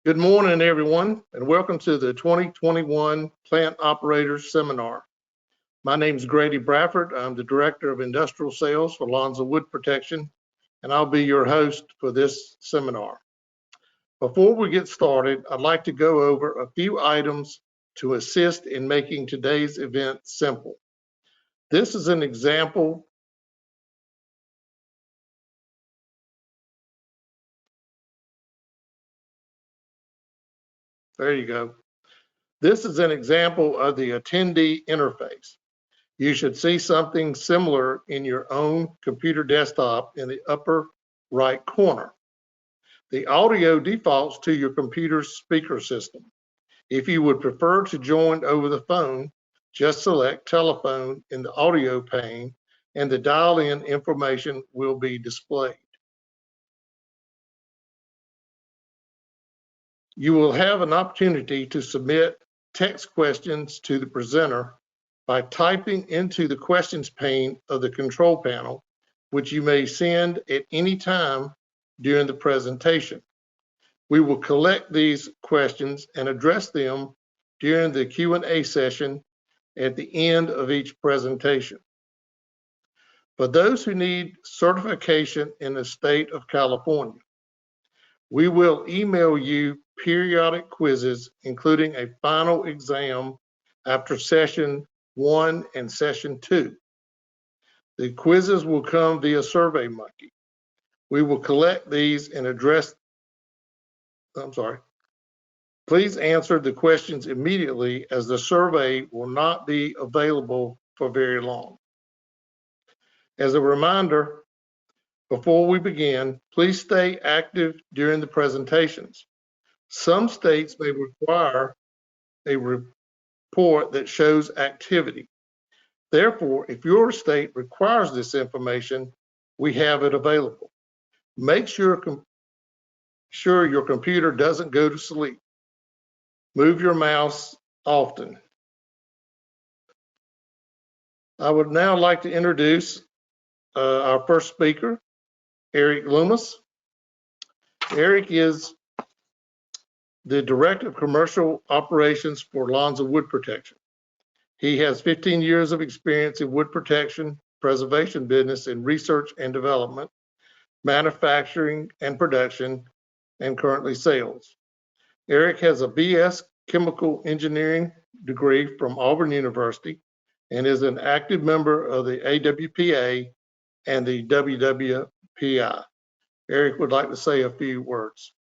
Good morning, everyone, and welcome to the 2021 Plant Operators Seminar. My name is Grady Bradford. I'm the Director of Industrial Sales for Lonza Wood Protection, and I'll be your host for this seminar. Before we get started, I'd like to go over a few items to assist in making today's event simple. This is an example There you go. This is an example of the attendee interface. You should see something similar in your own computer desktop in the upper right corner. The audio defaults to your computer's speaker system. If you would prefer to join over the phone, just select telephone in the audio pane and the dial-in information will be displayed. You will have an opportunity to submit text questions to the presenter by typing into the questions pane of the control panel, which you may send at any time during the presentation. We will collect these questions and address them during the Q&A session at the end of each presentation. For those who need certification in the state of California, we will email you periodic quizzes, including a final exam after session 1 and session 2. The quizzes will come via SurveyMonkey. We will collect these and Please answer the questions immediately, as the survey will not be available for very long. As a reminder, before we begin, please stay active during the presentations. Some states may require a report that shows activity. Therefore, if your state requires this information, we have it available. Make sure your computer doesn't go to sleep. Move your mouse often. I would now like to introduce our first speaker, Eric Loomis. Eric is the Director of Commercial Operations for Lonza Wood Protection. He has 15 years of experience in wood protection, preservation business, in research and development, manufacturing and production, and currently sales. Eric has a BS Chemical Engineering degree from Auburn University and is an active member of the AWPA and the WWPI. Eric would like to say a few words.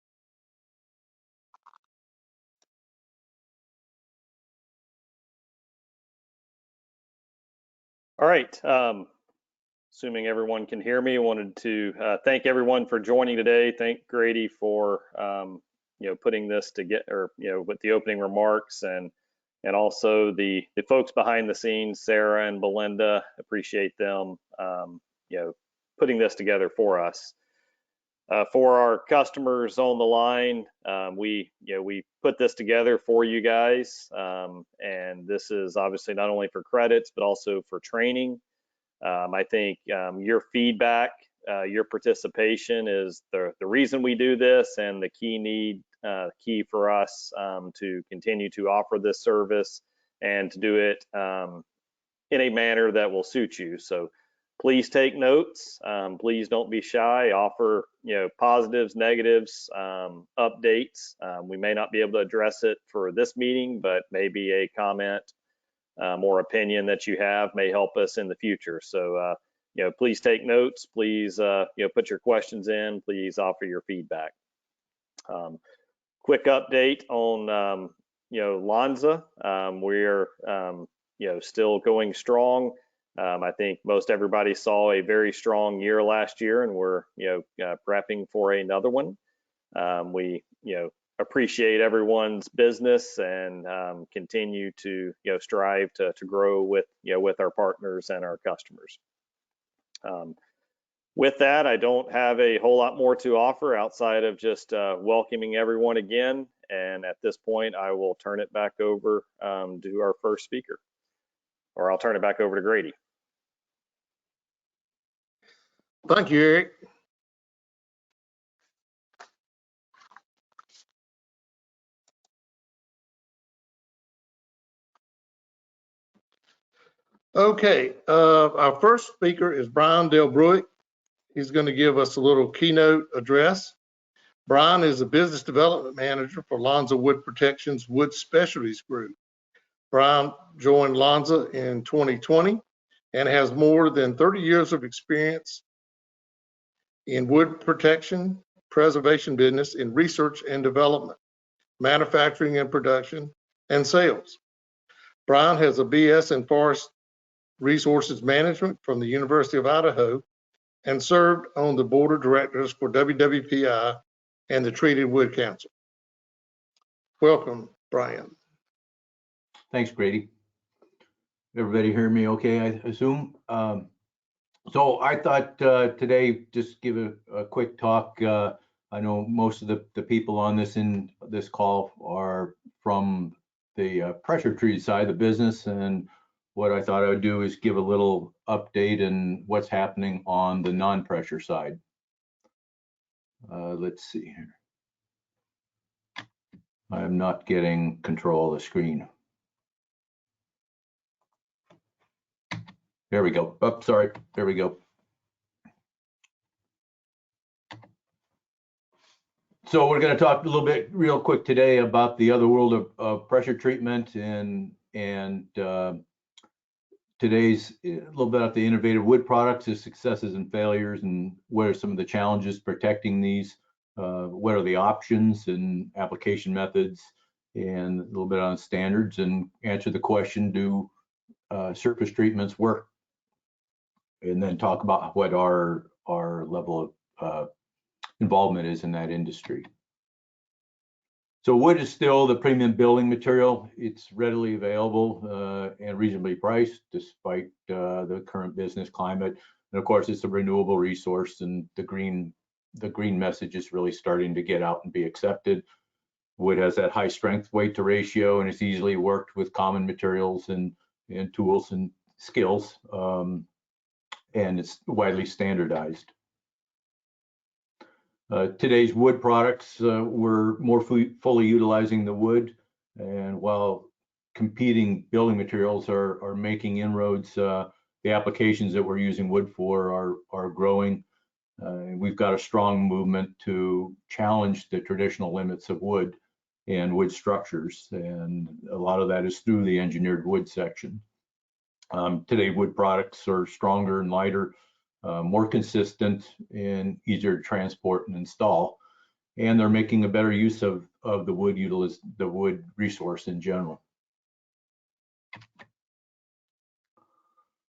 All right. Assuming everyone can hear me, I wanted to thank everyone for joining today. Thank Grady for putting this together, with the opening remarks, and also the folks behind the scenes, Sarah and Belinda. Appreciate them putting this together for us. For our customers on the line, we put this together for you guys, and this is obviously not only for credits but also for training. I think your feedback, your participation is the reason we do this, and the key for us to continue to offer this service and to do it in a manner that will suit you. So please take notes. Please don't be shy. Offer positives, negatives, updates. We may not be able to address it for this meeting, but maybe a comment or opinion that you have may help us in the future. So please take notes. Please put your questions in. Please offer your feedback. Quick update on Lonza. We're still going strong. I think most everybody saw a very strong year last year, and we're prepping for another one. We appreciate everyone's business and continue to strive to grow with our partners and our customers. With that, I don't have a whole lot more to offer outside of just welcoming everyone again. And at this point, I will turn it back over to our first speaker, or I'll turn it back over to Grady. Thank you, Eric. Okay, our first speaker is Brian Del Brewick. He's going to give us a little keynote address. Brian is a business development manager for Lonza Wood Protection's Wood Specialties Group. Brian joined Lonza in 2020 and has more than 30 years of experience in wood protection, preservation business, in research and development, manufacturing and production, and sales. Brian has a BS in Forest Resources Management from the University of Idaho and served on the board of directors for WWPI and the Treated Wood Council. Welcome, Brian. Thanks, Grady. Everybody hear me okay, I assume? So I thought today just give a quick talk. I know most of the people on this call are from the pressure treated side of the business, and what I thought I would do is give a little update on what's happening on the non-pressure side. Let's see here. I am not getting control of the screen. There we go. Oh, sorry. There we go. So we're going to talk a little bit real quick today about the other world of pressure treatment and today's a little bit about the innovative wood products, the successes and failures, and what are some of the challenges protecting these, what are the options and application methods, and a little bit on standards, and answer the question, do surface treatments work? And then talk about what our level of involvement is in that industry. So wood is still the premium building material. It's readily available and reasonably priced despite the current business climate. And of course, it's a renewable resource, and the green message is really starting to get out and be accepted. Wood has that high strength weight to ratio, and it's easily worked with common materials and tools and skills, and it's widely standardized. Today's wood products, we're more fully utilizing the wood, and while competing building materials are making inroads, the applications that we're using wood for are growing. We've got a strong movement to challenge the traditional limits of wood and wood structures, and a lot of that is through the engineered wood section. Today, wood products are stronger and lighter, more consistent, and easier to transport and install, and they're making a better use of the wood resource in general.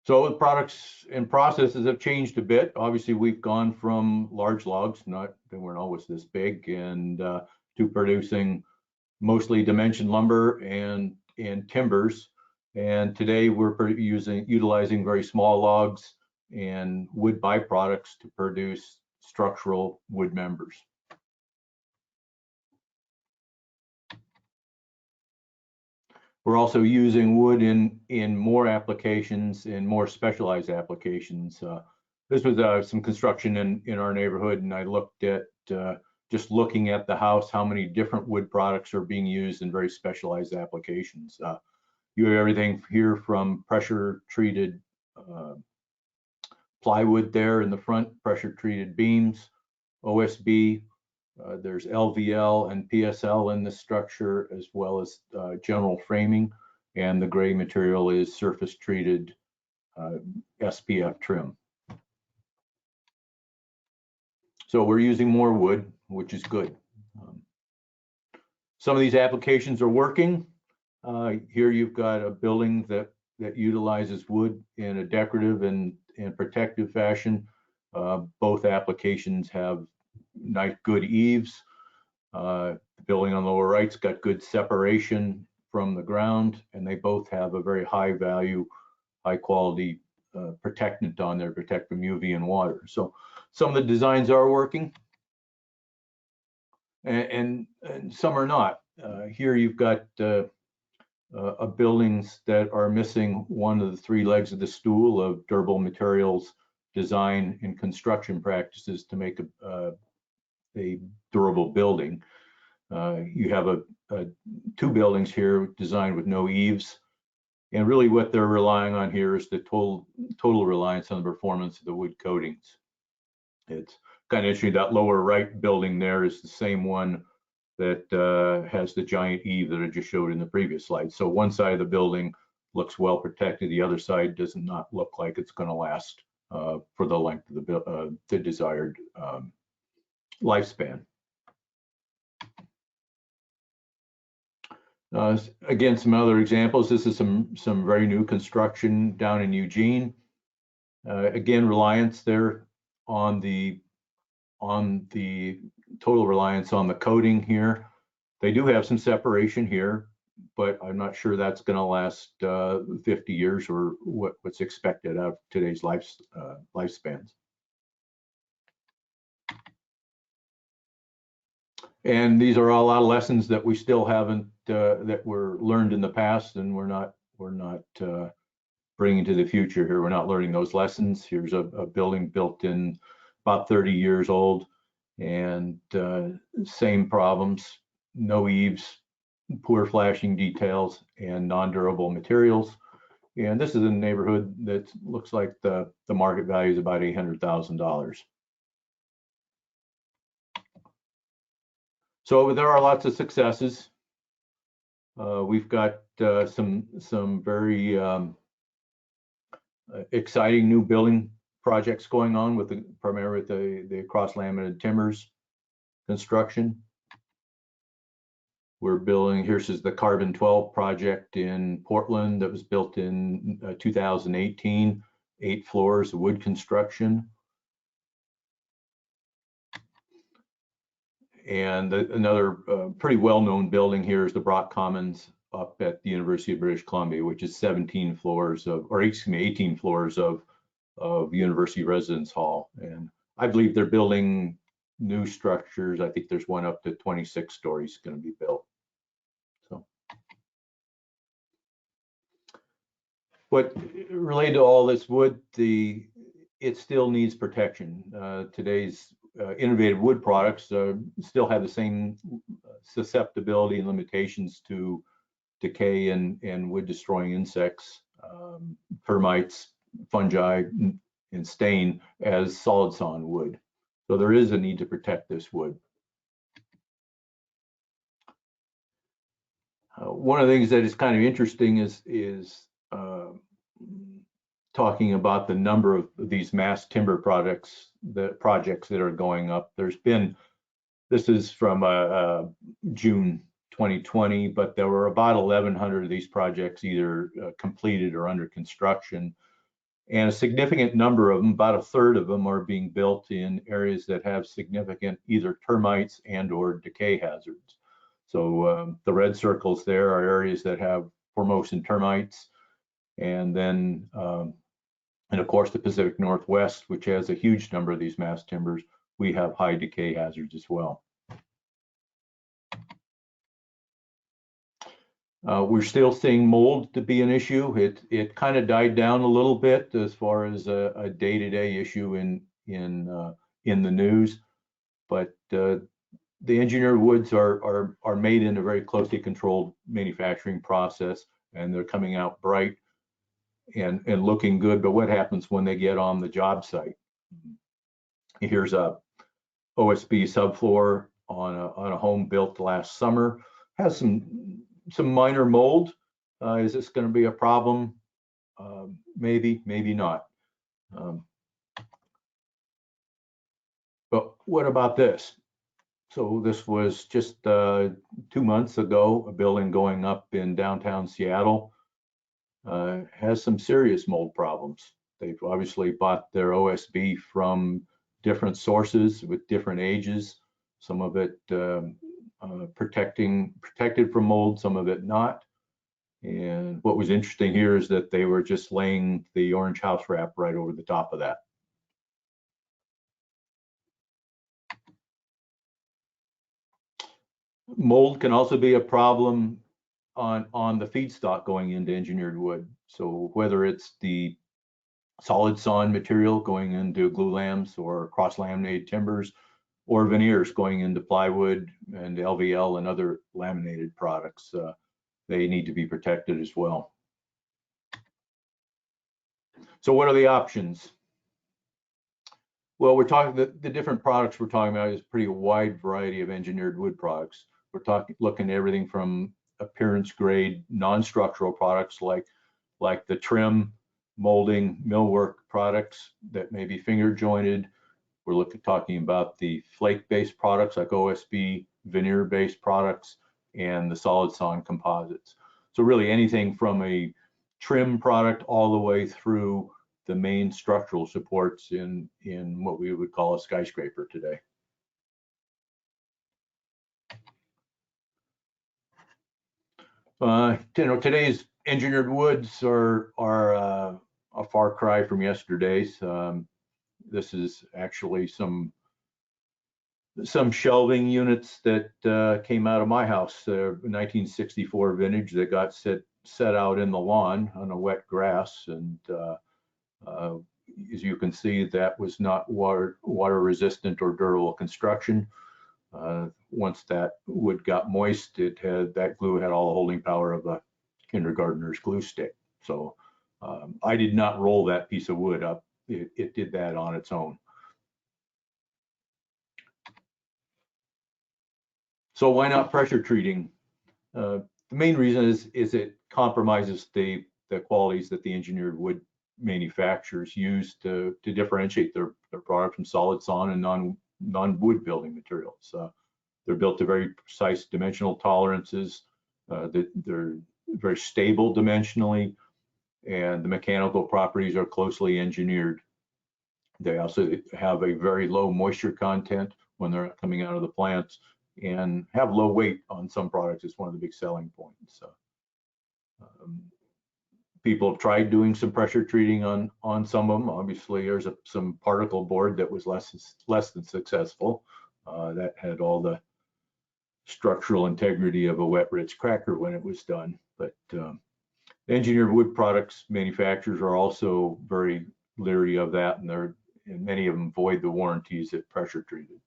So the products and processes have changed a bit. Obviously, we've gone from large logs, they weren't always this big, and to producing mostly dimension lumber and timbers. And today we're utilizing very small logs and wood byproducts to produce structural wood members. We're also using wood in more applications, in more specialized applications. This was some construction in our neighborhood, and I looked at just looking at the house, how many different wood products are being used in very specialized applications. You have everything here from pressure treated plywood there in the front, pressure treated beams, OSB, there's LVL and PSL in the structure, as well as general framing, and the gray material is surface treated SPF trim. So we're using more wood, which is good. Some of these applications are working. Here you've got a building that utilizes wood in a decorative and protective fashion. Both applications have nice, good eaves. The building on the lower right's got good separation from the ground, and they both have a very high value, high quality protectant on there, protect from UV and water. So some of the designs are working, and some are not. Here you've got buildings that are missing one of the three legs of the stool of durable materials design and construction practices to make a durable building. You have two buildings here designed with no eaves, And really what they're relying on here is the total reliance on the performance of the wood coatings. It's kind of interesting, that lower right building there is the same one that has the giant eave that I just showed in the previous slide. So one side of the building looks well protected, the other side does not look like it's going to last for the length of the desired lifespan. Again, some other examples. This is some very new construction down in Eugene. Again, reliance there on the total reliance on the coating here. They do have some separation here, but I'm not sure that's going to last 50 years or what's expected out of today's lifespans. And these are all a lot of lessons that we still haven't that were learned in the past, and we're not bringing to the future here. We're not learning those lessons. Here's a building built in about 30 years old, and same problems: no eaves, poor flashing details, and non-durable materials. And this is a neighborhood that looks like the market value is about $800,000. So there are lots of successes. We've got some very exciting new building projects going on with primarily with the cross-laminated timbers construction. We're building, here's the Carbon 12 project in Portland that was built in 2018, 8 floors of wood construction. And another pretty well-known building here is the Brock Commons up at the University of British Columbia, which is 18 floors of University Residence Hall. And I believe they're building new structures. I think there's one up to 26 stories going to be built. So, what related to all this wood, it still needs protection. Today's innovative wood products still have the same susceptibility and limitations to decay and wood destroying insects, termites, fungi, and stain as solid sawn wood. So there is a need to protect this wood. One of the things that is kind of interesting is talking about the number of these mass timber projects that are going up. This is from June 2020, but there were about 1,100 of these projects either completed or under construction. And a significant number of them, about a third of them, are being built in areas that have significant either termites and or decay hazards. So the red circles there are areas that have Formosan termites, and then and of course the Pacific Northwest, which has a huge number of these mass timbers, we have high decay hazards as well. We're still seeing mold to be an issue. It kind of died down a little bit as far as a day-to-day issue in the news, but the engineered woods are made in a very closely controlled manufacturing process, and they're coming out bright and looking good. But what happens when they get on the job site? Here's a OSB subfloor on a home built last summer. Has some minor mold. Is this going to be a problem? Maybe, maybe not. But what about this? So this was just 2 months ago, a building going up in downtown Seattle has some serious mold problems. They've obviously bought their OSB from different sources with different ages, some of it protected from mold, some of it not. And what was interesting here is that they were just laying the orange house wrap right over the top of that. Mold can also be a problem on the feedstock going into engineered wood. So whether it's the solid sawn material going into glue lams or cross-laminated timbers, or veneers going into plywood and LVL and other laminated products, they need to be protected as well. So what are the options? Well, we're talking the different products we're talking about is a pretty wide variety of engineered wood products. We're looking at everything from appearance grade non-structural products like the trim, molding, millwork products that may be finger jointed. We're talking about the flake-based products like OSB, veneer-based products, and the solid sawn composites. So really anything from a trim product all the way through the main structural supports in what we would call a skyscraper today. Today's engineered woods are a far cry from yesterday's. This is actually some shelving units that came out of my house, 1964 vintage that got set out in the lawn on a wet grass, and as you can see, that was not water resistant or durable construction. Once that wood got moist, that glue had all the holding power of a kindergartner's glue stick. So I did not roll that piece of wood up. It did that on its own. So why not pressure treating? The main reason is it compromises the qualities that the engineered wood manufacturers use to differentiate their product from solid sawn and non-wood building materials. They're built to very precise dimensional tolerances. They're very stable dimensionally, and the mechanical properties are closely engineered. They also have a very low moisture content when they're coming out of the plants, and have low weight on some products. It's one of the big selling points. People have tried doing some pressure treating on some of them. Obviously, there's some particle board that was less than successful. That had all the structural integrity of a wet Ritz cracker when it was done. But engineered wood products manufacturers are also very leery of that, and many of them void the warranties if pressure treated.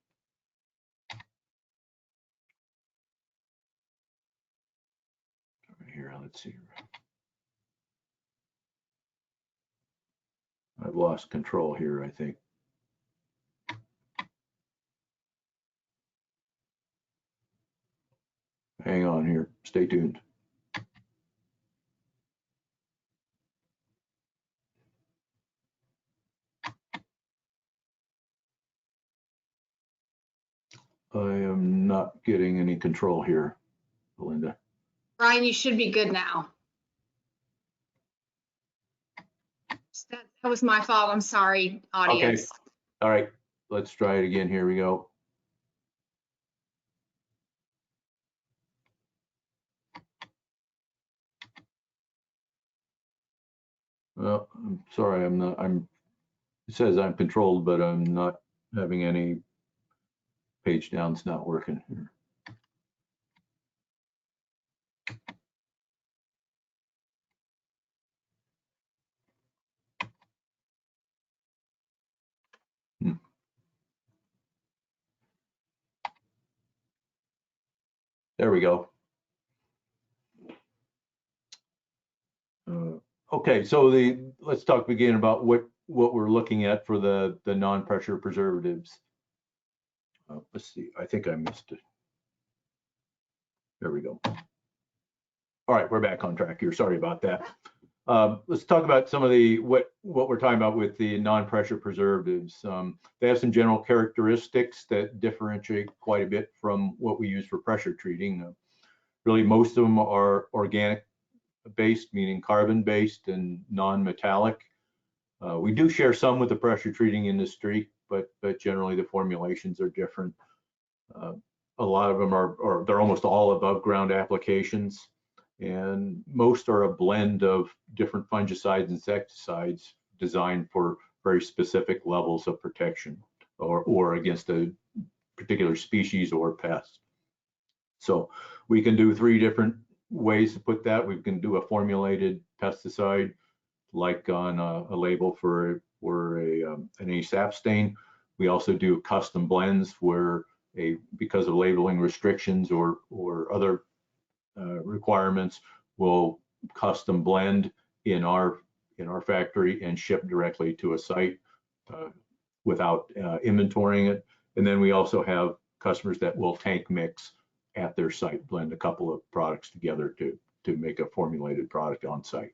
Here, let's see. I've lost control here, I think. Hang on here, stay tuned. I am not getting any control here, Belinda. Brian, you should be good now. That was my fault. I'm sorry, audience. Okay. All right, let's try it again. Here we go. Well, I'm sorry, it says I'm controlled, but I'm not having any page down's not working here. There we go. Okay, so let's talk again about what we're looking at for the non-pressure preservatives. Let's see, I think I missed it. There we go. All right, we're back on track here. Sorry about that. Let's talk about some of what we're talking about with the non-pressure preservatives. They have some general characteristics that differentiate quite a bit from what we use for pressure treating. Really, most of them are organic based, meaning carbon based and non-metallic. We do share some with the pressure treating industry, but generally the formulations are different. A lot of them they're almost all above ground applications, and most are a blend of different fungicides and insecticides designed for very specific levels of protection or against a particular species or pest. So we can do 3 different ways to put that. We can do a formulated pesticide, like on a label for an ASAP stain. We also do custom blends where because of labeling restrictions or other requirements, we'll custom blend in our in our factory and shipped directly to a site without inventorying it. And then we also have customers that will tank mix at their site, blend a couple of products together to make a formulated product on site.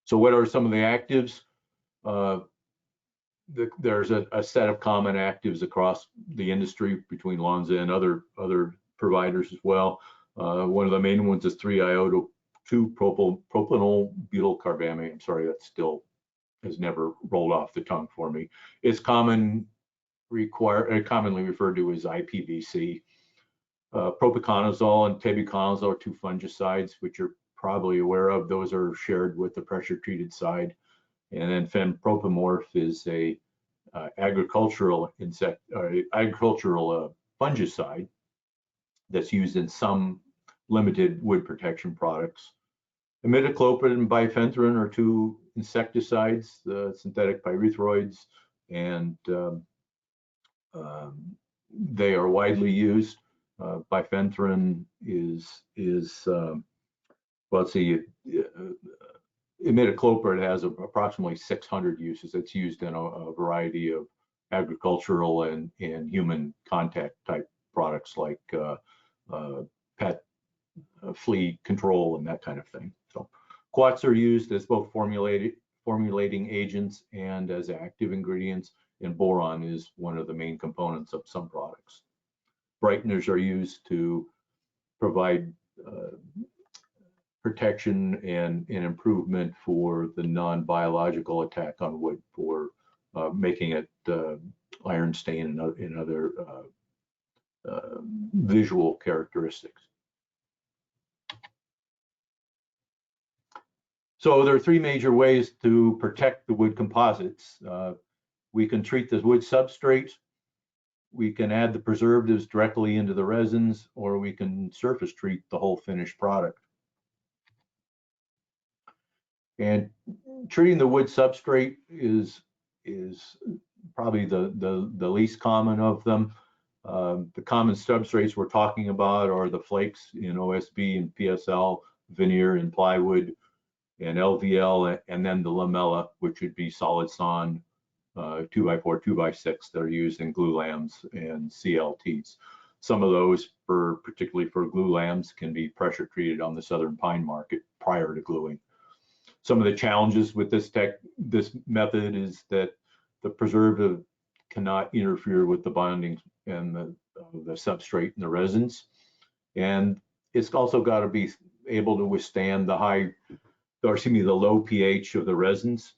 So what are some of the actives? There's a set of common actives across the industry between Lonza and other providers as well. One of the main ones is 3-iodo-2-propanol butyl carbamate. I'm sorry, that still has never rolled off the tongue for me. It's commonly referred to as IPVC. Propiconazole and tebuconazole are two fungicides, which you're probably aware of. Those are shared with the pressure-treated side. And then fenpropamorph is a agricultural fungicide that's used in some limited wood protection products. Imidacloprid and bifenthrin are two insecticides, synthetic pyrethroids, and they are widely used. Bifenthrin is well, let's see, imidacloprid has approximately 600 uses. It's used in a variety of agricultural and human contact type products like pet flea control and that kind of thing. So quats are used as both formulating agents and as active ingredients, and boron is one of the main components of some products. Brighteners are used to provide protection and improvement for the non-biological attack on wood, for making it iron stain and other visual characteristics. So there are three major ways to protect the wood composites. We can treat the wood substrate, we can add the preservatives directly into the resins, or we can surface treat the whole finished product. And treating the wood substrate is probably the least common of them. The common substrates we're talking about are the flakes in OSB and PSL, veneer and plywood, and LVL, and then the lamella, which would be solid sawn 2x4, 2x6 that are used in glue lams and CLTs. Some of those, particularly for glue lams, can be pressure treated on the southern pine market prior to gluing. Some of the challenges with this method is that the preservative cannot interfere with the bonding and the substrate and the resins, and it's also got to be able to withstand the low pH of the resins,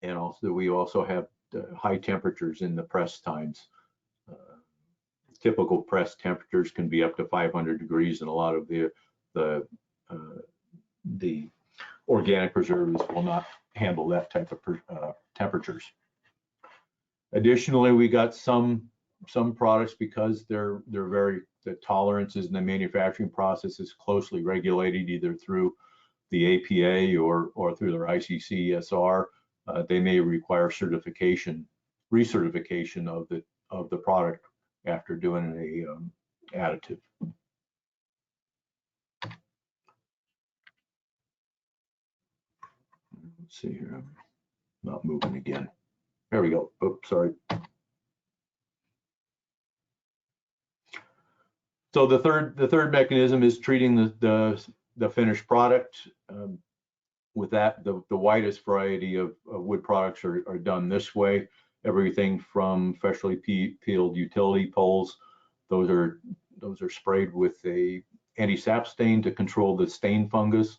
and also we also have high temperatures in the press times. Typical press temperatures can be up to 500 degrees, and a lot of the organic preservatives will not handle that type of temperatures. Additionally, we got some products, because the tolerances in the manufacturing process is closely regulated either through the APA or through their ICC-SR. They may require recertification of the product after doing a additive. Let's see here, I'm not moving again. There we go. Oops, sorry. So the third mechanism is treating the finished product. With that, the widest variety of wood products are done this way. Everything from freshly peeled utility poles. Those are sprayed with a anti-sap stain to control the stain fungus,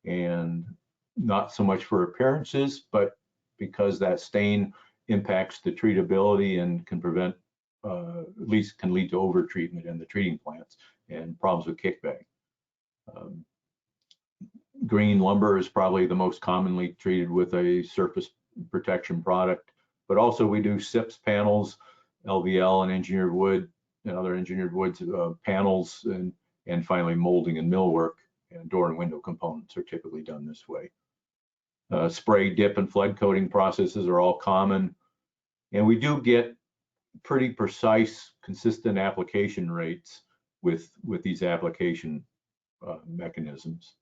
and not so much for appearances, but because that stain impacts the treatability and can prevent, at least can lead to overtreatment in the treating plants and problems with kickback. Green lumber is probably the most commonly treated with a surface protection product, but also we do SIPS panels, LVL and engineered wood and other engineered woods panels, and finally molding and millwork and door and window components are typically done this way. Spray, dip, and flood coating processes are all common, and we do get pretty precise, consistent application rates with these application mechanisms.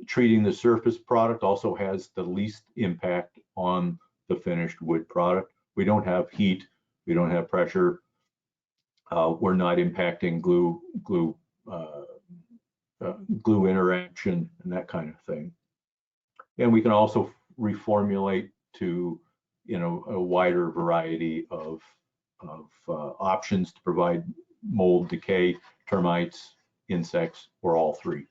treating the surface product also has the least impact on the finished wood product. We don't have heat, we don't have pressure, we're not impacting glue interaction and that kind of thing. And we can also reformulate to, you know, a wider variety of options to provide mold, decay, termites, insects, or all three.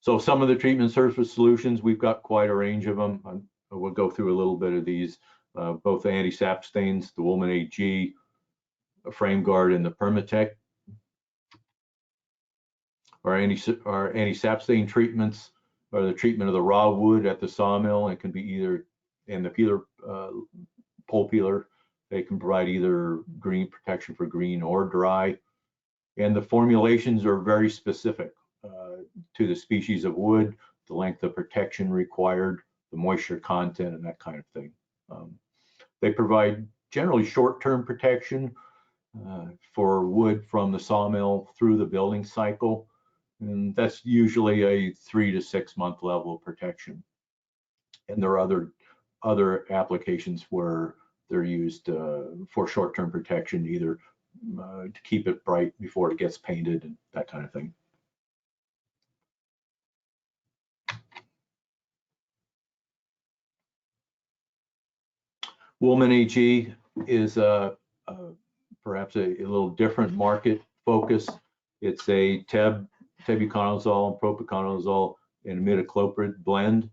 So some of the treatment surface solutions, we've got quite a range of them. We'll go through a little bit of these, both the anti-sap stains, the Woolman AG, Frameguard, and the Permatech. Our anti-sap stain treatments are the treatment of the raw wood at the sawmill. It can be either, and the peeler, pole peeler, they can provide either green protection for green or dry. And the formulations are very specific to the species of wood, the length of protection required, the moisture content, and that kind of thing. They provide generally short-term protection for wood from the sawmill through the building cycle. And that's usually a 3 to 6 month level of protection. And there are other applications where they're used for short-term protection, either to keep it bright before it gets painted and that kind of thing. Woolman AG is perhaps a little different market focus. It's a tebuconazole and propiconazole and imidacloprid blend.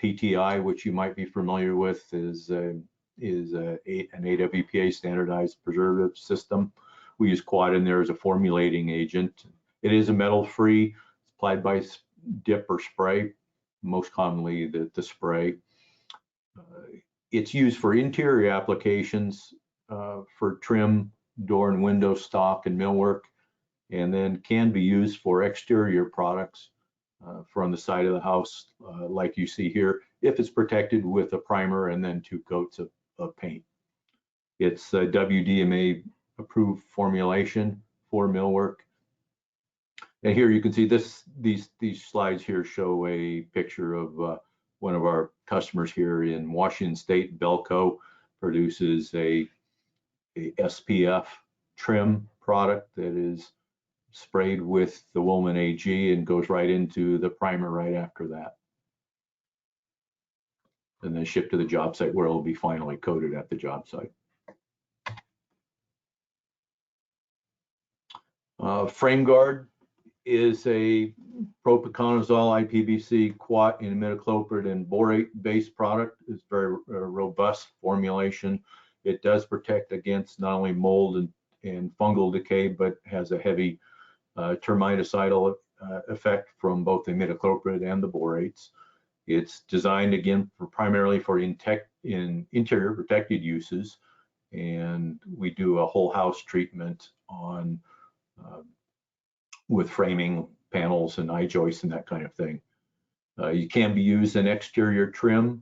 PTI, which you might be familiar with, is an AWPA standardized preservative system. We use quad in there as a formulating agent. It is a metal-free. It's applied by dip or spray, most commonly the spray. It's used for interior applications for trim, door and window stock and millwork, and then can be used for exterior products from the side of the house, like you see here, if it's protected with a primer and then 2 coats of paint. It's a WDMA approved formulation for millwork. And here you can see these slides here show a picture of one of our customers here in Washington State. Belco produces a SPF trim product that is sprayed with the Woolman AG and goes right into the primer right after that, and then shipped to the job site where it will be finally coated at the job site. Frameguard is a propiconazole, IPBC, quat, and imidacloprid and borate based product. It's very robust formulation. It does protect against not only mold and fungal decay, but has a heavy termiticidal effect from both the imidacloprid and the borates. It's designed again primarily for interior protected uses, and we do a whole house treatment on with framing panels and eye joists and that kind of thing. You can be used in exterior trim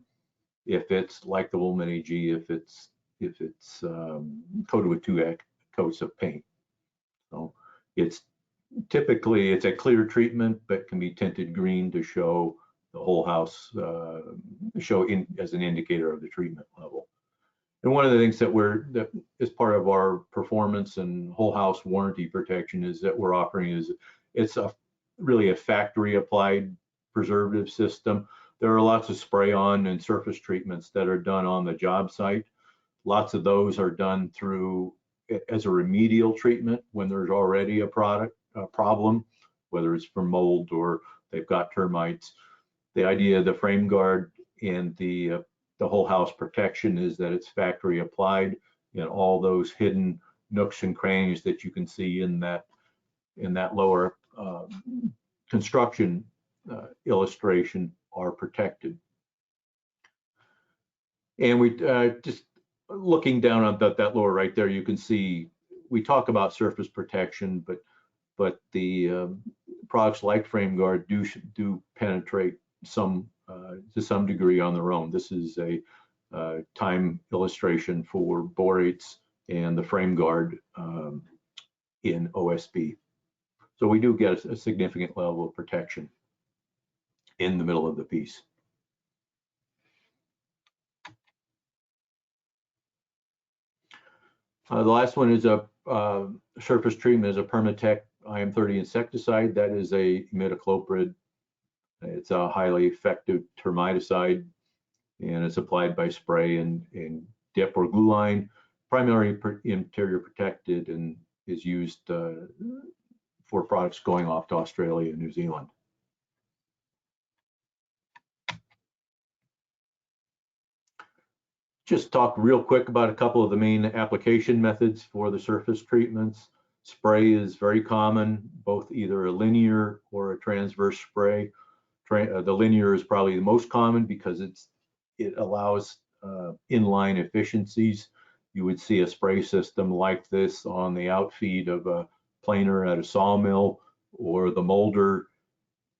if it's like the Woolman AG, if it's coated with 2 coats of paint. So it's typically a clear treatment, but can be tinted green to show the whole house, as an indicator of the treatment level. And one of the things that is part of our performance and whole house warranty protection is that we're offering is it's really a factory applied preservative system. There are lots of spray on and surface treatments that are done on the job site. Lots of those are done through as a remedial treatment when there's already a problem, whether it's from mold or they've got termites. The idea of the Frameguard and the whole house protection is that it's factory applied, and all those hidden nooks and crannies that you can see in that lower construction illustration are protected. And we just looking down on that lower right there, you can see we talk about surface protection, but the products like Frameguard do penetrate to some degree on their own. This is a time illustration for borates and the Frameguard in OSB. So we do get a significant level of protection in the middle of the piece. The last one is a surface treatment is a Permatec IM30 insecticide. That is a imidacloprid. It's a highly effective termiticide, and it's applied by spray and dip or glue line, primarily interior protected, and is used for products going off to Australia and New Zealand. Just talk real quick about a couple of the main application methods for the surface treatments. Spray is very common, both either a linear or a transverse spray. The linear is probably the most common because it allows inline efficiencies. You would see a spray system like this on the outfeed of a planer at a sawmill, or the molder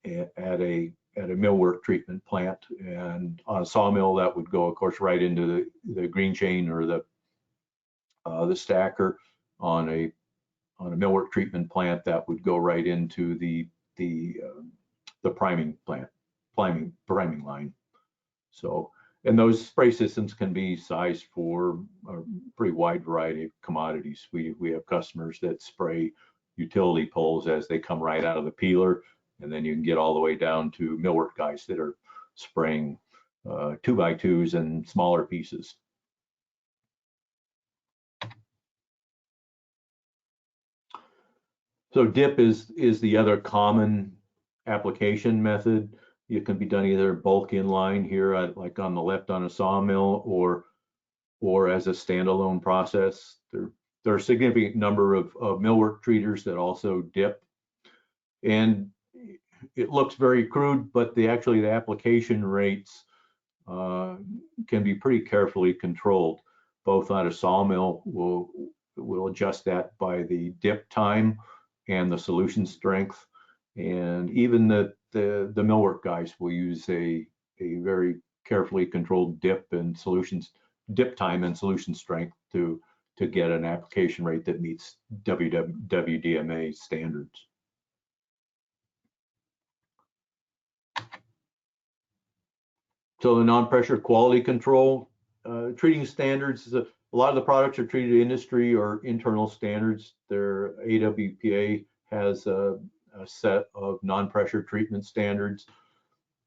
at a millwork treatment plant. And on a sawmill, that would go, of course, right into the green chain or the stacker. On a millwork treatment plant, that would go right into the priming line. So, and those spray systems can be sized for a pretty wide variety of commodities. We have customers that spray utility poles as they come right out of the peeler, and then you can get all the way down to millwork guys that are spraying 2x2s and smaller pieces. So dip is the other common application method. It can be done either bulk inline here, like on the left on a sawmill, or as a standalone process. There are a significant number of millwork treaters that also dip. And it looks very crude, but the application rates can be pretty carefully controlled. Both on a sawmill, we'll adjust that by the dip time and the solution strength. And even the millwork guys will use a very carefully controlled dip time and solution strength to get an application rate that meets WDMA standards. So the non-pressure quality control treating standards, a lot of the products are treated industry or internal standards. Their AWPA has a set of non-pressure treatment standards.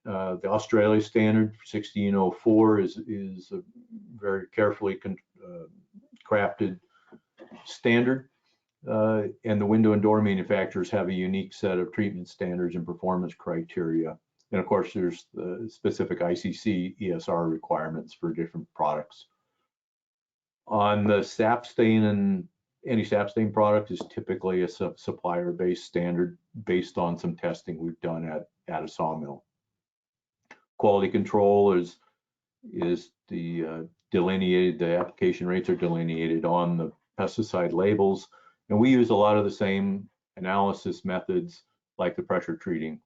The Australia standard 1604 is a very carefully crafted standard. And the window and door manufacturers have a unique set of treatment standards and performance criteria. And of course, there's the specific ICC ESR requirements for different products. On the sap stain and anti-sap stain product is typically a supplier-based standard based on some testing we've done at a sawmill. Quality control is the delineated, the application rates are delineated on the pesticide labels. And we use a lot of the same analysis methods like the pressure treating.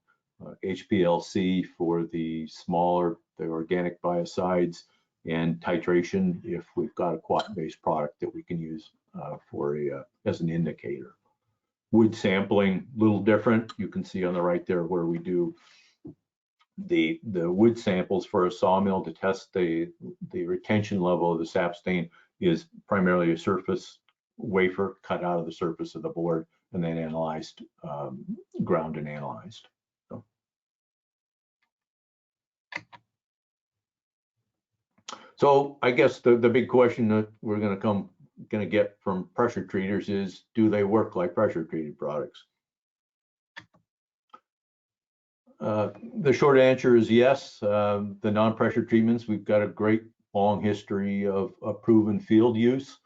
HPLC for the smaller, the organic biocides, and titration if we've got a quat-based product that we can use as an indicator. Wood sampling, a little different. You can see on the right there where we do the wood samples for a sawmill to test the retention level of the sap stain is primarily a surface wafer cut out of the surface of the board and then analyzed, ground and analyzed. So I guess the big question that we're going to get from pressure treaters is, do they work like pressure treated products? The short answer is yes. The non-pressure treatments, we've got a great long history of proven field use.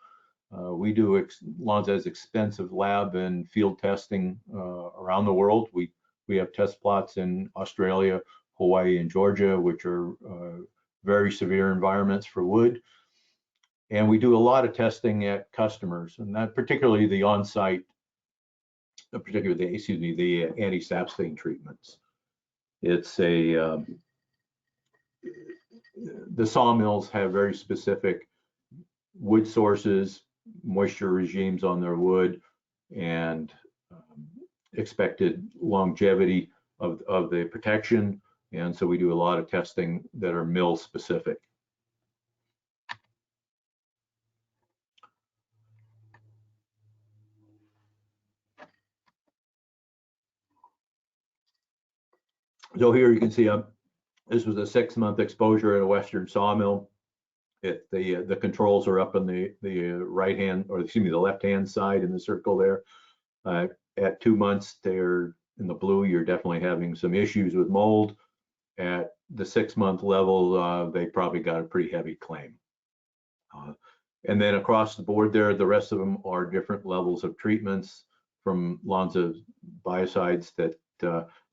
We do Lonza's expensive lab and field testing around the world. We have test plots in Australia, Hawaii, and Georgia, which are very severe environments for wood. And we do a lot of testing at customers, and that particularly the on-site, the anti-sap stain treatments. It's the sawmills have very specific wood sources, moisture regimes on their wood, and expected longevity of the protection. And so we do a lot of testing that are mill specific. So here you can see this was a 6-month exposure at a Western sawmill. The controls are up on the right hand, or excuse me, the left hand side in the circle there. At 2 months, they're in the blue. You're definitely having some issues with mold. At the 6-month level, they probably got a pretty heavy claim. And then across the board there, the rest of them are different levels of treatments from Lonza biocides that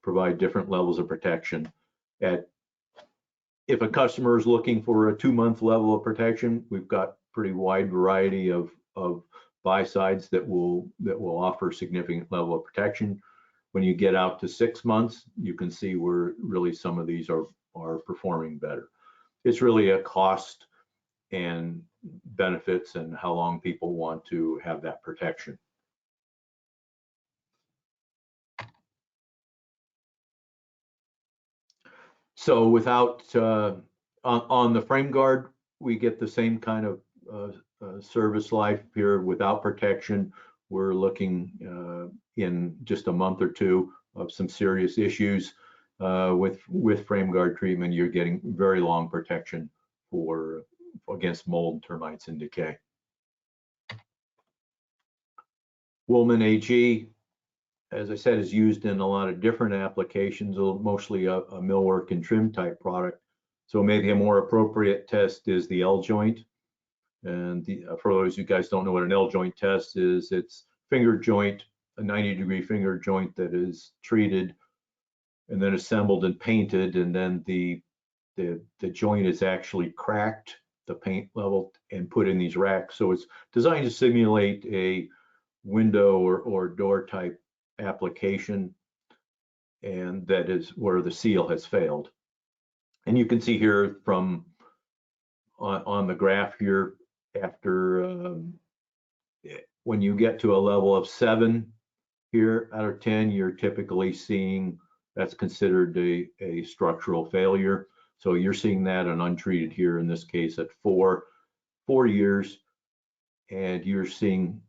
provide different levels of protection. If a customer is looking for a 2-month level of protection, we've got pretty wide variety of biocides that will offer significant level of protection. When you get out to 6 months, you can see where really some of these are performing better. It's really a cost and benefits and how long people want to have that protection. So without, on the Frameguard, we get the same kind of service life here without protection. We're looking in just a month or two of some serious issues. With Frameguard treatment, you're getting very long protection against mold, termites, and decay. Woolman AG, as I said, is used in a lot of different applications, mostly a millwork and trim type product. So maybe a more appropriate test is the L joint. And for those of you guys don't know what an L joint test is, it's finger joint, a 90-degree finger joint that is treated and then assembled and painted, and then the joint is actually cracked, the paint level, and put in these racks. So it's designed to simulate a window or door type application, and that is where the seal has failed. And you can see here from on the graph here, after when you get to a level of 7 here out of 10, you're typically seeing that's considered a structural failure. So you're seeing that on untreated here in this case at 4 years, and you're seeing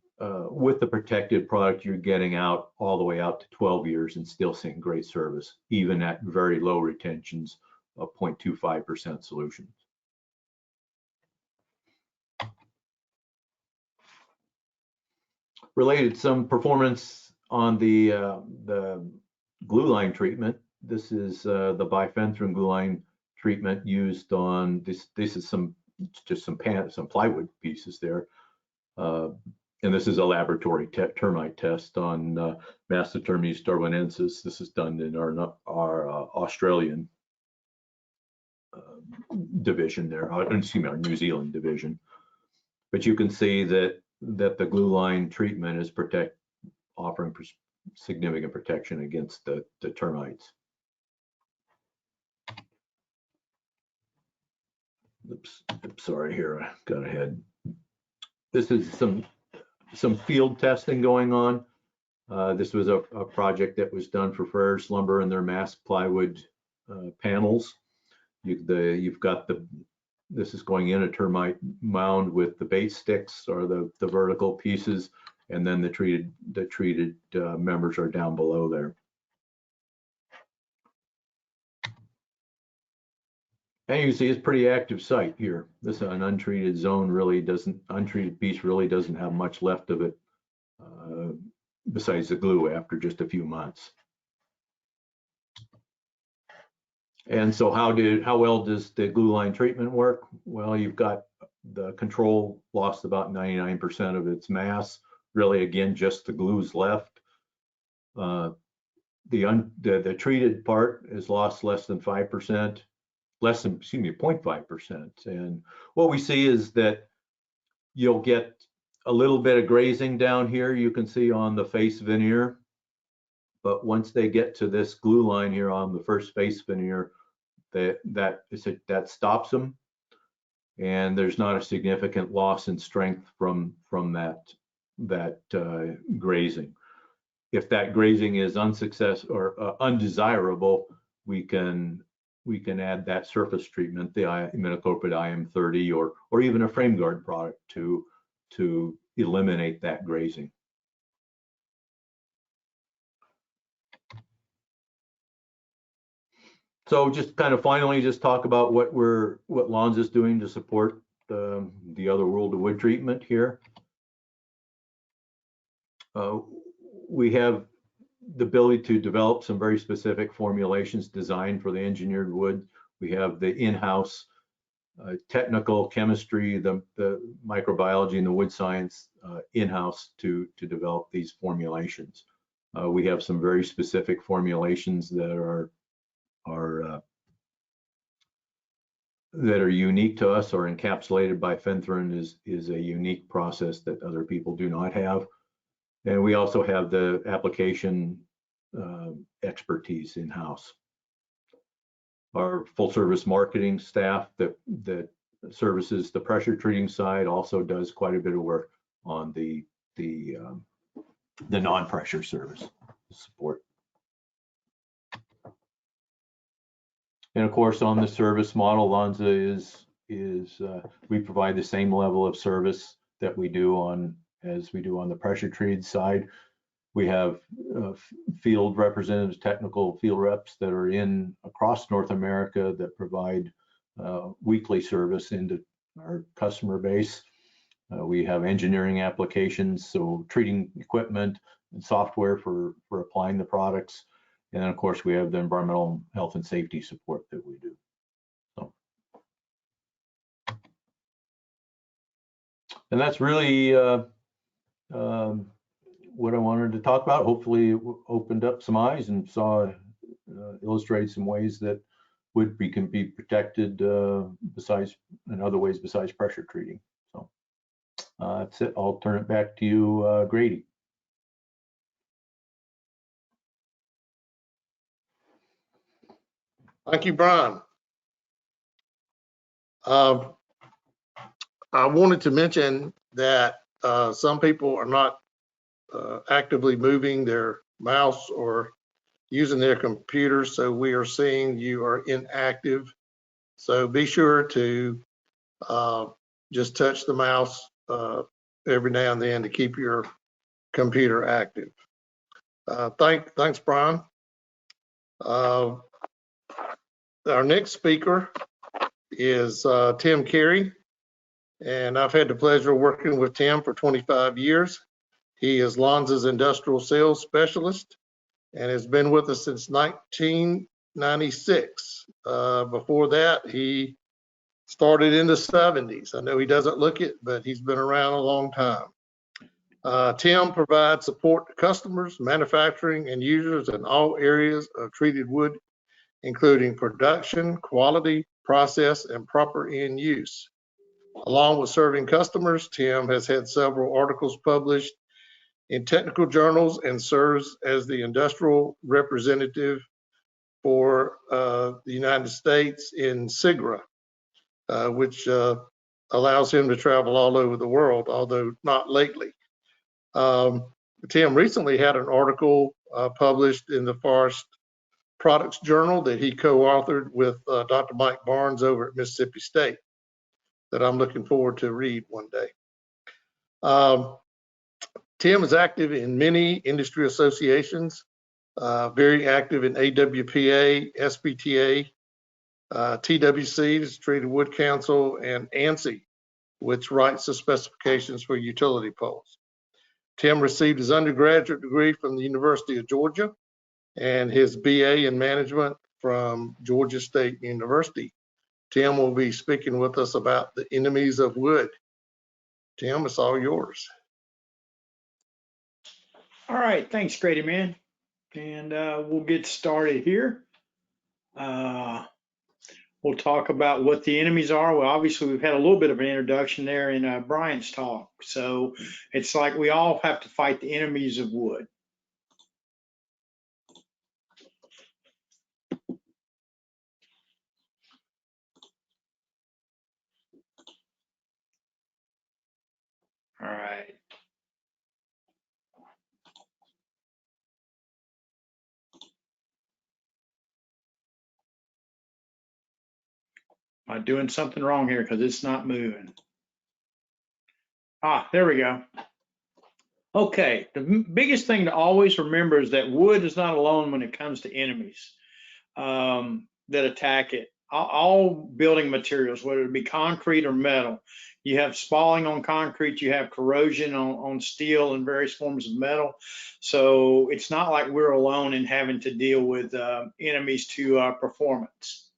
with the protected product, you're getting out all the way out to 12 years and still seeing great service, even at very low retentions of 0.25% solutions. Related some performance on the glue line treatment. This is the bifenthrin glue line treatment used on this. This is some plywood pieces there. And this is a laboratory termite test on Massotermes darwinensis. This is done in our Australian division there, excuse me, our New Zealand division. But you can see that the glue line treatment is offering significant protection against the termites. Oops, sorry, here I got ahead. This is some field testing going on. This was a project that was done for Ferrers Lumber and their mass plywood panels. This is going in a termite mound with the bait sticks or the vertical pieces, and then the treated members are down below there. And you can see it's a pretty active site here. This is an untreated zone, untreated piece really doesn't have much left of it besides the glue after just a few months. And so how well does the glue line treatment work? Well, you've got the control lost about 99% of its mass. Really, again, just the glue's left. The treated part is lost less than 5%. Less than, excuse me, 0.5%. And what we see is that you'll get a little bit of grazing down here, you can see on the face veneer. But once they get to this glue line here on the first face veneer, that stops them. And there's not a significant loss in strength from that grazing. if that grazing is unsuccessful or undesirable, we can add that surface treatment, the imidacloprid IM30 or even a Frameguard product to eliminate that grazing. So just kind of finally, just talk about what Lonza is doing to support the other world of wood treatment here. We have the ability to develop some very specific formulations designed for the engineered wood. We have the in-house technical chemistry, the microbiology and the wood science in-house to develop these formulations. We have some very specific formulations that are unique to us, or encapsulated by Fenthrin is a unique process that other people do not have. And we also have the application expertise in-house. Our full service marketing staff that services the pressure treating side also does quite a bit of work on the non-pressure service support. And of course, on the service model, Lonza is we provide the same level of service that we do as we do on the pressure treated side. We have field representatives, technical field reps that are across North America that provide weekly service into our customer base. We have engineering applications, so treating equipment and software for applying the products. And then of course we have the environmental health and safety support that we do. So, and that's really what I wanted to talk about. Hopefully it opened up some eyes and illustrated some ways that wood can be protected in other ways besides pressure treating. So that's it. I'll turn it back to you, Grady. Thank you, Brian. I wanted to mention that some people are not actively moving their mouse or using their computers, so we are seeing you are inactive. So be sure to just touch the mouse every now and then to keep your computer active. Thanks, Brian. Our next speaker is Tim Carey, and I've had the pleasure of working with Tim for 25 years. He is Lonza's industrial sales specialist and has been with us since 1996. Before that, he started in the 70s. I know he doesn't look it, but he's been around a long time. Tim provides support to customers, manufacturing, and users in all areas of treated wood, including production, quality, process, and proper end use. Along with serving customers, Tim has had several articles published in technical journals and serves as the industrial representative for the United States in SIGRA, which allows him to travel all over the world, although not lately. Tim recently had an article published in the Forest Products Journal that he co-authored with Dr. Mike Barnes over at Mississippi State that I'm looking forward to read one day. Tim is active in many industry associations, very active in AWPA, SPTA, TWC, the Treated Wood Council, and ANSI, which writes the specifications for utility poles. Tim received his undergraduate degree from the University of Georgia and his BA in management from Georgia State University. Tim will be speaking with us about the enemies of wood. Tim, it's all yours. All right, thanks, Grady, man. And we'll get started here. We'll talk about what the enemies are. Well, obviously, we've had a little bit of an introduction there in Brian's talk. So it's like we all have to fight the enemies of wood. All right. Am I doing something wrong here? Because it's not moving. Ah, there we go. Okay, the biggest thing to always remember is that wood is not alone when it comes to enemies that attack it. All building materials, whether it be concrete or metal, you have spalling on concrete, you have corrosion on steel and various forms of metal. So it's not like we're alone in having to deal with enemies to performance.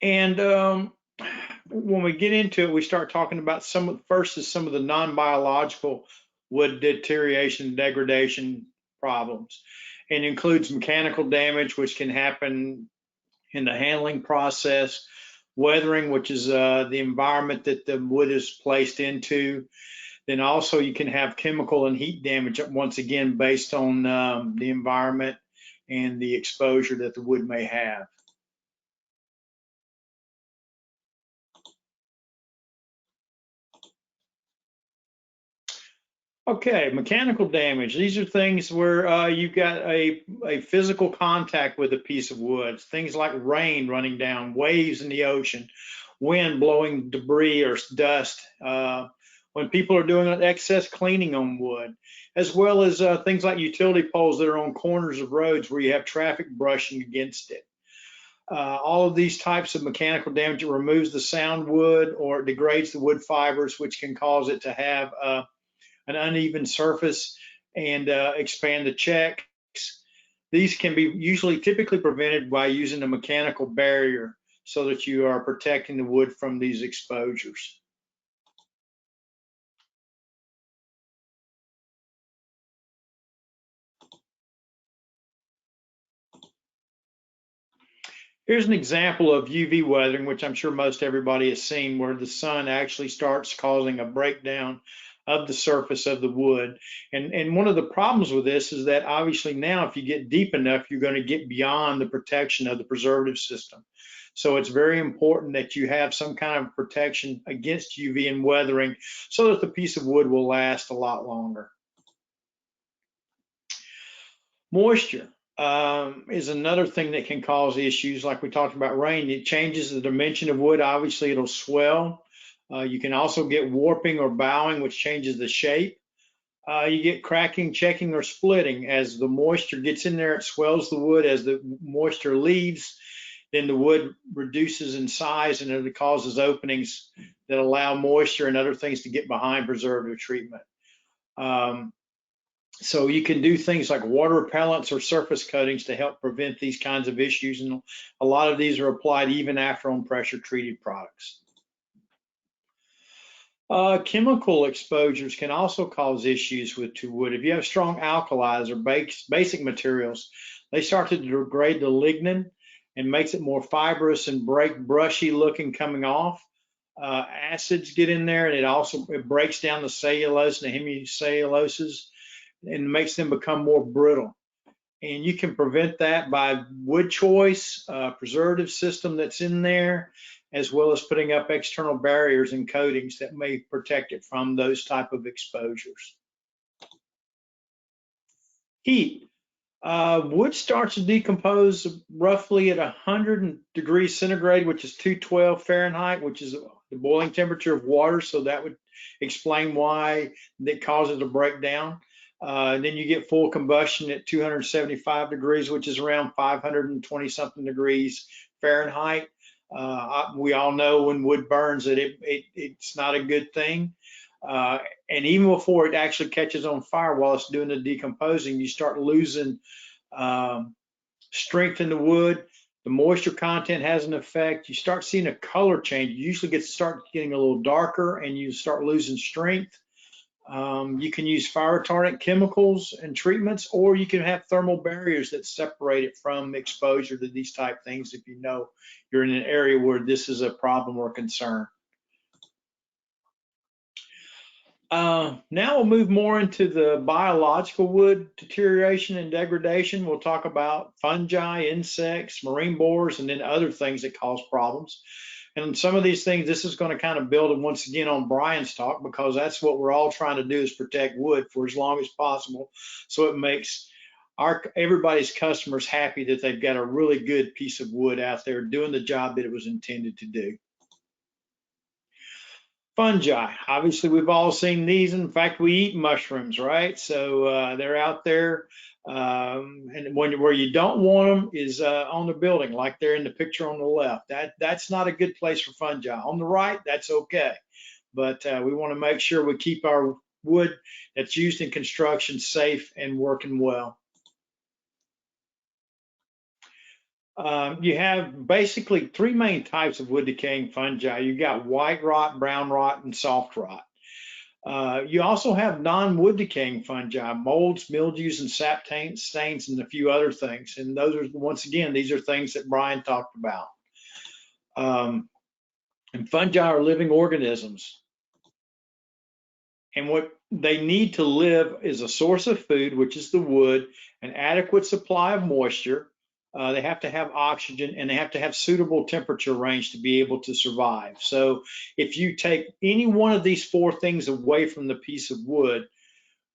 And when we get into it, we start talking about some of the non-biological wood deterioration and degradation problems, and includes mechanical damage, which can happen in the handling process, weathering, which is the environment that the wood is placed into. Then also you can have chemical and heat damage, once again, based on the environment and the exposure that the wood may have. Okay, mechanical damage. These are things where you've got a physical contact with a piece of wood. Things like rain running down, waves in the ocean, wind blowing debris or dust. When people are doing excess cleaning on wood, as well as things like utility poles that are on corners of roads where you have traffic brushing against it. All of these types of mechanical damage, it removes the sound wood or it degrades the wood fibers, which can cause it to have an uneven surface and expand the checks. These can be typically prevented by using a mechanical barrier so that you are protecting the wood from these exposures. Here's an example of UV weathering, which I'm sure most everybody has seen, where the sun actually starts causing a breakdown of the surface of the wood. And one of the problems with this is that obviously now if you get deep enough, you're going to get beyond the protection of the preservative system. So it's very important that you have some kind of protection against UV and weathering so that the piece of wood will last a lot longer. Moisture is another thing that can cause issues. Like we talked about rain, it changes the dimension of wood. Obviously, it'll swell. You can also get warping or bowing, which changes the shape. You get cracking, checking, or splitting. As the moisture gets in there, it swells the wood. As the moisture leaves, then the wood reduces in size and it causes openings that allow moisture and other things to get behind preservative treatment. So you can do things like water repellents or surface coatings to help prevent these kinds of issues. And a lot of these are applied even after on pressure treated products. Chemical exposures can also cause issues to wood. If you have strong alkalis or basic materials, they start to degrade the lignin and makes it more fibrous and brushy looking coming off. Acids get in there and it breaks down the cellulose and the hemicelluloses and makes them become more brittle. And you can prevent that by wood choice, preservative system that's in there, as well as putting up external barriers and coatings that may protect it from those type of exposures. Heat. Wood starts to decompose roughly at 100 degrees centigrade, which is 212 Fahrenheit, which is the boiling temperature of water. So that would explain why that causes a breakdown. Then you get full combustion at 275 degrees, which is around 520 something degrees Fahrenheit. We all know when wood burns that it's not a good thing. And even before it actually catches on fire while it's doing the decomposing, you start losing strength in the wood. The moisture content has an effect. You start seeing a color change. You usually start getting a little darker and you start losing strength. You can use fire retardant chemicals and treatments, or you can have thermal barriers that separate it from exposure to these type things if you know you're in an area where this is a problem or concern. Now we'll move more into the biological wood deterioration and degradation. We'll talk about fungi, insects, marine borers, and then other things that cause problems. And some of these things, this is going to kind of build once again on Brian's talk, because that's what we're all trying to do, is protect wood for as long as possible, so it makes everybody's customers happy that they've got a really good piece of wood out there doing the job that it was intended to do. Fungi, obviously we've all seen these. In fact, we eat mushrooms, right? So they're out there. And where you don't want them is on the building, like they're in the picture on the left. That's not a good place for fungi. On the right, that's okay. But we want to make sure we keep our wood that's used in construction safe and working well. You have basically three main types of wood decaying fungi. You got white rot, brown rot, and soft rot. You also have non-wood decaying fungi, molds, mildews, and sap stains, and a few other things. And those are, once again, these are things that Brian talked about. And fungi are living organisms. And what they need to live is a source of food, which is the wood, an adequate supply of moisture. They have to have oxygen, and they have to have suitable temperature range to be able to survive. So if you take any one of these four things away from the piece of wood,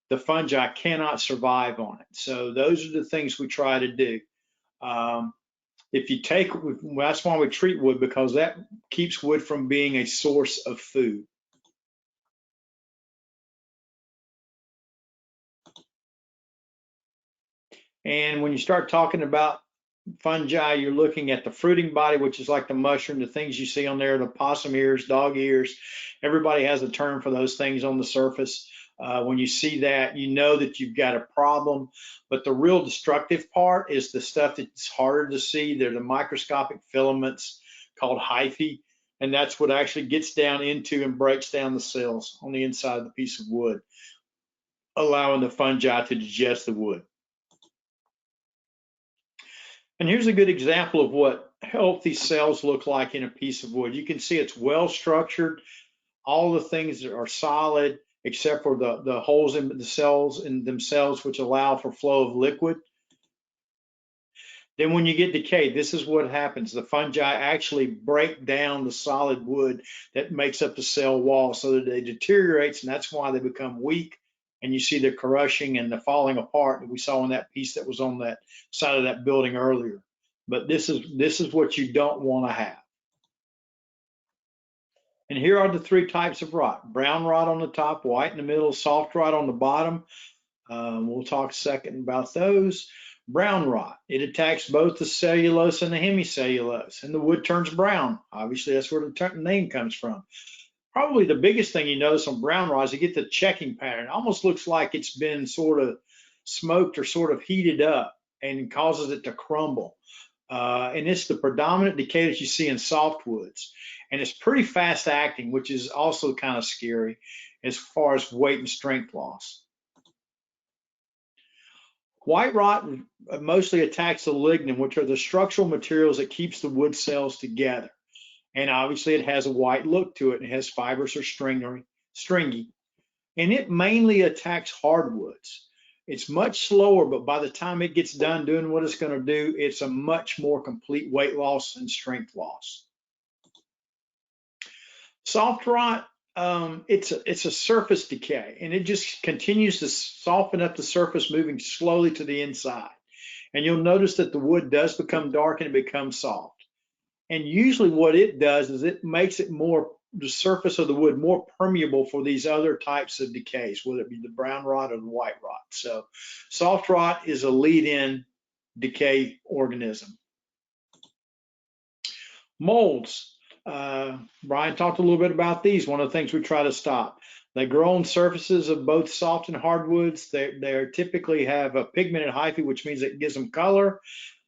the fungi cannot survive on it. So those are the things we try to do. If you take, that's why we treat wood, because that keeps wood from being a source of food. And when you start talking about fungi, you're looking at the fruiting body, which is like the mushroom, the things you see on there, the possum ears, dog ears. Everybody has a term for those things on the surface. When you see that, you know that you've got a problem. But the real destructive part is the stuff that's harder to see. They're the microscopic filaments called hyphae, and that's what actually gets down into and breaks down the cells on the inside of the piece of wood, allowing the fungi to digest the wood. And here's a good example of what healthy cells look like in a piece of wood. You can see it's well structured. All the things are solid, except for the holes in the cells in themselves, which allow for flow of liquid. Then when you get decay, this is what happens. The fungi actually break down the solid wood that makes up the cell wall so that it deteriorates, and that's why they become weak. And you see the crushing and the falling apart that we saw in that piece that was on that side of that building earlier. But this is what you don't want to have. And here are the three types of rot: brown rot on the top, white in the middle, soft rot on the bottom. We'll talk a second about those. Brown rot, it attacks both the cellulose and the hemicellulose, and the wood turns brown. Obviously, that's where the name comes from. Probably the biggest thing you notice on brown rot is you get the checking pattern. It almost looks like it's been sort of smoked or sort of heated up, and causes it to crumble. And it's the predominant decay that you see in softwoods. And it's pretty fast acting, which is also kind of scary as far as weight and strength loss. White rot mostly attacks the lignin, which are the structural materials that keeps the wood cells together. And obviously it has a white look to it. It has fibers or stringy. And it mainly attacks hardwoods. It's much slower, but by the time it gets done doing what it's going to do, it's a much more complete weight loss and strength loss. Soft rot, it's a surface decay, and it just continues to soften up the surface, moving slowly to the inside. And you'll notice that the wood does become dark and it becomes soft. And usually what it does is it makes it the surface of the wood more permeable for these other types of decays, whether it be the brown rot or the white rot. So soft rot is a lead-in decay organism. Molds. Brian talked a little bit about these. One of the things we try to stop. They grow on surfaces of both soft and hardwoods. They typically have a pigmented hyphae, which means it gives them color.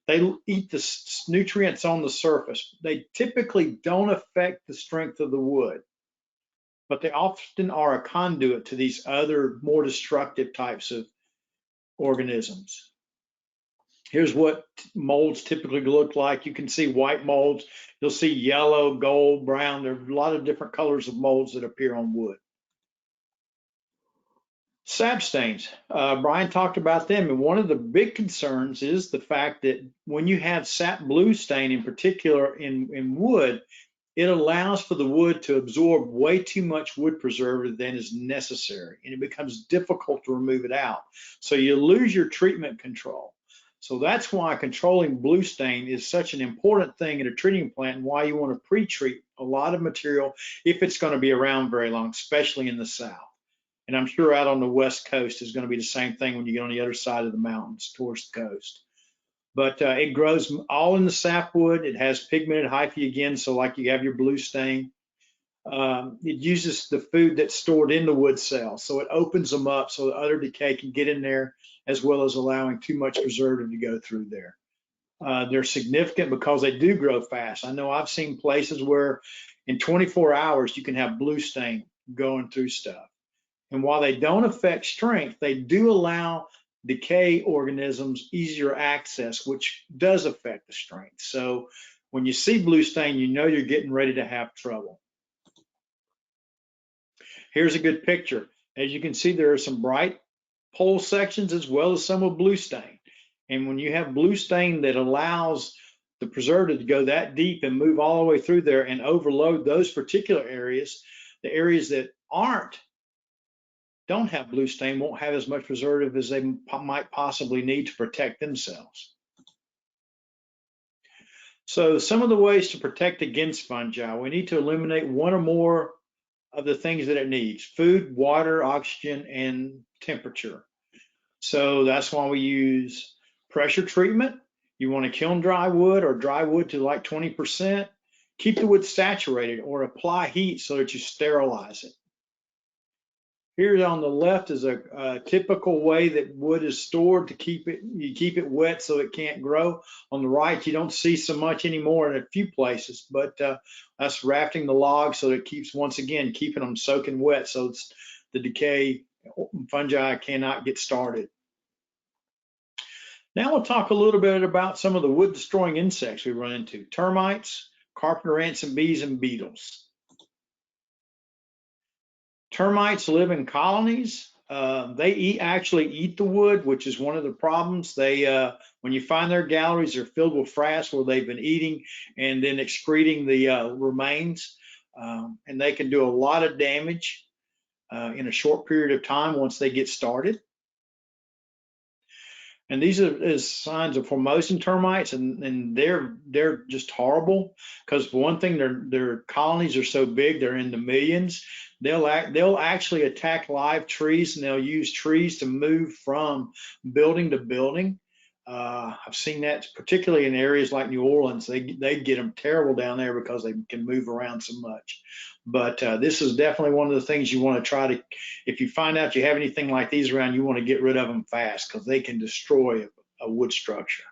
They eat the nutrients on the surface. They typically don't affect the strength of the wood, but they often are a conduit to these other more destructive types of organisms. Here's what molds typically look like. You can see white molds. You'll see yellow, gold, brown. There are a lot of different colors of molds that appear on wood. Sap stains, Brian talked about them, and one of the big concerns is the fact that when you have sap blue stain in particular in wood, it allows for the wood to absorb way too much wood preservative than is necessary, and it becomes difficult to remove it out. So you lose your treatment control. So that's why controlling blue stain is such an important thing in a treating plant, and why you want to pre-treat a lot of material if it's going to be around very long, especially in the south. And I'm sure out on the west coast is going to be the same thing when you get on the other side of the mountains towards the coast. But it grows all in the sapwood. It has pigmented hyphae again, so like you have your blue stain. It uses the food that's stored in the wood cells, so it opens them up so that other decay can get in there, as well as allowing too much preservative to go through there. They're significant because they do grow fast. I know I've seen places where in 24 hours you can have blue stain going through stuff. And while they don't affect strength, they do allow decay organisms easier access, which does affect the strength. So when you see blue stain, you know you're getting ready to have trouble. Here's a good picture. As you can see, there are some bright pole sections as well as some with blue stain. And when you have blue stain that allows the preservative to go that deep and move all the way through there and overload those particular areas, the areas that don't have blue stain won't have as much preservative as they might possibly need to protect themselves. So some of the ways to protect against fungi, we need to eliminate one or more of the things that it needs: food, water, oxygen, and temperature. So that's why we use pressure treatment. You want to kiln dry wood or dry wood to like 20%. Keep the wood saturated or apply heat so that you sterilize it. Here on the left is a typical way that wood is stored to keep it. You keep it wet so it can't grow. On the right, you don't see so much anymore in a few places, but that's rafting the logs so that it keeps, once again, keeping them soaking wet so the decay fungi cannot get started. Now we'll talk a little bit about some of the wood destroying insects we run into: termites, carpenter ants and bees, and beetles. Termites live in colonies. They actually eat the wood, which is one of the problems. When you find their galleries, they're filled with frass where they've been eating and then excreting the remains. And they can do a lot of damage in a short period of time once they get started. And these are signs of Formosan termites, and they're just horrible because, for one thing, their colonies are so big, they're in the millions. They'll actually attack live trees, and they'll use trees to move from building to building. I've seen that particularly in areas like New Orleans. They get them terrible down there because they can move around so much. But this is definitely one of the things you want to try to, if you find out you have anything like these around, you want to get rid of them fast because they can destroy a wood structure.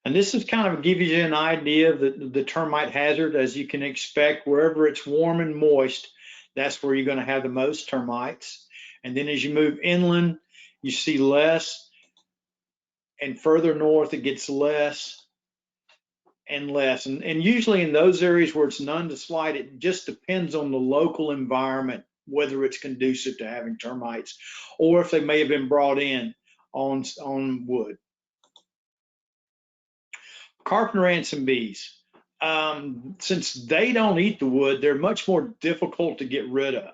And this is kind of give you an idea of the termite hazard. As you can expect, wherever it's warm and moist, that's where you're going to have the most termites. And then as you move inland, you see less, and further north it gets less and less. And usually in those areas where it's none to slight, it just depends on the local environment, whether it's conducive to having termites or if they may have been brought in on wood. Carpenter ants and bees. Since they don't eat the wood, they're much more difficult to get rid of.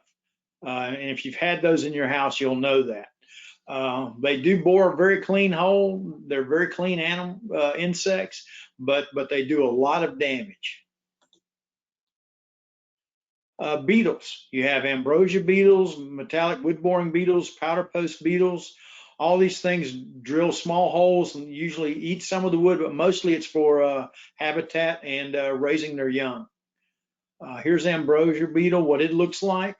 And if you've had those in your house, you'll know that. They do bore a very clean hole. They're very clean insects, but they do a lot of damage. Beetles. You have ambrosia beetles, metallic wood boring beetles, powder post beetles. All these things drill small holes and usually eat some of the wood, but mostly it's for habitat and raising their young. Here's ambrosia beetle, what it looks like.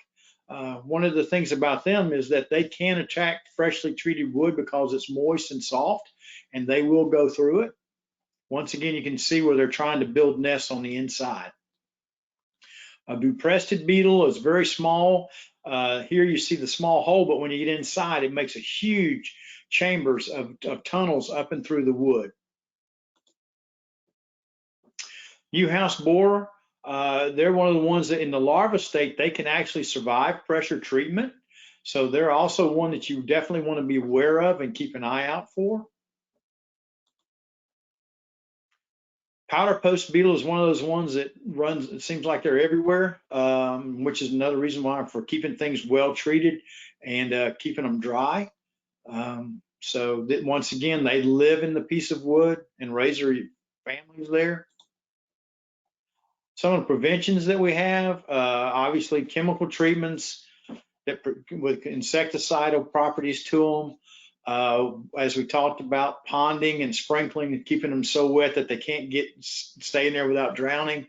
One of the things about them is that they can attack freshly treated wood because it's moist and soft, and they will go through it. Once again, you can see where they're trying to build nests on the inside. A buprested beetle is very small. Here you see the small hole, but when you get inside, it makes a huge chambers of tunnels up and through the wood. U-house borer. They're one of the ones that in the larva state, they can actually survive pressure treatment. So they're also one that you definitely want to be aware of and keep an eye out for. Powder post beetle is one of those ones that runs, it seems like they're everywhere, which is another reason why for keeping things well treated and keeping them dry. So that once again, they live in the piece of wood and raise their families there. Some of the preventions that we have, obviously chemical treatments that with insecticidal properties to them. As we talked about, ponding and sprinkling and keeping them so wet that they can't stay in there without drowning.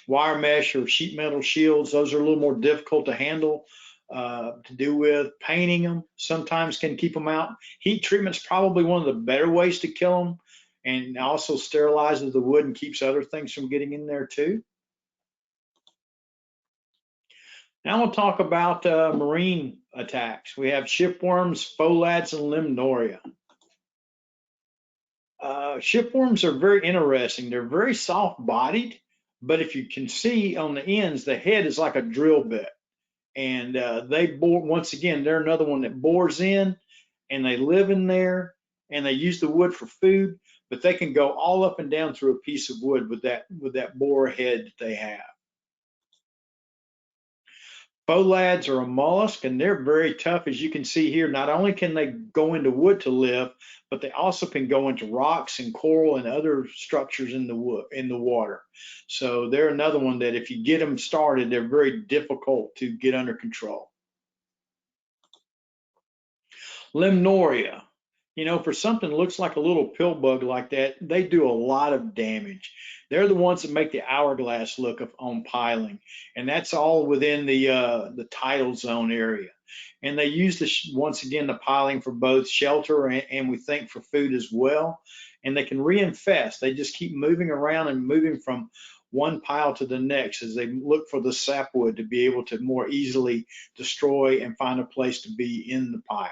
Wire mesh or sheet metal shields, those are a little more difficult to handle, to do with. Painting them sometimes can keep them out. Heat treatment's probably one of the better ways to kill them, and also sterilizes the wood and keeps other things from getting in there too. Now we'll talk about marine attacks. We have shipworms, pholads, and limnoria. Shipworms are very interesting. They're very soft-bodied, but if you can see on the ends, the head is like a drill bit. And they bore, once again, they're another one that bores in, and they live in there, and they use the wood for food, but they can go all up and down through a piece of wood with that borer head that they have. Pholads are a mollusk, and they're very tough, as you can see here. Not only can they go into wood to live, but they also can go into rocks and coral and other structures in the water. So they're another one that if you get them started, they're very difficult to get under control. Limnoria. You know, for something that looks like a little pill bug like that, they do a lot of damage. They're the ones that make the hourglass look on piling, and that's all within the tidal zone area. And they use once again the piling for both shelter and we think for food as well. And they can reinfest. They just keep moving around and moving from one pile to the next as they look for the sapwood to be able to more easily destroy and find a place to be in the pile.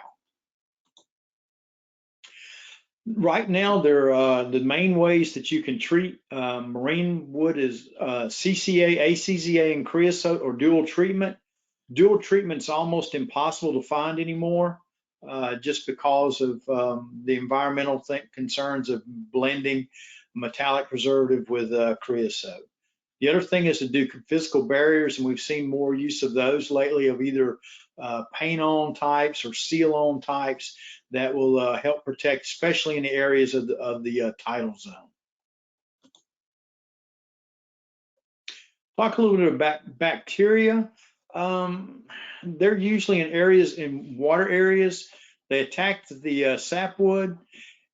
Right now, the main ways that you can treat marine wood is CCA, ACZA, and creosote or dual treatment. Dual treatment's almost impossible to find anymore, just because of the environmental concerns of blending metallic preservative with creosote. The other thing is to do physical barriers, and we've seen more use of those lately, of either paint-on types or seal-on types that will help protect, especially in the areas of the tidal zone. Talk a little bit about bacteria. They're usually in water areas. They attack the sapwood.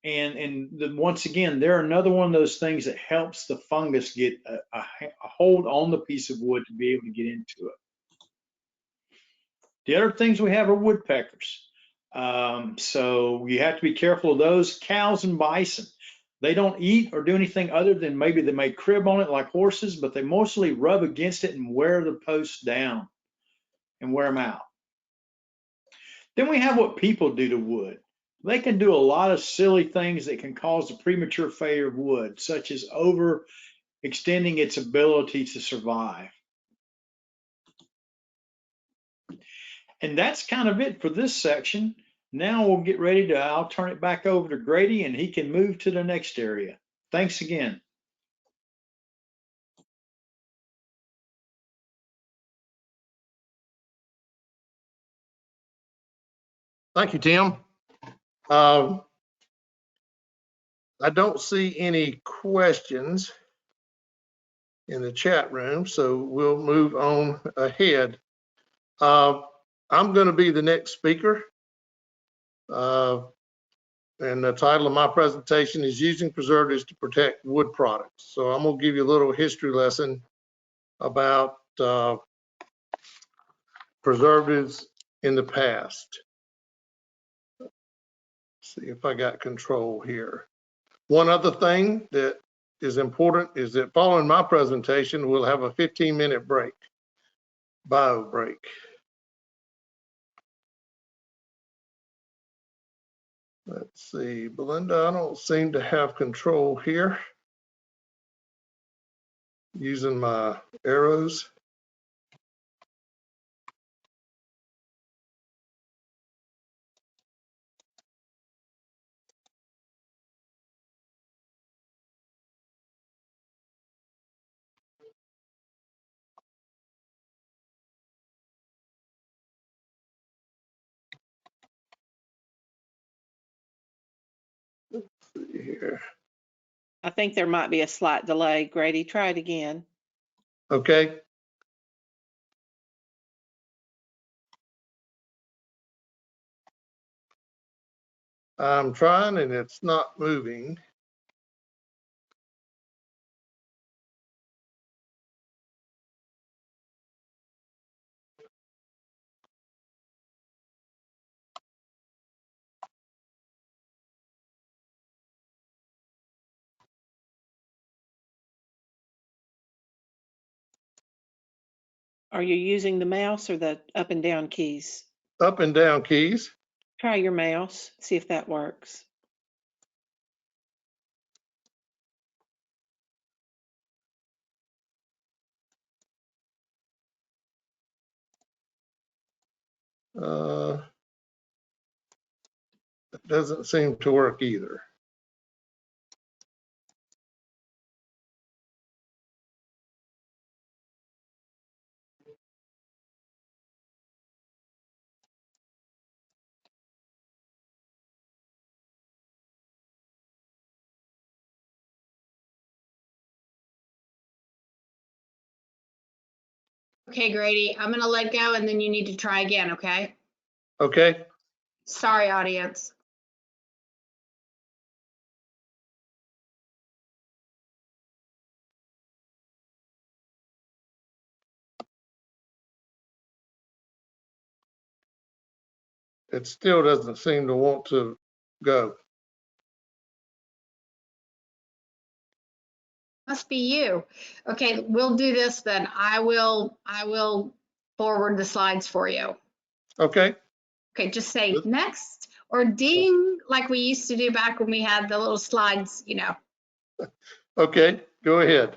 And once again, they're another one of those things that helps the fungus get a hold on the piece of wood to be able to get into it. The other things we have are woodpeckers. So you have to be careful of those. Cows and bison. They don't eat or do anything other than maybe they may crib on it like horses, but they mostly rub against it and wear the posts down and wear them out. Then we have what people do to wood. They can do a lot of silly things that can cause the premature failure of wood, such as overextending its ability to survive. And that's kind of it for this section. Now we'll get ready to, I'll turn it back over to Grady and he can move to the next area. Thanks again. Thank you, Tim. I don't see any questions in the chat room, so we'll move on ahead. I'm going to be the next speaker. And the title of my presentation is Using Preservatives to Protect Wood Products. So I'm going to give you a little history lesson about preservatives in the past. Let's see if I got control here. One other thing that is important is that following my presentation, we'll have a 15-minute break, bio break. Let's see, Belinda, I don't seem to have control here using my arrows. see here. I think there might be a slight delay. Grady, try it again. Okay. I'm trying and it's not moving. Are you using the mouse or the up and down keys? Up and down keys. Try your mouse, see if that works. It doesn't seem to work either. Okay, Grady, I'm gonna let go and then you need to try again, okay? Okay. Sorry, audience. It still doesn't seem to want to go. Must be you. Okay, we'll do this then. I will forward the slides for you. Okay. Okay, just say next or ding like we used to do back when we had the little slides, you know. Okay, go ahead.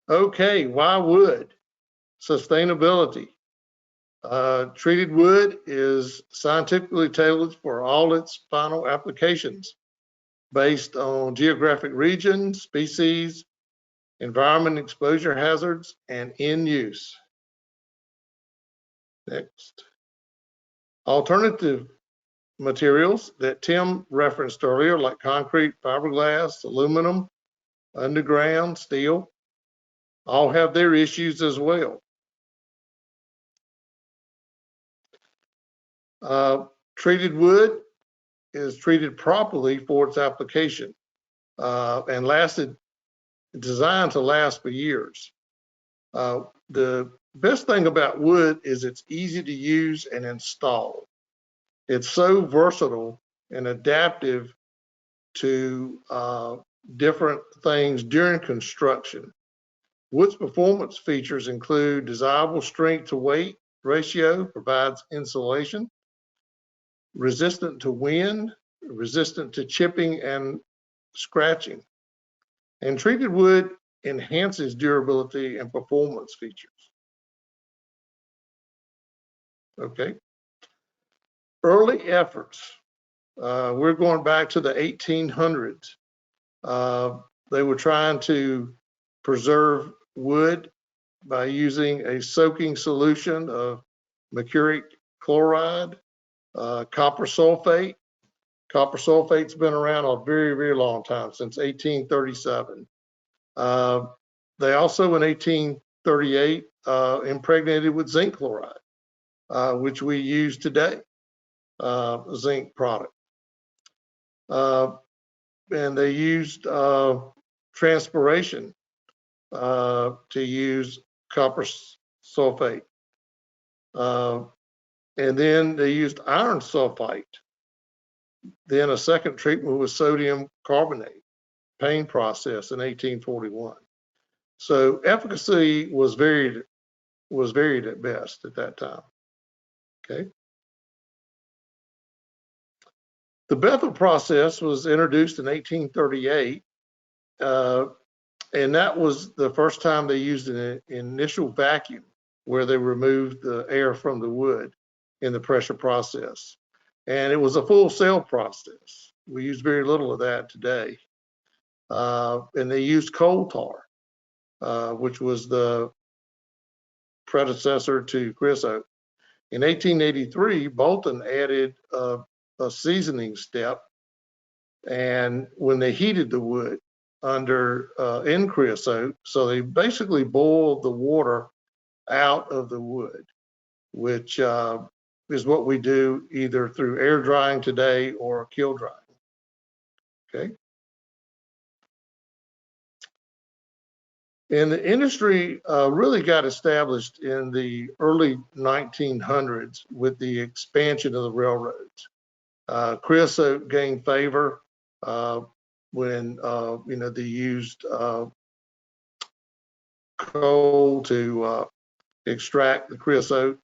Okay, why wood? Sustainability. Treated wood is scientifically tailored for all its final applications based on geographic region, species, environment exposure hazards, and in use. Next. Alternative materials that Tim referenced earlier, like concrete, fiberglass, aluminum, underground, steel, all have their issues as well. Treated wood is treated properly for its application and designed to last for years. The best thing about wood is it's easy to use and install. It's so versatile and adaptive to different things during construction. Wood's performance features include desirable strength to weight ratio, provides insulation, resistant to wind, resistant to chipping and scratching. And treated wood enhances durability and performance features. Okay. Early efforts. We're going back to the 1800s. They were trying to preserve wood by using a soaking solution of mercuric chloride, copper sulfate. Copper sulfate's been around a very, very long time, since 1837. They also in 1838 impregnated with zinc chloride, which we use today, zinc product. And they used transpiration to use copper sulfate. And then they used iron sulfite. Then a second treatment was sodium carbonate, Payne process in 1841. So efficacy was varied at best at that time. Okay. The Bethel process was introduced in 1838, and that was the first time they used an initial vacuum where they removed the air from the wood in the pressure process. And it was a full cell process. We use very little of that today. And they used coal tar, which was the predecessor to creosote. In 1883, Bolton added a a seasoning step. And when they heated the wood under in creosote, so they basically boiled the water out of the wood, which is what we do either through air drying today or kiln drying. Okay. And the industry really got established in the early 1900s with the expansion of the railroads. Creosote gained favor when they used coal to extract the creosote,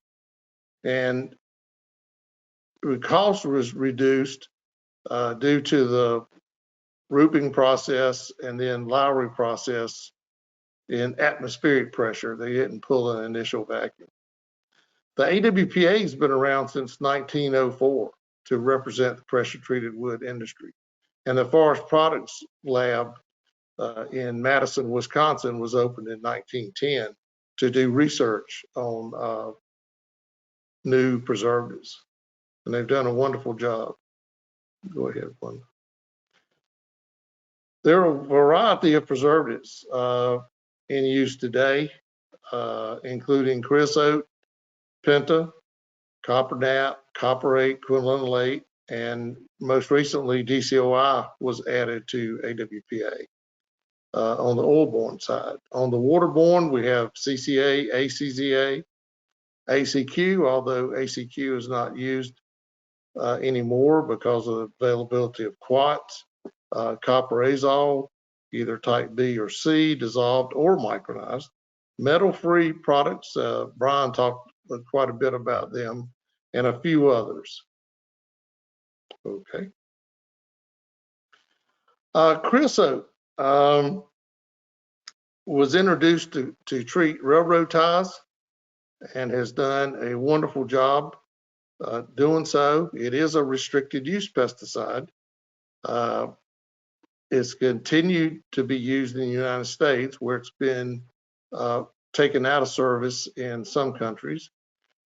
and the cost was reduced due to the roofing process and then Lowry process in atmospheric pressure. They didn't pull an initial vacuum. The AWPA has been around since 1904 to represent the pressure-treated wood industry. And the Forest Products Lab in Madison, Wisconsin was opened in 1910 to do research on new preservatives. And they've done a wonderful job. Go ahead, one. There are a variety of preservatives in use today, including creosote, penta, copper nap, copperate, quinolinolate, and most recently DCOI was added to AWPA on the oil-borne side. On the waterborne, we have CCA, ACZA, ACQ, although ACQ is not used anymore because of the availability of quats, copper azole, either type B or C, dissolved or micronized. Metal-free products, Brian talked quite a bit about them, and a few others. Okay. Creosote was introduced to treat railroad ties and has done a wonderful job doing so. It is a restricted use pesticide. It's continued to be used in the United States, where it's been taken out of service in some countries.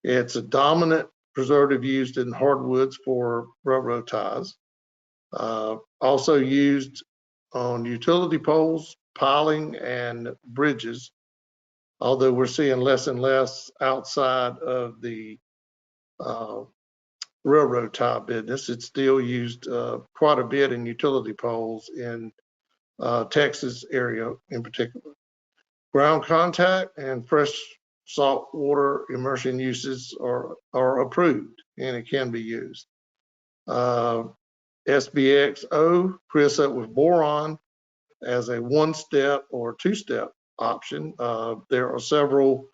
It's a dominant preservative used in hardwoods for railroad ties. Also used on utility poles, piling, and bridges, although we're seeing less and less outside of the railroad tie business. It's still used quite a bit in utility poles in Texas area in particular. Ground contact and fresh salt water immersion uses are approved, and it can be used. SBXO, creosote with boron, as a one-step or two-step option. There are several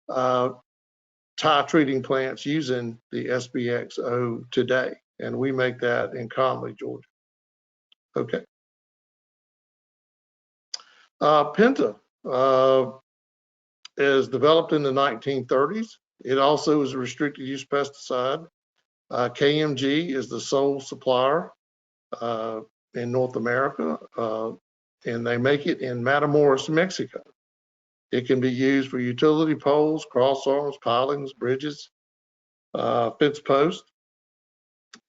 tie treating plants using the SBXO today, and we make that in Conley, Georgia. Okay. Penta is developed in the 1930s. It also is a restricted use pesticide. KMG is the sole supplier in North America, and they make it in Matamoros, Mexico. It can be used for utility poles, cross arms, pilings, bridges, fence posts.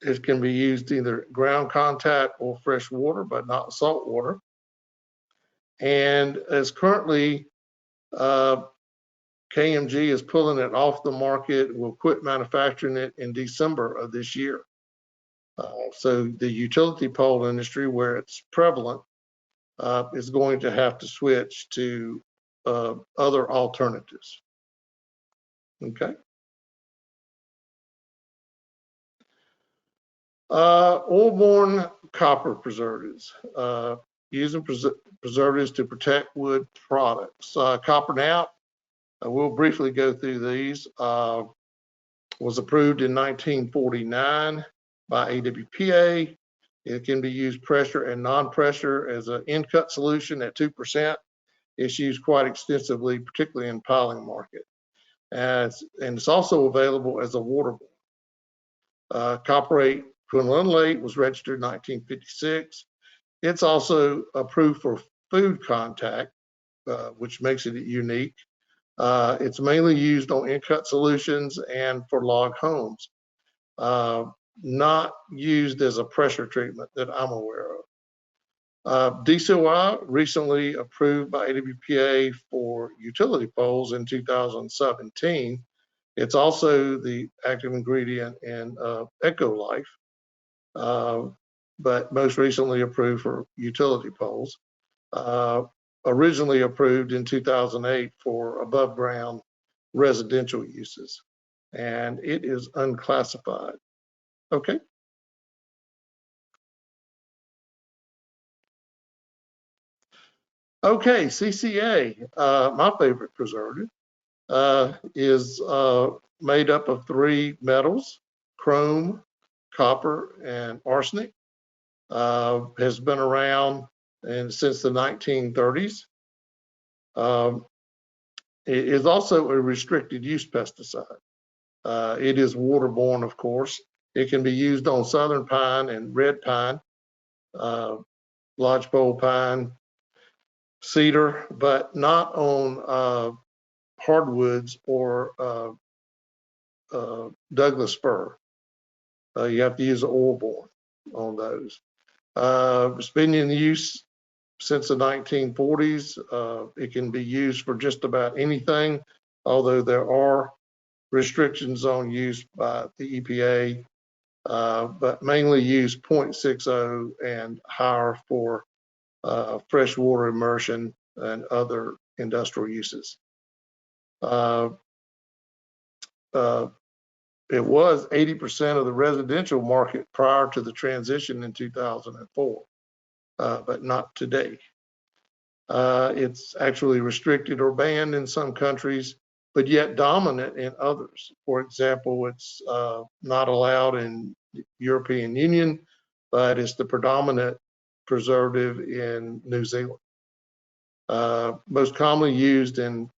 It can be used either ground contact or fresh water, but not salt water. And as currently, KMG is pulling it off the market. Will quit manufacturing it in December of this year. So the utility pole industry, where it's prevalent, is going to have to switch to other alternatives. Okay. Oil-borne copper preservatives. Using preservatives to protect wood products. Copper nap, we'll briefly go through these. Was approved in 1949 by AWPA. It can be used pressure and non-pressure as an in-cut solution at 2%. It's used quite extensively, particularly in piling market. And it's also available as a waterborne. Copperate quinolinolate was registered in 1956. It's also approved for food contact, which makes it unique. It's mainly used on in-cut solutions and for log homes. not used as a pressure treatment that I'm aware of. DCOI recently approved by AWPA for utility poles in 2017. It's also the active ingredient in EcoLife, but most recently approved for utility poles. Originally approved in 2008 for above ground residential uses, and it is unclassified. Okay. Okay, CCA, my favorite preservative, is made up of 3 metals: chrome, copper, and arsenic. Has been around since the 1930s. It is also a restricted use pesticide. It is waterborne, of course. It can be used on southern pine and red pine, lodgepole pine, cedar, but not on hardwoods or Douglas fir. You have to use oilborne on those. It's been in use since the 1940s. It can be used for just about anything, although there are restrictions on use by the EPA, but mainly use 0.60 and higher for freshwater immersion and other industrial uses. It was 80% of the residential market prior to the transition in 2004, but not today. It's actually restricted or banned in some countries, but yet dominant in others. For example, it's not allowed in the European Union, but it's the predominant preservative in New Zealand. Most commonly used in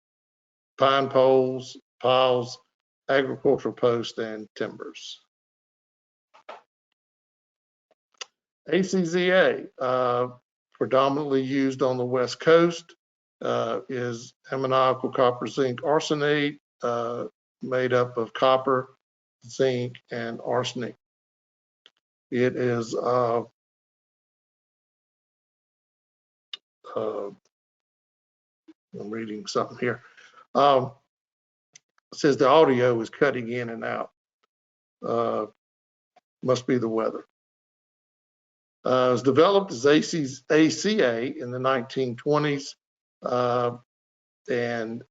pine poles, piles, agricultural posts, and timbers. ACZA, predominantly used on the West Coast, is ammoniacal copper zinc arsenate, made up of copper, zinc, and arsenic. It is I'm reading something here. It says the audio is cutting in and out. Must be the weather. It was developed as ACA in the 1920s, and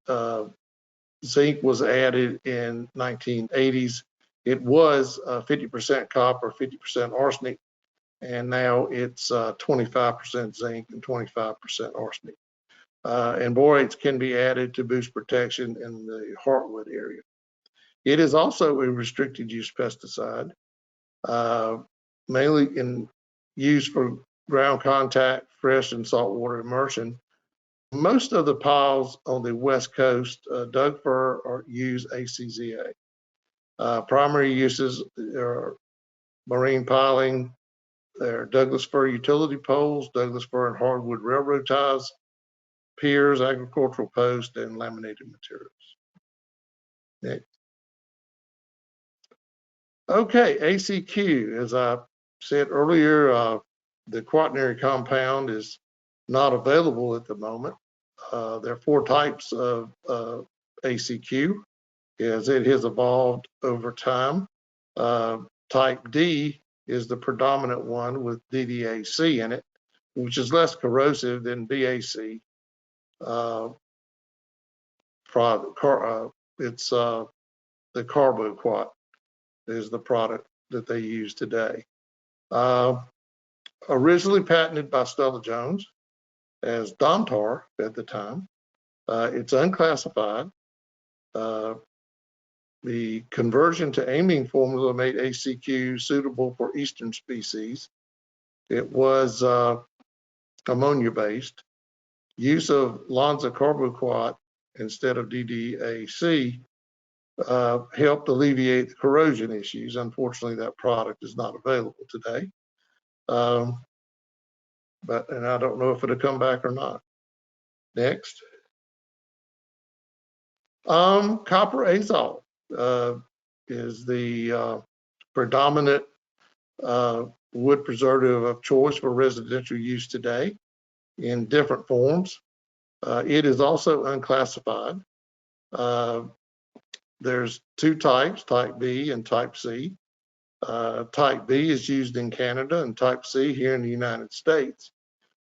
zinc was added in 1980s. It was 50% copper, 50% arsenic, and now it's 25% zinc and 25% arsenic. And borates can be added to boost protection in the heartwood area. It is also a restricted use pesticide, mainly in use for ground contact, fresh and saltwater immersion. Most of the piles on the West Coast, Doug fir, use ACZA. Primary uses are marine piling, there are Douglas fir utility poles, Douglas fir and hardwood railroad ties, piers, agricultural posts, and laminated materials. Next. Okay, ACQ, as I said earlier, the quaternary compound is not available at the moment. There are 4 types of ACQ as it has evolved over time. Type D is the predominant one with DDAC in it, which is less corrosive than BAC. It's the carboquat is the product that they use today. Originally patented by Stella Jones as Domtar at the time. It's unclassified. The conversion to amine formula made ACQ suitable for eastern species. It was ammonia-based. Use of Lonza carboquat instead of DDAC helped alleviate the corrosion issues. Unfortunately, that product is not available today. And I don't know if it'll come back or not. Next. Copper azole is the predominant wood preservative of choice for residential use today in different forms. It is also unclassified. There's two types, type B and type C. Type B is used in Canada and type C here in the United States.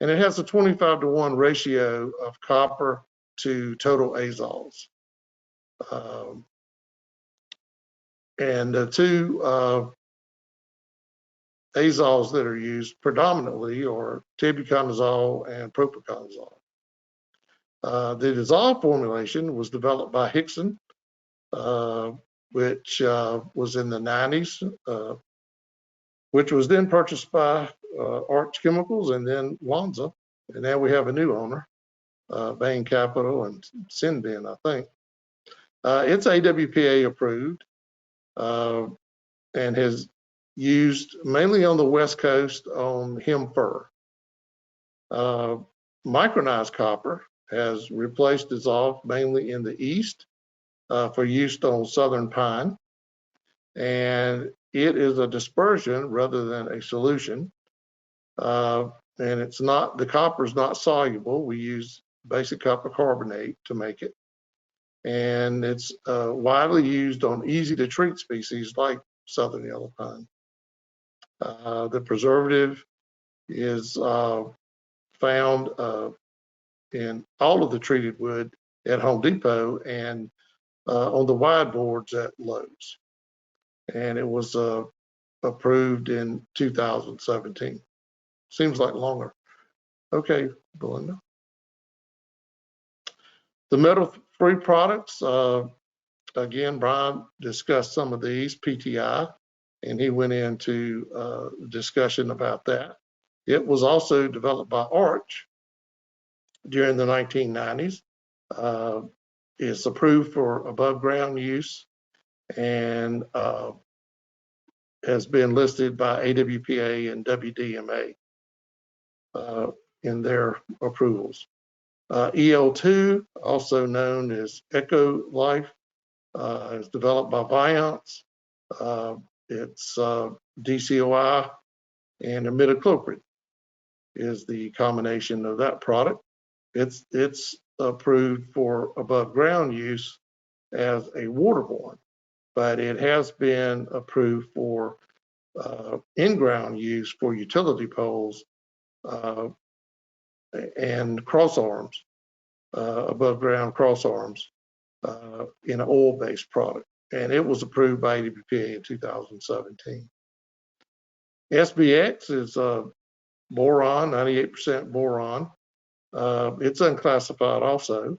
And it has a 25-to-1 ratio of copper to total azols. And the two azols that are used predominantly are tebuconazole and propiconazole. The dissolved formulation was developed by Hickson, which was in the 90s, which was then purchased by Arch Chemicals and then Lonza. And now we have a new owner, Bain Capital and Sinbin, I think. It's AWPA approved and has used mainly on the West Coast on hem fir. Micronized copper has replaced dissolved mainly in the East for use on southern pine. And it is a dispersion rather than a solution. And it's not, the copper is not soluble. We use basic copper carbonate to make it. And it's widely used on easy to treat species like southern yellow pine. The preservative is found in all of the treated wood at Home Depot and on the wide boards at Lowe's. And it was approved in 2017. Seems like longer. Okay, Belinda. The metal-free products, again, Brian discussed some of these, PTI, and he went into discussion about that. It was also developed by Arch during the 1990s. It's approved for above ground use and has been listed by AWPA and WDMA in their approvals. EL2, also known as Eco Life, is developed by Viance. It's DCOI and imidacloprid is the combination of that product. It's approved for above ground use as a waterborne, but it has been approved for in-ground use for utility poles and cross arms, above ground cross arms in an oil-based product. And it was approved by AWPA in 2017. SBX is boron, 98% boron. It's unclassified also.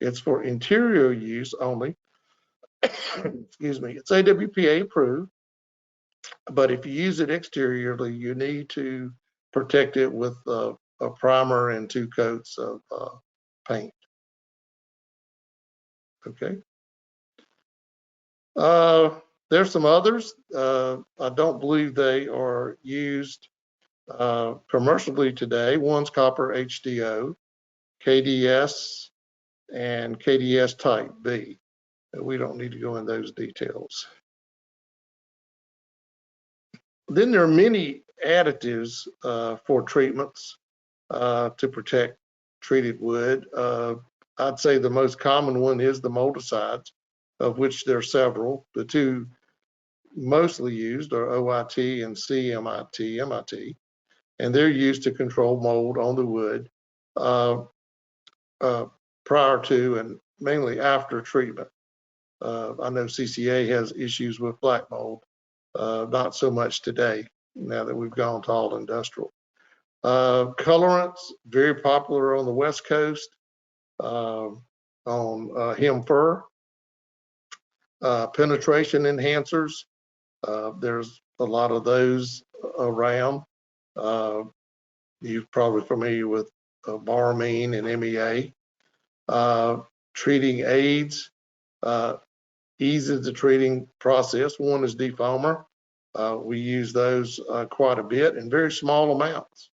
It's for interior use only. Excuse me. It's AWPA approved, but if you use it exteriorly, you need to protect it with a primer and 2 coats of paint. Okay. There's some others. I don't believe they are used commercially today. One's copper HDO, KDS, and KDS type B. We don't need to go in those details. Then there are many additives for treatments to protect treated wood. I'd say the most common one is the moldicides, of which there are several. The two mostly used are OIT and MIT, and they're used to control mold on the wood prior to and mainly after treatment. I know CCA has issues with black mold, not so much today, now that we've gone to all industrial. Colorants, very popular on the West Coast, on hem fir. Penetration enhancers, there's a lot of those around. You're probably familiar with Baramine and MEA. Treating aids, eases the treating process. One is defoamer. We use those quite a bit in very small amounts.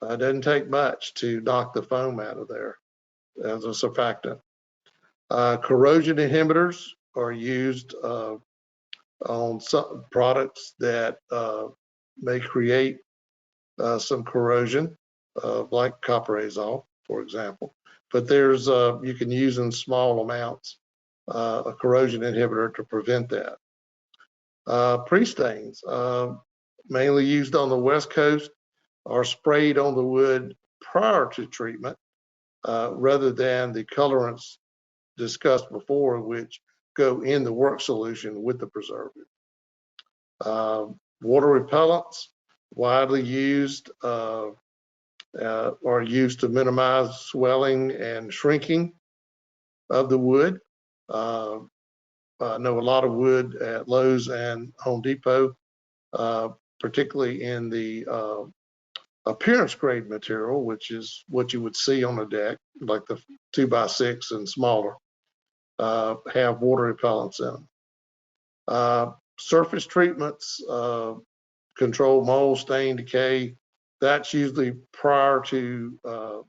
It doesn't take much to knock the foam out of there as a surfactant. Corrosion inhibitors are used on some products that may create some corrosion, like copper azole, for example. But there's you can use in small amounts a corrosion inhibitor to prevent that. Pre-stains, mainly used on the West Coast, are sprayed on the wood prior to treatment, rather than the colorants discussed before, which go in the work solution with the preservative. Water repellents, widely used, are used to minimize swelling and shrinking of the wood. I know a lot of wood at Lowe's and Home Depot, particularly in the appearance grade material, which is what you would see on a deck, like the 2x6 and smaller, have water repellents in them. Surface treatments control mold, stain, decay. That's usually prior to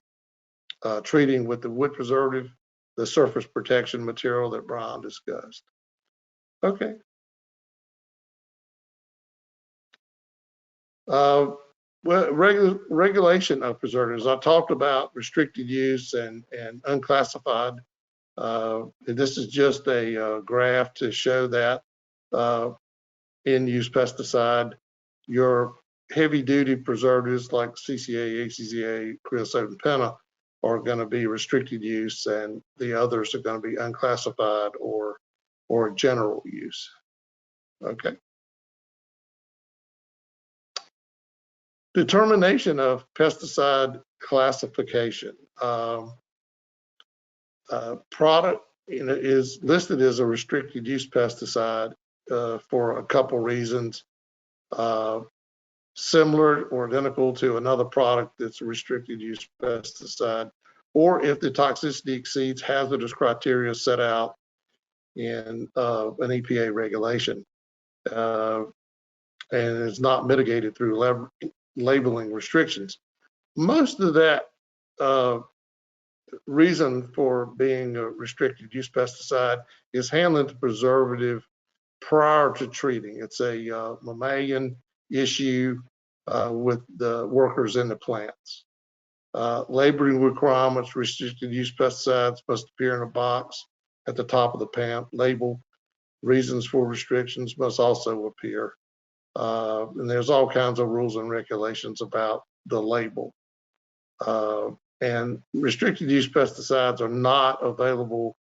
treating with the wood preservative, the surface protection material that Brian discussed. Okay. Well, regulation of preservatives. I talked about restricted use and unclassified. This is just a graph to show that in-use pesticide, your heavy-duty preservatives like CCA, ACCA, creosote, and penna are going to be restricted use, and the others are going to be unclassified or general use. Okay. Determination of pesticide classification. Product is listed as a restricted use pesticide for a couple reasons. Similar or identical to another product that's a restricted use pesticide, or if the toxicity exceeds hazardous criteria set out in an EPA regulation and is not mitigated through labeling restrictions. Most of that reason for being a restricted use pesticide is handling the preservative prior to treating. It's a mammalian issue with the workers in the plants. Labeling requirements, restricted use pesticides must appear in a box at the top of the label. Reasons for restrictions must also appear. And there's all kinds of rules and regulations about the label. And restricted use pesticides are not available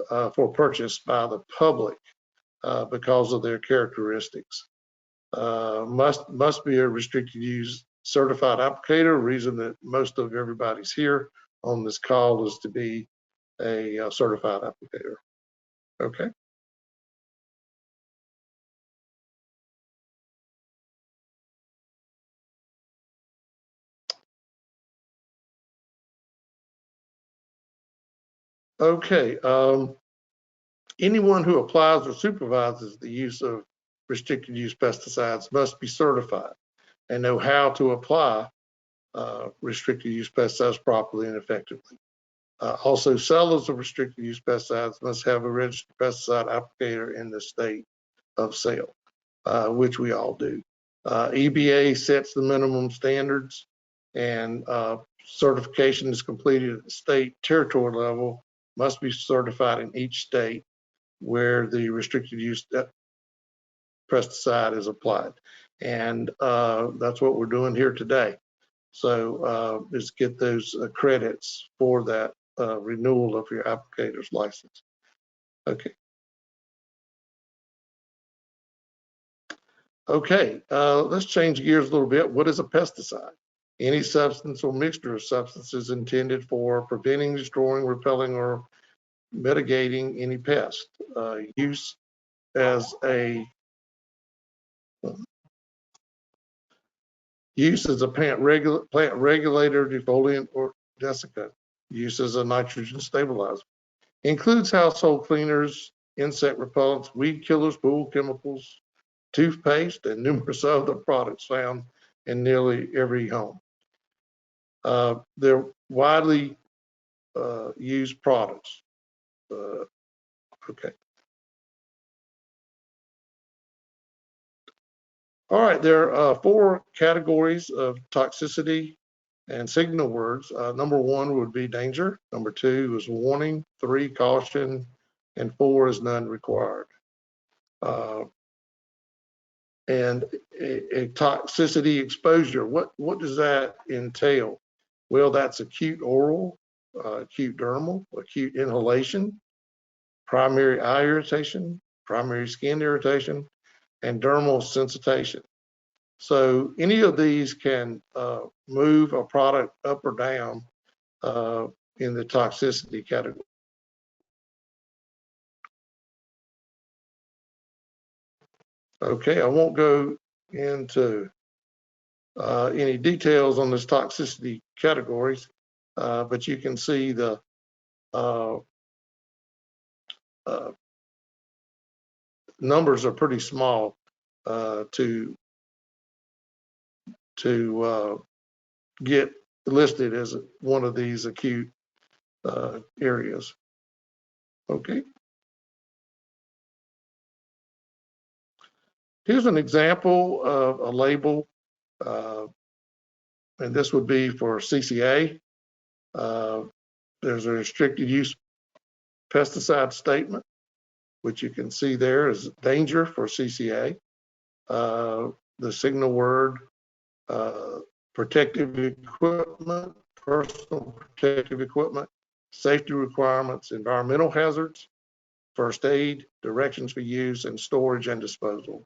for purchase by the public because of their characteristics. Must be a restricted use certified applicator. Reason that most of everybody's here on this call is to be a certified applicator. Okay. Okay. Anyone who applies or supervises the use of restricted use pesticides must be certified and know how to apply restricted use pesticides properly and effectively. Also, sellers of restricted use pesticides must have a registered pesticide applicator in the state of sale, which we all do. EBA sets the minimum standards, and certification is completed at the state territory level, must be certified in each state where the restricted use pesticide is applied. And that's what we're doing here today. So is get those credits for that renewal of your applicator's license. Okay. Okay, let's change gears a little bit. What is a pesticide? Any substance or mixture of substances intended for preventing, destroying, repelling, or mitigating any pest. Use as a plant regulator, defoliant, or desiccant. Use as a nitrogen stabilizer. Includes household cleaners, insect repellents, weed killers, pool chemicals, toothpaste, and numerous other products found in nearly every home. They're widely used products. Okay. All right, there are 4 categories of toxicity and signal words. Number 1 would be danger. Number 2 is warning. 3, caution. And 4 is none required. And a toxicity exposure, what does that entail? Well, that's acute oral, acute dermal, acute inhalation, primary eye irritation, primary skin irritation, and dermal sensitization. So any of these can move a product up or down in the toxicity category. Okay, I won't go into any details on this toxicity categories, but you can see the numbers are pretty small to get listed as one of these acute areas. Okay. Here's an example of a label, and this would be for CCA. There's a restricted use pesticide statement, which you can see there is danger for CCA. The signal word, protective equipment, personal protective equipment, safety requirements, environmental hazards, first aid, directions for use, and storage and disposal.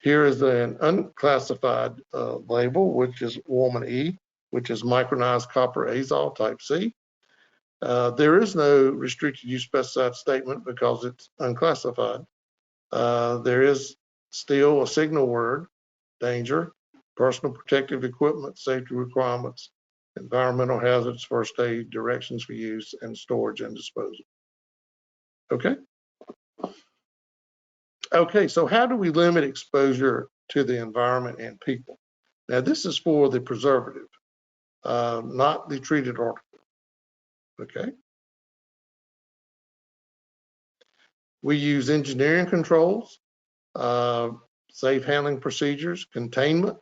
Here is an unclassified label, which is Woman E, which is micronized copper azole type C. There is no restricted use pesticide statement because it's unclassified. There is still a signal word, danger, personal protective equipment, safety requirements, environmental hazards, first aid, directions for use, and storage and disposal. Okay. Okay, so how do we limit exposure to the environment and people? Now, this is for the preservative, not the treated article. Okay. We use engineering controls, safe handling procedures, containment,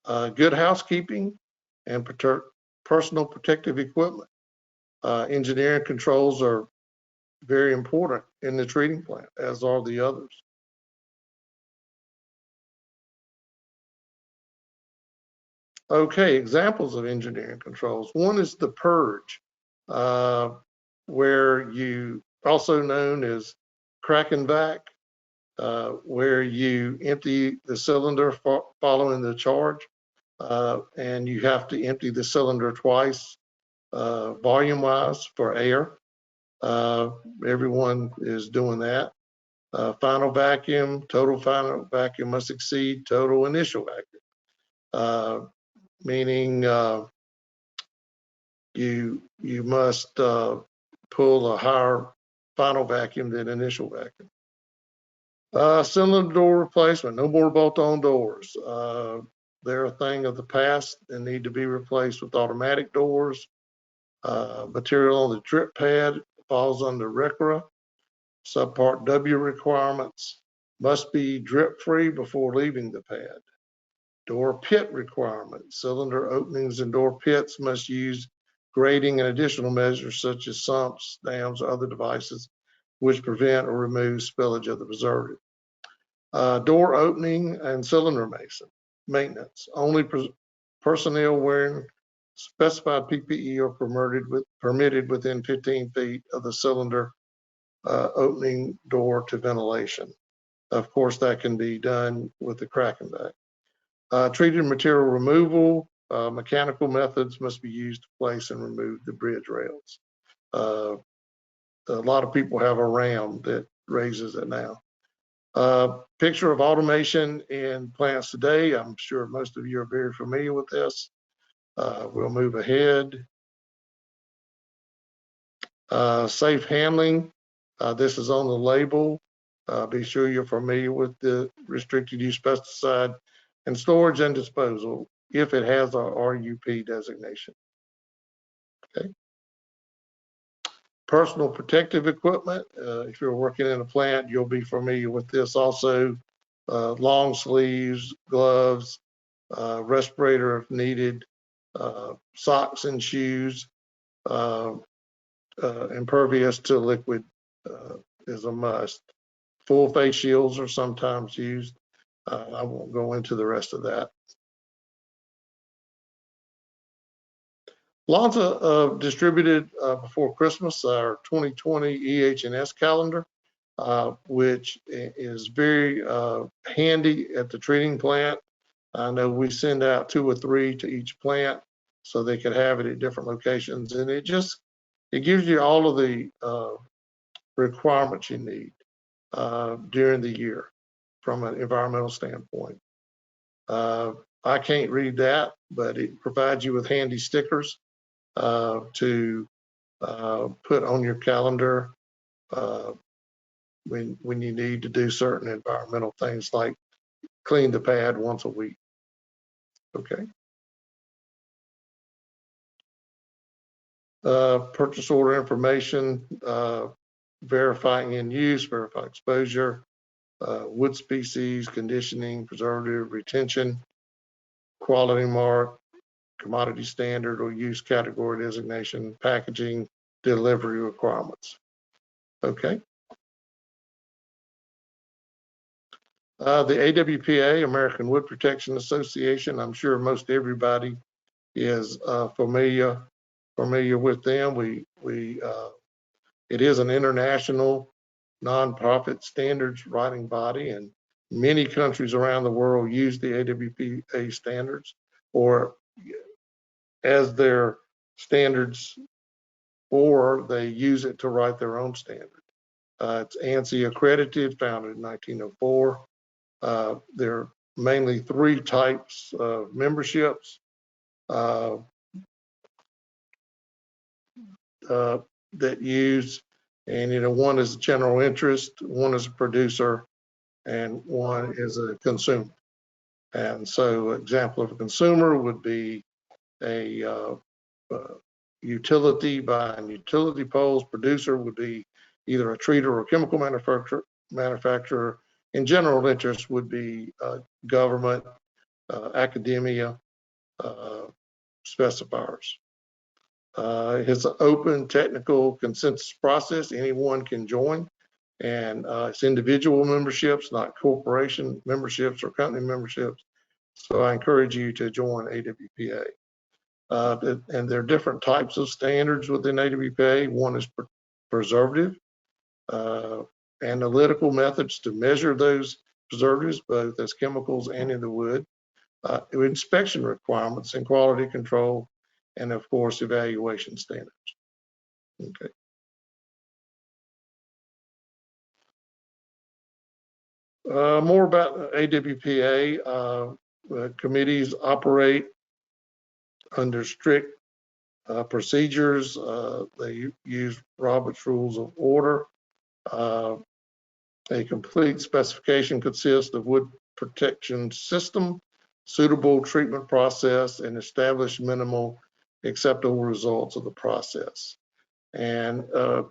good housekeeping, and personal protective equipment. Engineering controls are very important in the treating plant, as are the others. Okay, examples of engineering controls. One is the purge, where you, also known as crack and vac, where you empty the cylinder following the charge, and you have to empty the cylinder twice, volume-wise for air. Everyone is doing that. Final vacuum, total final vacuum must exceed total initial vacuum, meaning you must pull a higher final vacuum than initial vacuum. Cylinder door replacement, no more bolt-on doors. They're a thing of the past and need to be replaced with automatic doors. Material on the drip pad falls under RCRA. Subpart W requirements must be drip-free before leaving the pad. Door pit requirements. Cylinder openings and door pits must use grading and additional measures such as sumps, dams, or other devices which prevent or remove spillage of the preservative. Door opening and cylinder maintenance. Only personnel wearing specified PPE are permitted within 15 feet of the cylinder opening door to ventilation. Of course, that can be done with the crack and vac. Treated material removal, mechanical methods must be used to place and remove the bridge rails. A lot of people have a ram that raises it now. Picture of automation in plants today. I'm sure most of you are very familiar with this. We'll move ahead. Safe handling. This is on the label. Be sure you're familiar with the restricted use pesticide and storage and disposal if it has a RUP designation. Okay. Personal protective equipment. If you're working in a plant, you'll be familiar with this also. Long sleeves, gloves, respirator if needed, socks and shoes, impervious to liquid is a must. Full face shields are sometimes used. I won't go into the rest of that. Lonza distributed before Christmas our 2020 EH&S calendar, which is very handy at the treating plant. I know we send out 2 or 3 to each plant so they could have it at different locations, and it gives you all of the requirements you need during the year from an environmental standpoint. I can't read that, but it provides you with handy stickers to put on your calendar when you need to do certain environmental things like clean the pad once a week. Okay. Purchase order information, verifying in use, verify exposure, wood species, conditioning, preservative, retention, quality mark, commodity standard or use category designation, packaging, delivery requirements. Okay. The AWPA, American Wood Protection Association, I'm sure most everybody is familiar with them. It is an international nonprofit standards writing body, and many countries around the world use the AWPA standards or as their standards, or they use it to write their own standard. It's ANSI accredited, founded in 1904. There are mainly 3 types of memberships. That use, and one is general interest, one is a producer, and one is a consumer. And so, example of a consumer would be a utility buying utility poles. Producer would be either a treater or chemical manufacturer. And general interest would be government, academia, specifiers. It's an open technical consensus process. Anyone can join, and it's individual memberships, not corporation memberships or company memberships. So I encourage you to join AWPA. And there are different types of standards within AWPA. One is preservative, analytical methods to measure those preservatives, both as chemicals and in the wood, inspection requirements and quality control, and of course, evaluation standards. Okay. More about AWPA. Committees operate under strict procedures. They use Robert's Rules of Order. A complete specification consists of wood protection system, suitable treatment process, and established minimal acceptable results of the process. And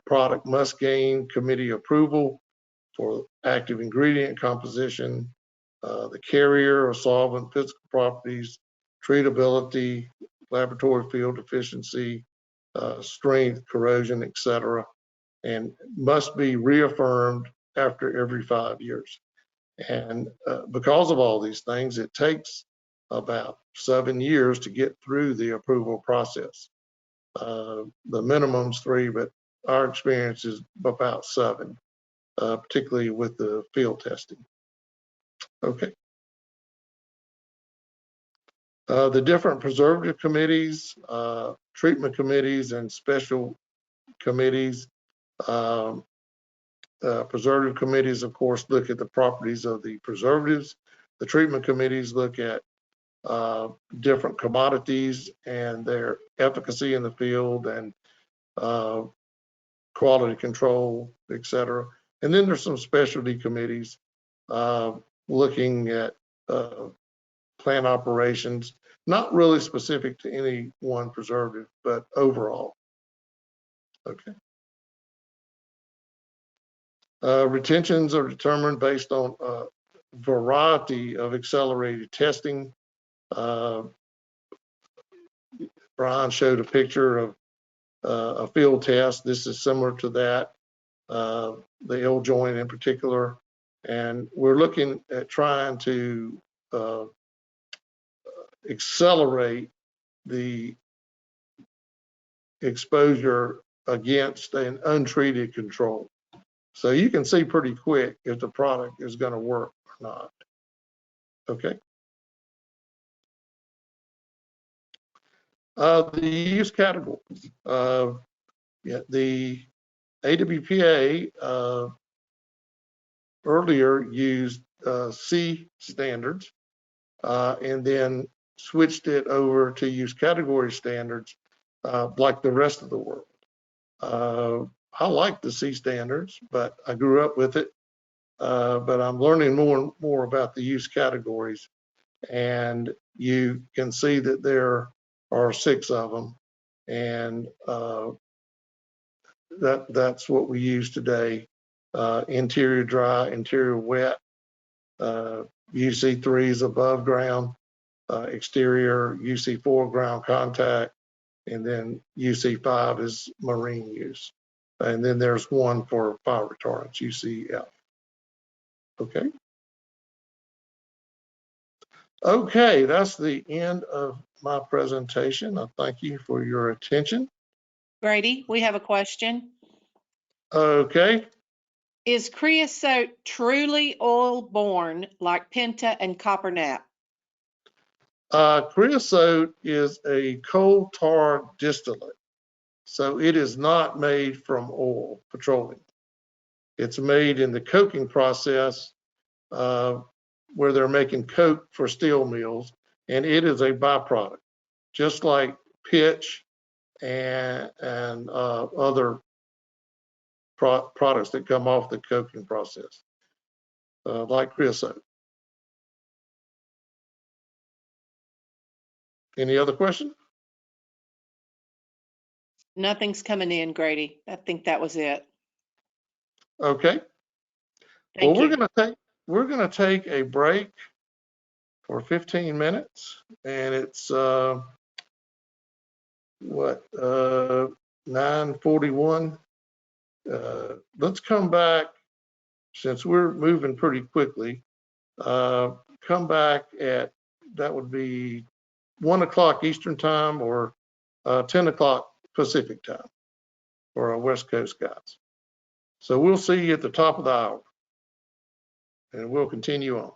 product must gain committee approval for active ingredient composition, the carrier or solvent physical properties, treatability, laboratory field efficiency, strength, corrosion, etc., and must be reaffirmed after every 5 years. And because of all these things, it takes about 7 years to get through the approval process. The minimum's 3, but our experience is about 7, particularly with the field testing. Okay. The different preservative committees, treatment committees, and special committees. Preservative committees, of course, look at the properties of the preservatives. The treatment committees look at different commodities and their efficacy in the field and quality control, etc. And then there's some specialty committees looking at plant operations, not really specific to any one preservative, but overall. Okay. Retentions are determined based on a variety of accelerated testing. Brian showed a picture of a field test. This is similar to that, the L joint in particular. And we're looking at trying to accelerate the exposure against an untreated control. So you can see pretty quick if the product is going to work or not. Okay. The use categories. The AWPA earlier used C standards and then switched it over to use category standards like the rest of the world. I like the C standards, but I grew up with it. But I'm learning more and more about the use categories, and you can see that there are 6 of them, and that's what we use today. Interior dry, interior wet, UC3 is above ground, exterior UC4 ground contact, and then UC5 is marine use. And then there's one for fire retardants, UCF. Okay. Okay, that's the end of my presentation. I thank you for your attention. Grady, we have a question. Okay, Is creosote truly oil-borne like penta and copper nap? creosote is a coal tar distillate, so it is not made from oil, petroleum. It's made in the coking process where they're making coke for steel mills, and it is a byproduct, just like pitch and other products that come off the coking process, like creosote. Any other question? Nothing's coming in, Grady. I think that was it. Okay. Thank Well, you. we're gonna take a break for 15 minutes, and it's what 9:41. Let's come back, since we're moving pretty quickly. Come back at, that would be 1 o'clock Eastern time or 10 o'clock Pacific time for our West Coast guys. So we'll see you at the top of the hour, and we'll continue on.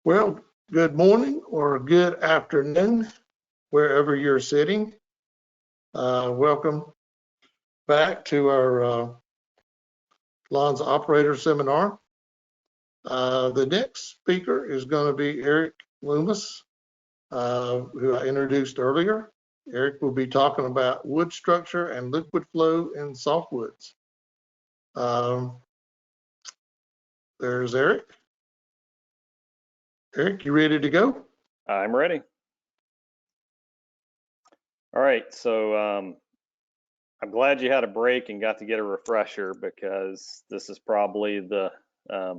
Well, good morning or good afternoon, wherever you're sitting. Welcome back to our Lawns Operator Seminar. The next speaker is going to be Eric Loomis, who I introduced earlier. Eric will be talking about wood structure and liquid flow in softwoods. There's Eric. Eric, you ready to go? I'm ready. All right, so I'm glad you had a break and got to get a refresher, because this is probably the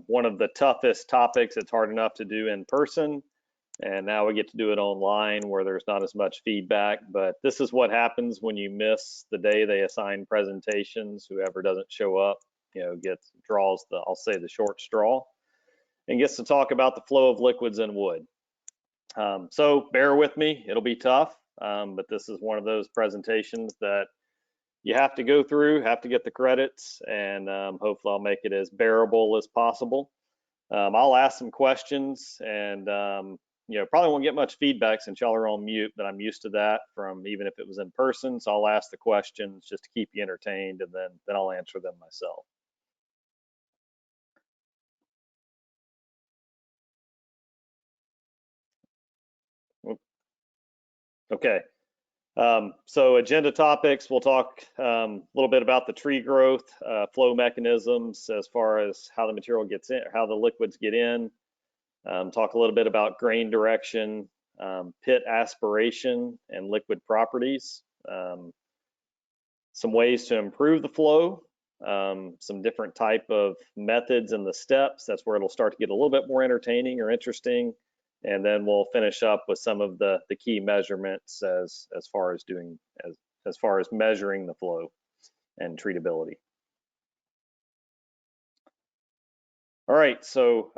one of the toughest topics. It's hard enough to do in person, and now we get to do it online where there's not as much feedback. But this is what happens when you miss the day they assign presentations. Whoever doesn't show up, draws the, I'll say, the short straw, and gets to talk about the flow of liquids in wood. So bear with me, it'll be tough, but this is one of those presentations that you have to go through, have to get the credits, and hopefully I'll make it as bearable as possible. I'll ask some questions, and probably won't get much feedback since y'all are on mute, but I'm used to that from even if it was in person. So I'll ask the questions just to keep you entertained, and then I'll answer them myself. Okay. So agenda topics, we'll talk a little bit about the tree growth, flow mechanisms as far as how the material gets in, how the liquids get in, talk a little bit about grain direction, pit aspiration and liquid properties, some ways to improve the flow, some different type of methods and the steps. That's where it'll start to get a little bit more entertaining or interesting. And then we'll finish up with some of the key measurements as far as doing as far as measuring the flow and treatability. All right, so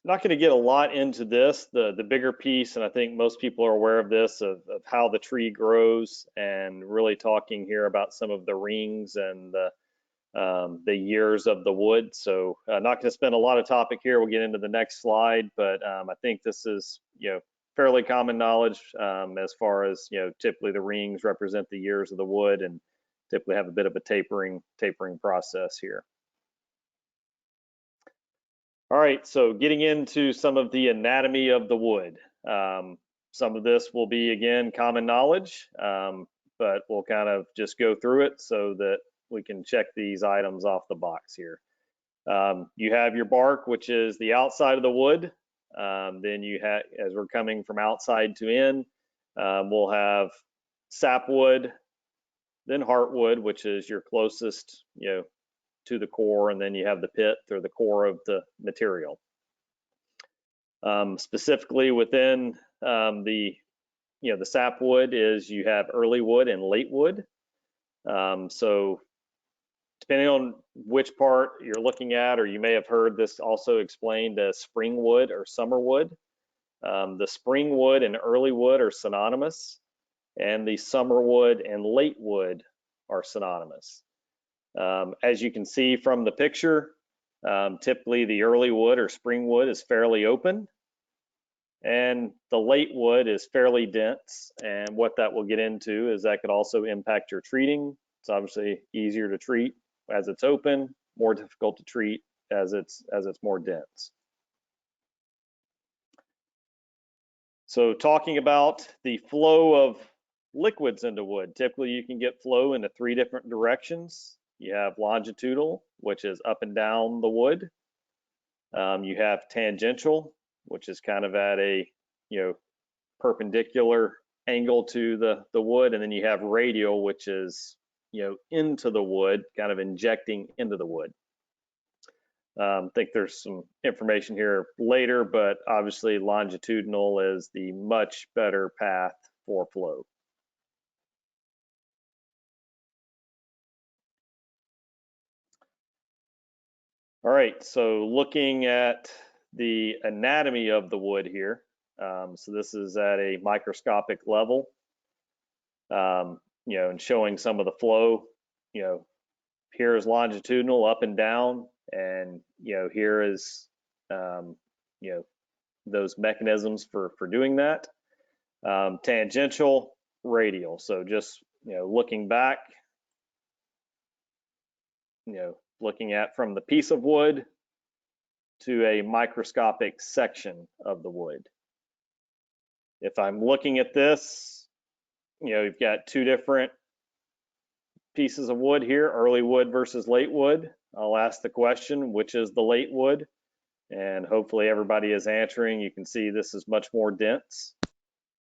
not going to get a lot into this. The bigger piece, and I think most people are aware of this, of how the tree grows, and really talking here about some of the rings and the years of the wood. So not going to spend a lot of topic here. We'll get into the next slide, but I think this is fairly common knowledge as far as typically the rings represent the years of the wood, and typically have a bit of a tapering process here. All right, so getting into some of the anatomy of the wood. Some of this will be, again, common knowledge, but we'll kind of just go through it so that we can check these items off the box here. You have your bark, which is the outside of the wood. Then you have, as we're coming from outside to in, we'll have sapwood, then heartwood, which is your closest, to the core, and then you have the pit or the core of the material. Specifically within the sapwood is you have early wood and late wood. So depending on which part you're looking at, or you may have heard this also explained as spring wood or summer wood. The spring wood and early wood are synonymous, and the summer wood and late wood are synonymous. As you can see from the picture, typically the early wood or spring wood is fairly open, and the late wood is fairly dense. And what that will get into is that could also impact your treating. It's obviously easier to treat as it's open, more difficult to treat as it's more dense. So talking about the flow of liquids into wood, typically you can get flow into 3 different directions. You have longitudinal, which is up and down the wood. You have tangential, which is kind of at a perpendicular angle to the wood, and then you have radial, which is into the wood, kind of injecting into the wood. I think there's some information here later, but obviously longitudinal is the much better path for flow. All right, so looking at the anatomy of the wood here. So this is at a microscopic level, and showing some of the flow. Here is longitudinal up and down, and here is you know, those mechanisms for doing that. Tangential, radial. So just, you know, looking back, you know, looking at from the piece of wood to a microscopic section of the wood. If I'm looking at this, you know, you've got two different pieces of wood here, early wood versus late wood. I'll ask the question, which is the late wood? And hopefully everybody is answering. You can see this is much more dense.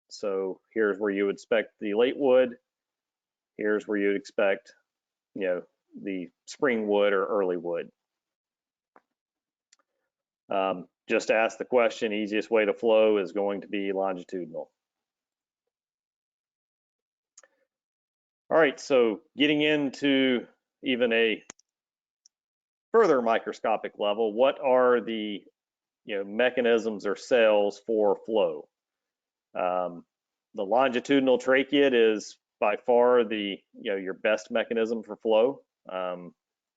So here's where you would expect the late wood. Here's where you'd expect, you know, the spring wood or early wood. Just to ask the question, easiest way to flow is going to be longitudinal. All right, so getting into even a further microscopic level, what are the, you know, mechanisms or cells for flow? The longitudinal tracheate is by far the, you know, your best mechanism for flow. You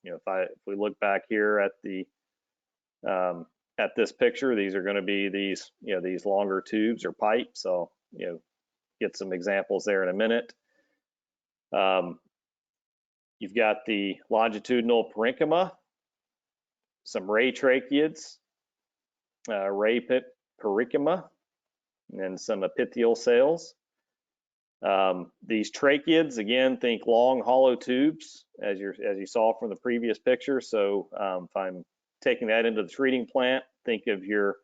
know, if we look back here at the at this picture, these are going to be these, you know, these longer tubes or pipes. So, you know, get some examples there in a minute. You've got the longitudinal parenchyma, some ray tracheids, ray pit parenchyma, and some epithelial cells. These tracheids, again, think long hollow tubes, as you saw from the previous picture. So if I'm taking that into the treating plant, think of your,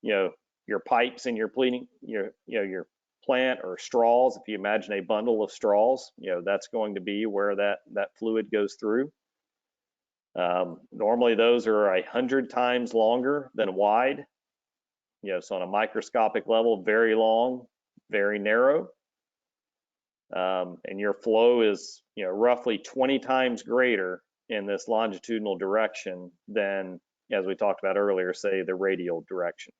you know, your pipes and your pleating, your plant, or straws. If you imagine a bundle of straws, you know, that's going to be where that fluid goes through. Normally those are 100 times longer than wide. You know, so on a microscopic level, very long, very narrow. And your flow is, you know, roughly 20 times greater in this longitudinal direction than, as we talked about earlier, say the radial direction.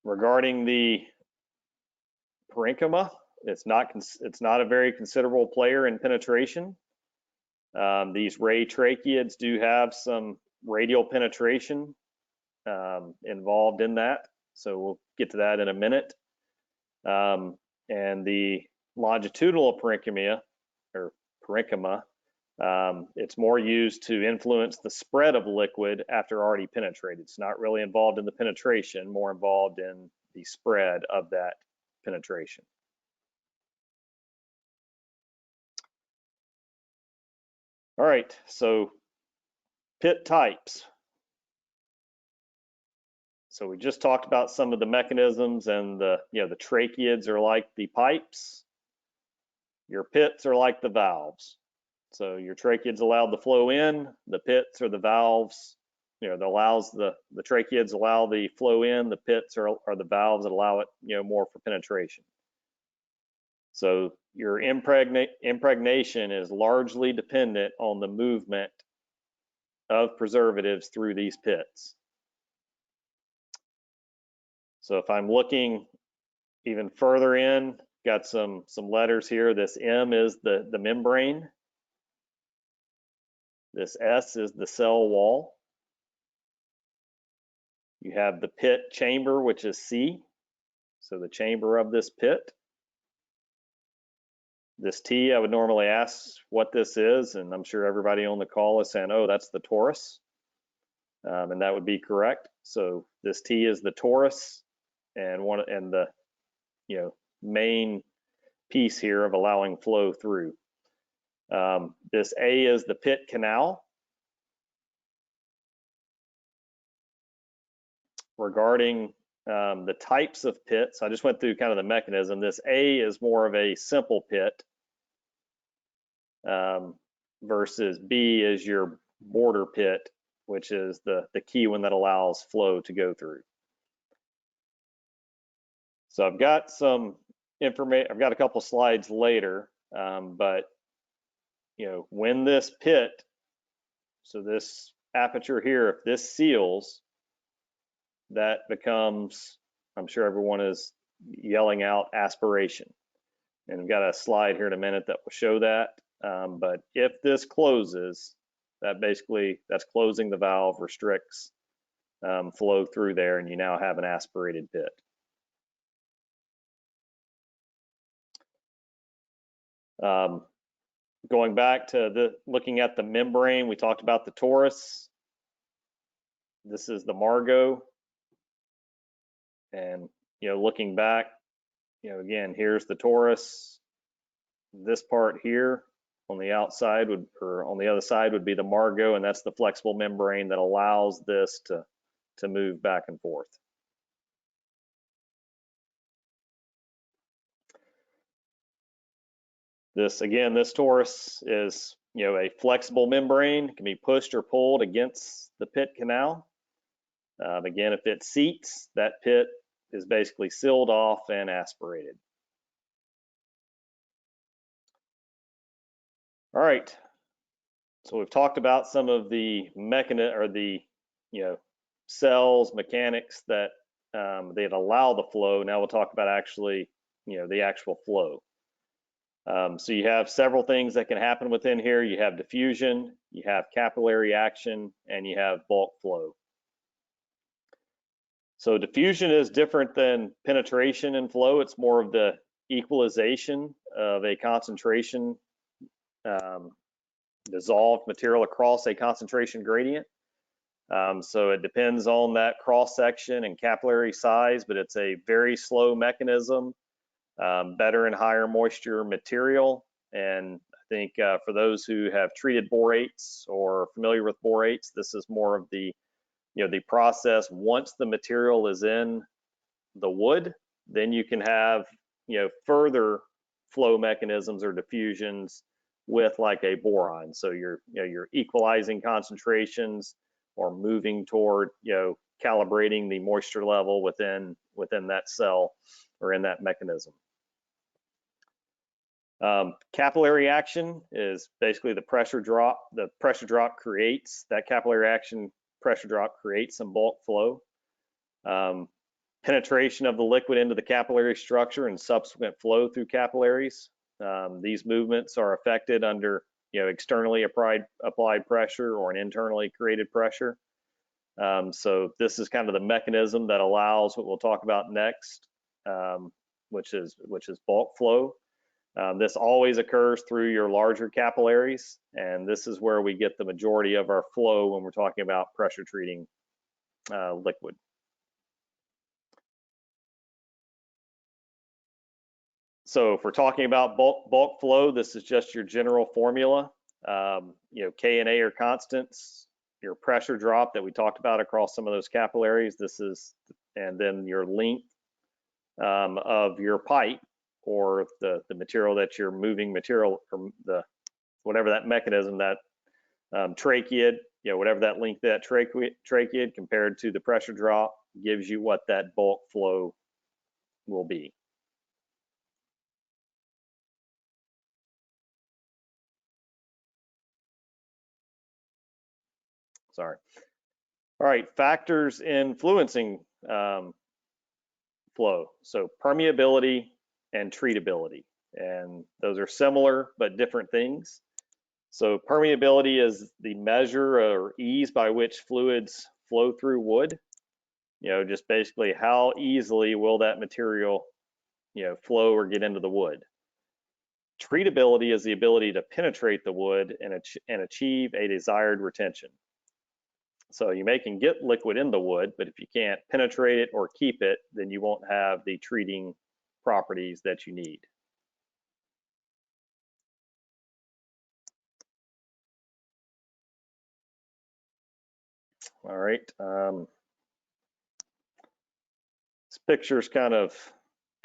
Regarding the parenchyma, it's not a very considerable player in penetration. These ray tracheids do have some radial penetration involved in that, so we'll get to that in a minute. And the longitudinal parenchyma, it's more used to influence the spread of liquid after already penetrated. It's not really involved in the penetration, more involved in the spread of that penetration. All right, so pit types. So we just talked about some of the mechanisms, and the, you know, the tracheids are like the pipes. Your pits are like the valves. So your tracheids allow the flow in, the pits are the valves, you know, that allows the tracheids allow the flow in, the pits are the valves that allow it, you know, more for penetration. So your impregnation is largely dependent on the movement of preservatives through these pits. So if I'm looking even further in, got some letters here. This M is the membrane. This S is the cell wall. You have the pit chamber, which is C, so the chamber of this pit. This T, I would normally ask what this is, and I'm sure everybody on the call is saying, oh, that's the torus, and that would be correct. So this T is the torus, and the, you know, main piece here of allowing flow through. This A is the pit canal. Regarding the types of pits, I just went through kind of the mechanism. This A is more of a simple pit versus B is your border pit, which is the key one that allows flow to go through. So I've got some information, I've got a couple slides later, but you know, when this pit, so this aperture here, if this seals, that becomes, I'm sure everyone is yelling out, aspiration. And I've got a slide here in a minute that will show that. But if this closes, That's closing the valve, restricts flow through there, and you now have an aspirated pit. Going back to looking at the membrane, we talked about the torus. This is the margo. And, looking back, again, here's the torus. This part here on the outside on the other side would be the margo, and that's the flexible membrane that allows this to move back and forth. This torus is, a flexible membrane. It can be pushed or pulled against the pit canal. Again, if it seats, that pit is basically sealed off and aspirated. All right. So we've talked about some of the cells, mechanics that they'd allow the flow. Now we'll talk about actually, the actual flow. So you have several things that can happen within here. You have diffusion, you have capillary action, and you have bulk flow. So diffusion is different than penetration and flow. It's more of the equalization of a concentration, dissolved material across a concentration gradient. So it depends on that cross section and capillary size, but it's a very slow mechanism, better in higher moisture material. And I think for those who have treated borates or familiar with borates, this is more of the the process. Once the material is in the wood, then you can have further flow mechanisms or diffusions with like a boron. So you're equalizing concentrations or moving toward calibrating the moisture level within that cell or in that mechanism. Capillary action is basically the pressure drop. The pressure drop creates that capillary action. Pressure drop creates some bulk flow. Penetration of the liquid into the capillary structure and subsequent flow through capillaries. These movements are affected under externally applied pressure or an internally created pressure. So this is kind of the mechanism that allows what we'll talk about next, which is bulk flow. This always occurs through your larger capillaries, and this is where we get the majority of our flow when we're talking about pressure treating liquid. So if we're talking about bulk flow, this is just your general formula. K and A are constants. Your pressure drop that we talked about across some of those capillaries. And then your length of your pipe, or the material that you're moving from whatever that mechanism, that tracheid, whatever that length of that tracheid compared to the pressure drop gives you what that bulk flow will be. Sorry. All right, factors influencing flow. So permeability and treatability, and those are similar but different things. So permeability is the measure or ease by which fluids flow through wood. Just basically how easily will that material flow or get into the wood. Treatability is the ability to penetrate the wood and achieve a desired retention. So you can get liquid in the wood, but if you can't penetrate it or keep it, then you won't have the treating properties that you need. All right. This picture's kind of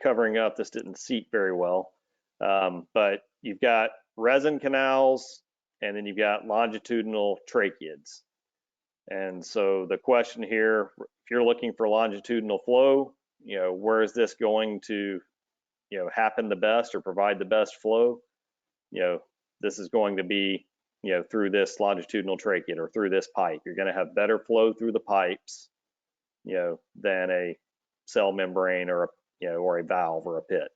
covering up. This didn't seat very well, but you've got resin canals, and then you've got longitudinal tracheids. And so the question here, if you're looking for longitudinal flow, where is this going to, happen the best or provide the best flow? This is going to be, through this longitudinal tracheid or through this pipe. You're going to have better flow through the pipes, than a cell membrane or a valve or a pit.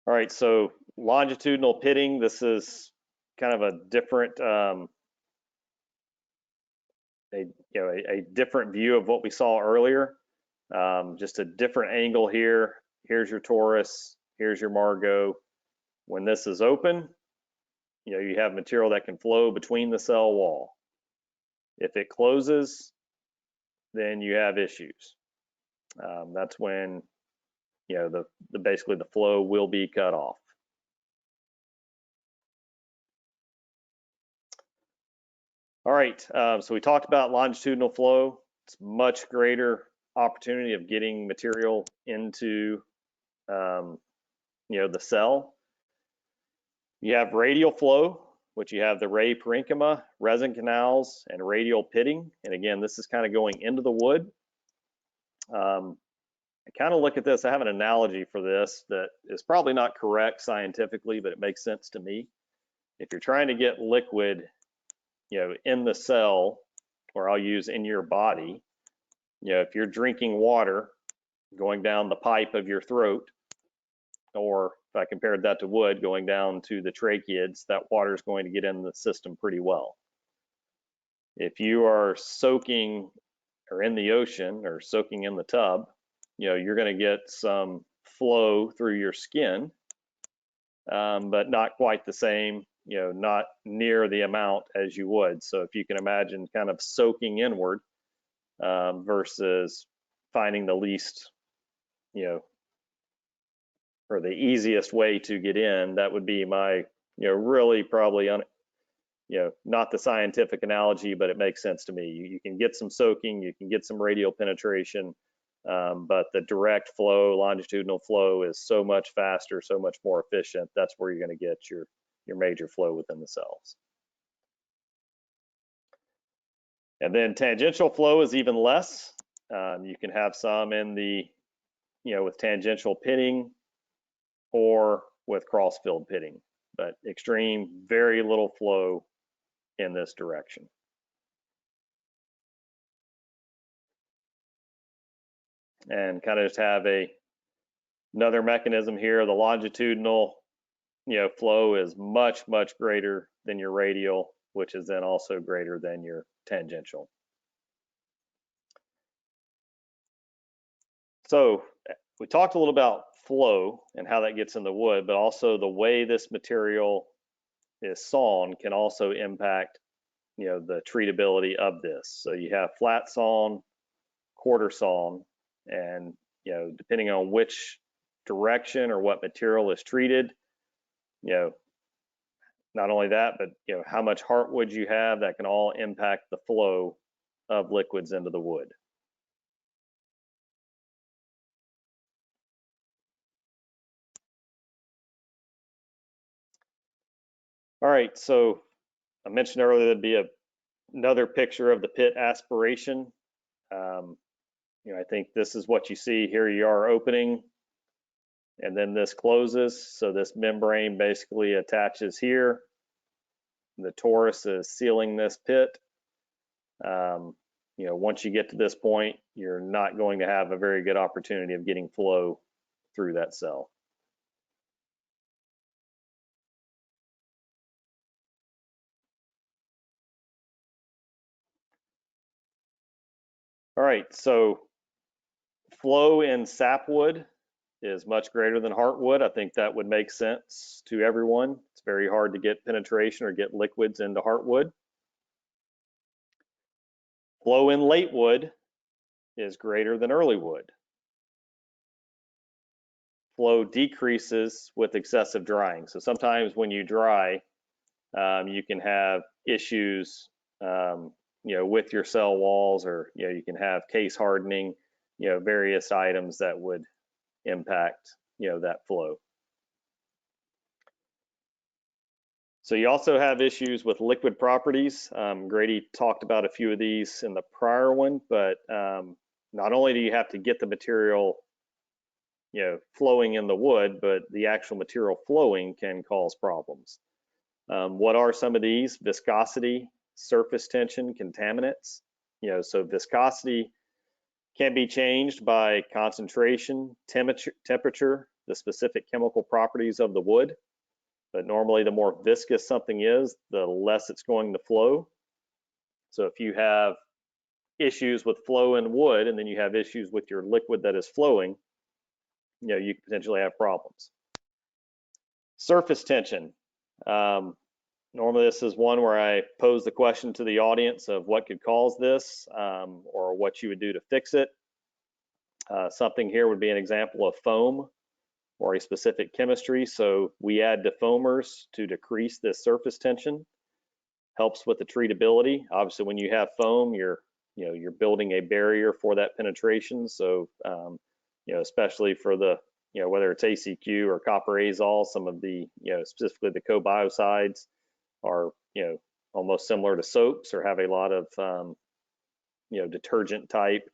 All right, so longitudinal pitting, this is kind of a different, a different view of what we saw earlier. Just a different angle here. Here's your torus, here's your Margot. When this is open, you have material that can flow between the cell wall. If it closes, then you have issues. That's when, basically the flow will be cut off. All right, so we talked about longitudinal flow. It's much greater opportunity of getting material into, the cell. You have radial flow, which you have the ray parenchyma, resin canals, and radial pitting. And again, this is kind of going into the wood. I kind of look at this, I have an analogy for this that is probably not correct scientifically, but it makes sense to me. If you're trying to get liquid, in the cell, or I'll use in your body, if you're drinking water going down the pipe of your throat, or if I compared that to wood going down to the tracheids, that water is going to get in the system pretty well. If you are soaking or in the ocean or soaking in the tub, you're going to get some flow through your skin, but not quite the same, not near the amount as you would. So if you can imagine kind of soaking inward versus finding the least, or the easiest way to get in, that would be my, really probably, not the scientific analogy, but it makes sense to me. You can get some soaking, you can get some radial penetration, but the direct flow, longitudinal flow is so much faster, so much more efficient. That's where you're going to get your major flow within the cells. And then tangential flow is even less. You can have some in the, with tangential pitting or with cross-filled pitting, but extreme, very little flow in this direction. And kind of just have another mechanism here. The longitudinal, flow is much, much greater than your radial, which is then also greater than your tangential. So we talked a little about flow and how that gets in the wood, but also the way this material is sawn can also impact, the treatability of this. So you have flat sawn, quarter sawn, and, depending on which direction or what material is treated, not only that, but, how much heartwood you have, that can all impact the flow of liquids into the wood. All right, so I mentioned earlier there'd be another picture of the pit aspiration. I think this is what you see here. You are opening, and then this closes. So this membrane basically attaches here. The torus is sealing this pit. Once you get to this point, you're not going to have a very good opportunity of getting flow through that cell. All right, so flow in sapwood is much greater than heartwood. I think that would make sense to everyone. It's very hard to get penetration or get liquids into heartwood. Flow in late wood is greater than early wood. Flow decreases with excessive drying. So sometimes when you dry, you can have issues, with your cell walls, or you can have case hardening, various items that would impact, that flow. So you also have issues with liquid properties. Grady talked about a few of these in the prior one, but not only do you have to get the material, flowing in the wood, but the actual material flowing can cause problems. What are some of these? Viscosity, surface tension, contaminants. So viscosity Can be changed by concentration, temperature, the specific chemical properties of the wood. But normally the more viscous something is, the less it's going to flow. So if you have issues with flow in wood and then you have issues with your liquid that is flowing, you could potentially have problems. Surface tension. Normally this is one where I pose the question to the audience of what could cause this or what you would do to fix it. Something here would be an example of foam or a specific chemistry. So we add defoamers to decrease this surface tension. Helps with the treatability. Obviously, when you have foam, you're building a barrier for that penetration. So especially for the whether it's ACQ or copper azole, some of the specifically the co-biocides are almost similar to soaps or have a lot of detergent type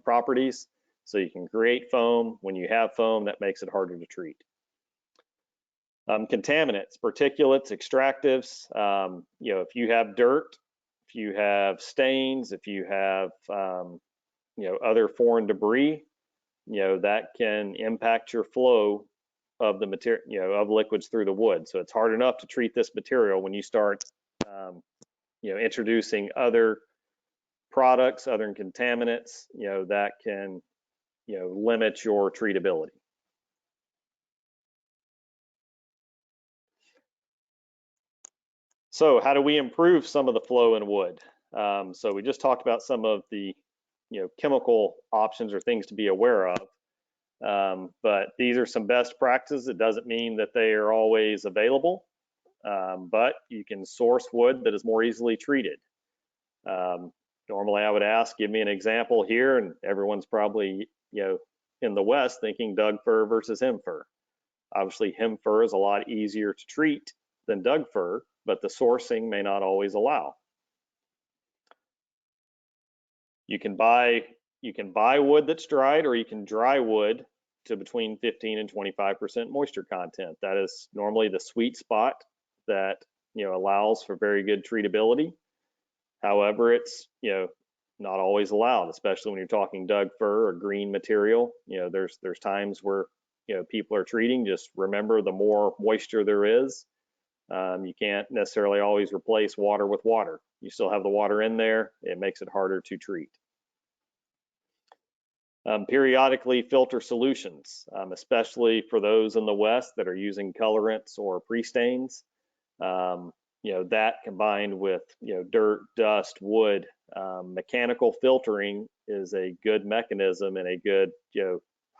properties. So you can create foam. When you have foam, that makes it harder to treat. Contaminants, particulates, extractives. If you have dirt, if you have stains, if you have other foreign debris, that can impact your flow of the material, of liquids through the wood. So it's hard enough to treat this material when you start, introducing other products, other contaminants, that can, limit your treatability. So how do we improve some of the flow in wood? So we just talked about some of the, chemical options or things to be aware of. But these are some best practices. It doesn't mean that they are always available, but you can source wood that is more easily treated. Normally I would ask, give me an example here, and everyone's probably, in the West thinking Doug fir versus hem fir. Obviously hem fir is a lot easier to treat than Doug fir, but the sourcing may not always allow. You can buy wood that's dried, or you can dry wood to between 15 and 25% moisture content. That is normally the sweet spot that allows for very good treatability. However, it's not always allowed, especially when you're talking Doug fir or green material. There's times where people are treating. Just remember, the more moisture there is, you can't necessarily always replace water with water. You still have the water in there. It makes it harder to treat. Periodically filter solutions, especially for those in the West that are using colorants or pre-stains. That combined with dirt, dust, wood, mechanical filtering is a good mechanism and a good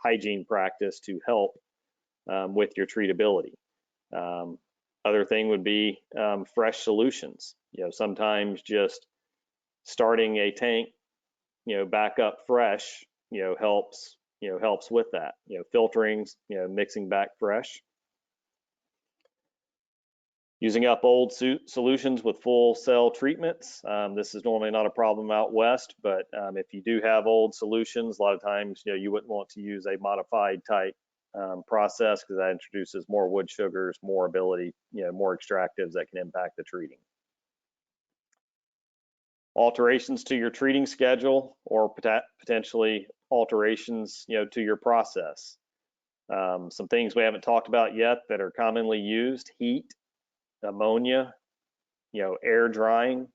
hygiene practice to help with your treatability. Other thing would be fresh solutions. Sometimes just starting a tank, back up fresh, helps with that. Filtering, mixing back fresh. Using up old solutions with full cell treatments. This is normally not a problem out West, but if you do have old solutions, a lot of times you wouldn't want to use a modified type process, because that introduces more wood sugars, more ability, more extractives that can impact the treating. Alterations to your treating schedule, or potentially alterations to your process. Some things we haven't talked about yet that are commonly used: heat, ammonia, air drying,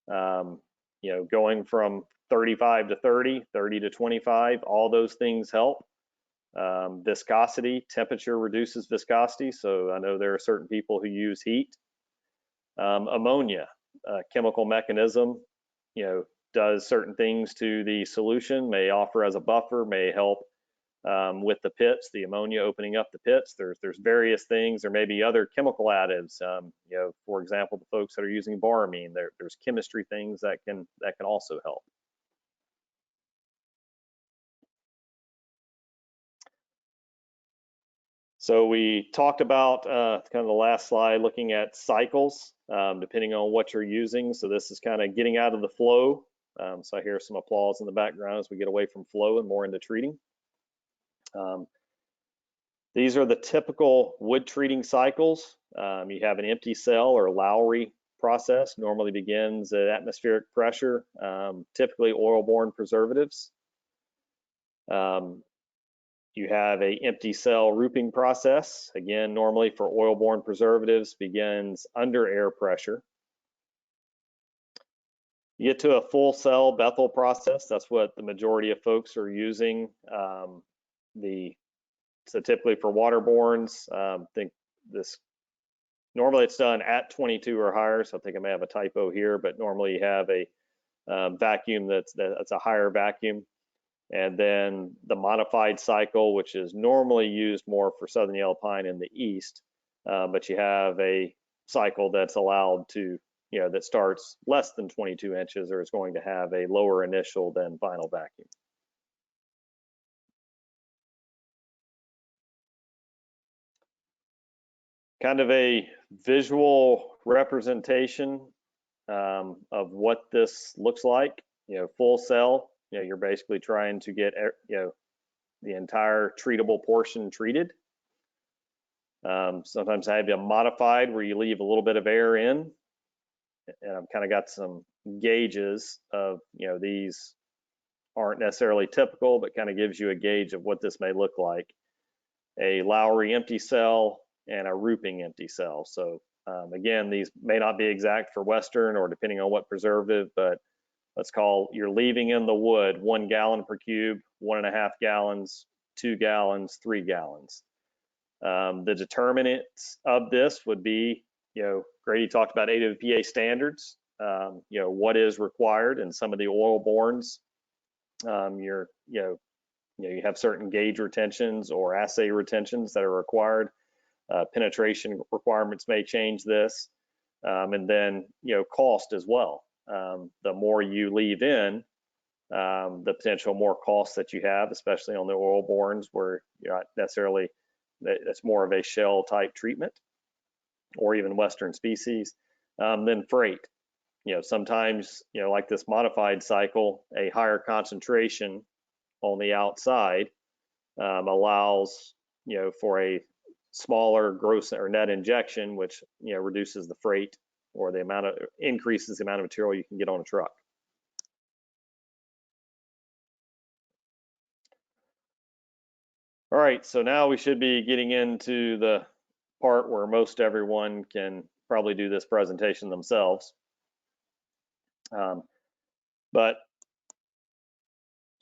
going from 35 to 30, 30 to 25, all those things help. Viscosity, temperature reduces viscosity, so I know there are certain people who use heat. Ammonia, chemical mechanism, does certain things to the solution, may offer as a buffer, may help with the pits, the ammonia opening up the pits. There's various things. There may be other chemical additives. For example, the folks that are using boramine, there's chemistry things that can also help. So we talked about kind of the last slide, looking at cycles, depending on what you're using. So this is kind of getting out of the flow. So I hear some applause in the background as we get away from flow and more into treating. These are the typical wood treating cycles. You have an empty cell or Lowry process, normally begins at atmospheric pressure, typically oil-borne preservatives. You have a empty cell roofing process. Again, normally for oil-borne preservatives, begins under air pressure. You get to a full cell Bethel process. That's what the majority of folks are using. So typically for waterbornes, think this, normally it's done at 22 or higher. So I think I may have a typo here, but normally you have a vacuum that's a higher vacuum. And then the modified cycle, which is normally used more for southern yellow pine in the east, but you have a cycle that's allowed to, that starts less than 22 inches or is going to have a lower initial than final vacuum. Kind of a visual representation of what this looks like. Full cell, you're basically trying to get the entire treatable portion treated. Sometimes I have a modified where you leave a little bit of air in, and I've kind of got some gauges of, these aren't necessarily typical, but kind of gives you a gauge of what this may look like. A Lowry empty cell and a roofing empty cell. So again, these may not be exact for Western or depending on what preservative, but let's call, you're leaving in the wood 1 gallon per cube, 1.5 gallons, 2 gallons, 3 gallons. The determinants of this would be, Grady talked about AWPA standards, what is required in some of the oil bornes. You have certain gauge retentions or assay retentions that are required. Penetration requirements may change this. And then, cost as well. The more you leave in, the potential more costs that you have, especially on the oil bornes where you're not necessarily, that's more of a shell type treatment or even Western species. Then freight, sometimes, like this modified cycle, a higher concentration on the outside allows, for a smaller gross or net injection, which, reduces the freight or the amount of, increases the amount of material you can get on a truck. All right, so now we should be getting into the part where most everyone can probably do this presentation themselves. But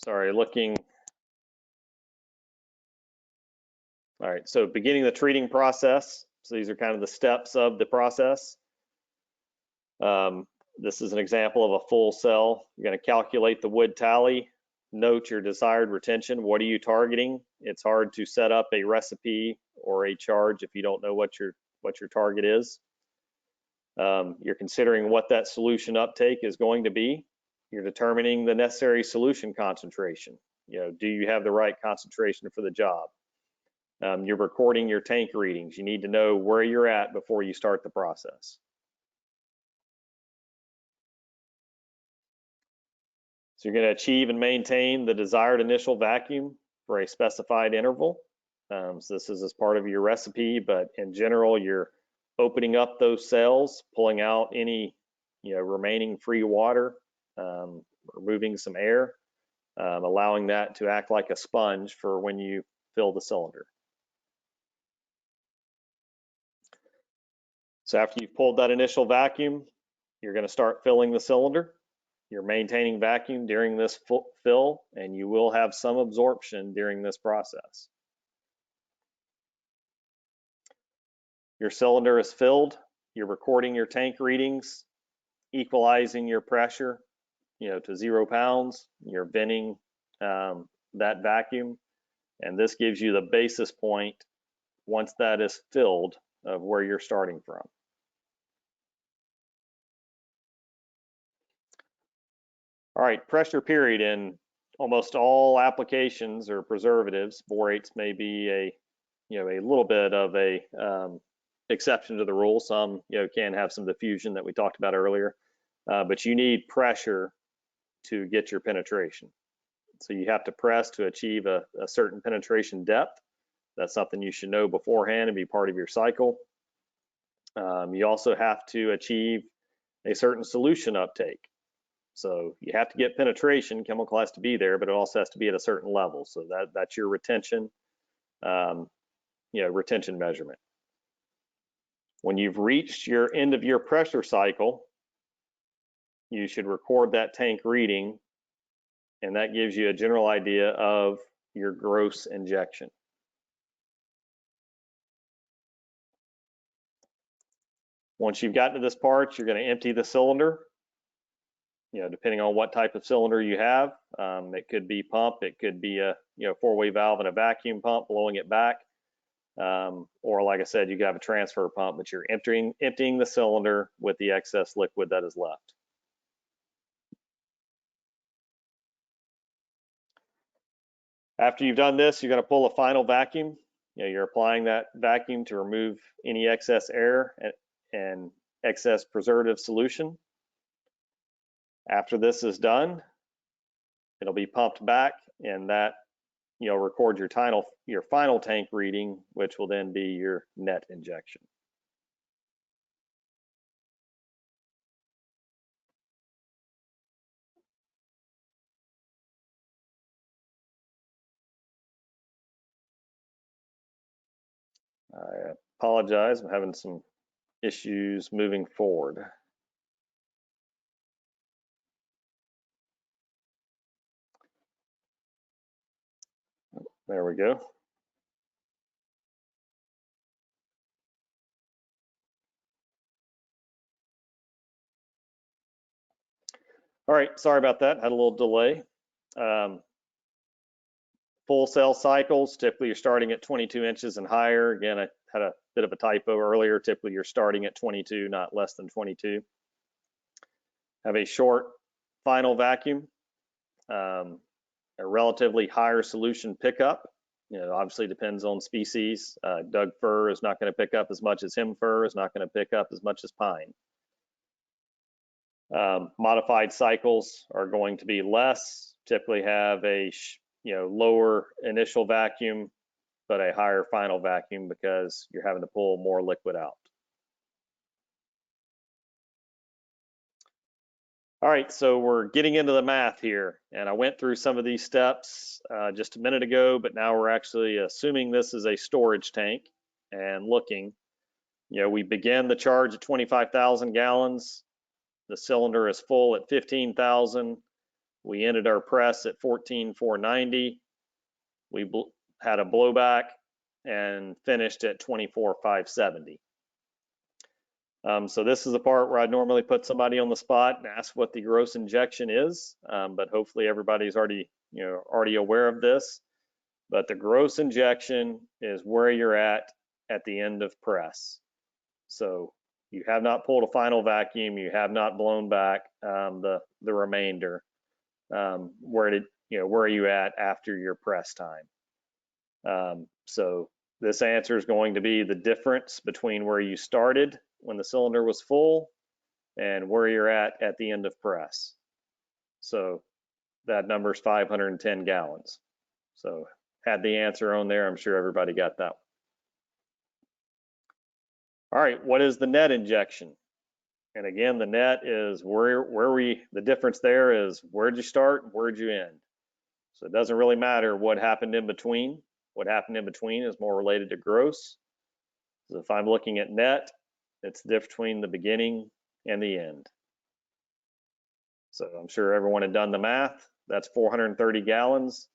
sorry, looking. All right, so beginning the treating process. So these are kind of the steps of the process. This is an example of a full cell. You're going to calculate the wood tally, note your desired retention. What are you targeting? It's hard to set up a recipe or a charge if you don't know what your target is. You're considering what that solution uptake is going to be. You're determining the necessary solution concentration. Do you have the right concentration for the job? You're recording your tank readings. You need to know where you're at before you start the process. So you're going to achieve and maintain the desired initial vacuum for a specified interval. So this is as part of your recipe, but in general, you're opening up those cells, pulling out any remaining free water, removing some air, allowing that to act like a sponge for when you fill the cylinder. So after you've pulled that initial vacuum, you're going to start filling the cylinder. You're maintaining vacuum during this fill, and you will have some absorption during this process. Your cylinder is filled. You're recording your tank readings, equalizing your pressure, to 0 pounds. You're venting that vacuum, and this gives you the basis point once that is filled of where you're starting from. All right, pressure period in almost all applications or preservatives, borates may be a little bit of a exception to the rule. Some can have some diffusion that we talked about earlier, but you need pressure to get your penetration. So you have to press to achieve a certain penetration depth. That's something you should know beforehand and be part of your cycle. You also have to achieve a certain solution uptake. So you have to get penetration, chemical has to be there, but it also has to be at a certain level. So that's your retention, retention measurement. When you've reached your end of your pressure cycle, you should record that tank reading, and that gives you a general idea of your gross injection. Once you've gotten to this part, you're going to empty the cylinder. Depending on what type of cylinder you have, it could be pump, it could be a four-way valve and a vacuum pump blowing it back, or like I said, you could have a transfer pump, but you're emptying the cylinder with the excess liquid that is left. After you've done this, you're going to pull a final vacuum. You're applying that vacuum to remove any excess air and excess preservative solution. After this is done, it'll be pumped back, and that record your final tank reading, which will then be your net injection. I apologize, I'm having some issues moving forward. There we go. All right, sorry about that, had a little delay. Full cell cycles, typically you're starting at 22 inches and higher. Again, I had a bit of a typo earlier. Typically you're starting at 22, not less than 22. Have a short final vacuum, a relatively higher solution pickup. Obviously depends on species. Doug fir is not going to pick up as much as hem fir, is not going to pick up as much as pine. Modified cycles are going to be less, typically have a lower initial vacuum, but a higher final vacuum because you're having to pull more liquid out. All right, so we're getting into the math here, and I went through some of these steps just a minute ago, but now we're actually assuming this is a storage tank and looking. We began the charge at 25,000 gallons. The cylinder is full at 15,000. We ended our press at 14,490. We had a blowback and finished at 24,570. So this is the part where I'd normally put somebody on the spot and ask what the gross injection is, but hopefully everybody's already aware of this. But the gross injection is where you're at the end of press. So you have not pulled a final vacuum, you have not blown back the remainder. Where are you at after your press time? So this answer is going to be the difference between where you started when the cylinder was full and where you're at the end of press. So that number is 510 gallons. So had the answer on there, I'm sure everybody got that one. All right, what is the net injection? And again, the net is the difference there is where'd you start and where'd you end. So it doesn't really matter what happened in between. What happened in between is more related to gross. So if I'm looking at net, it's the difference between the beginning and the end. So I'm sure everyone had done the math. That's 430 gallons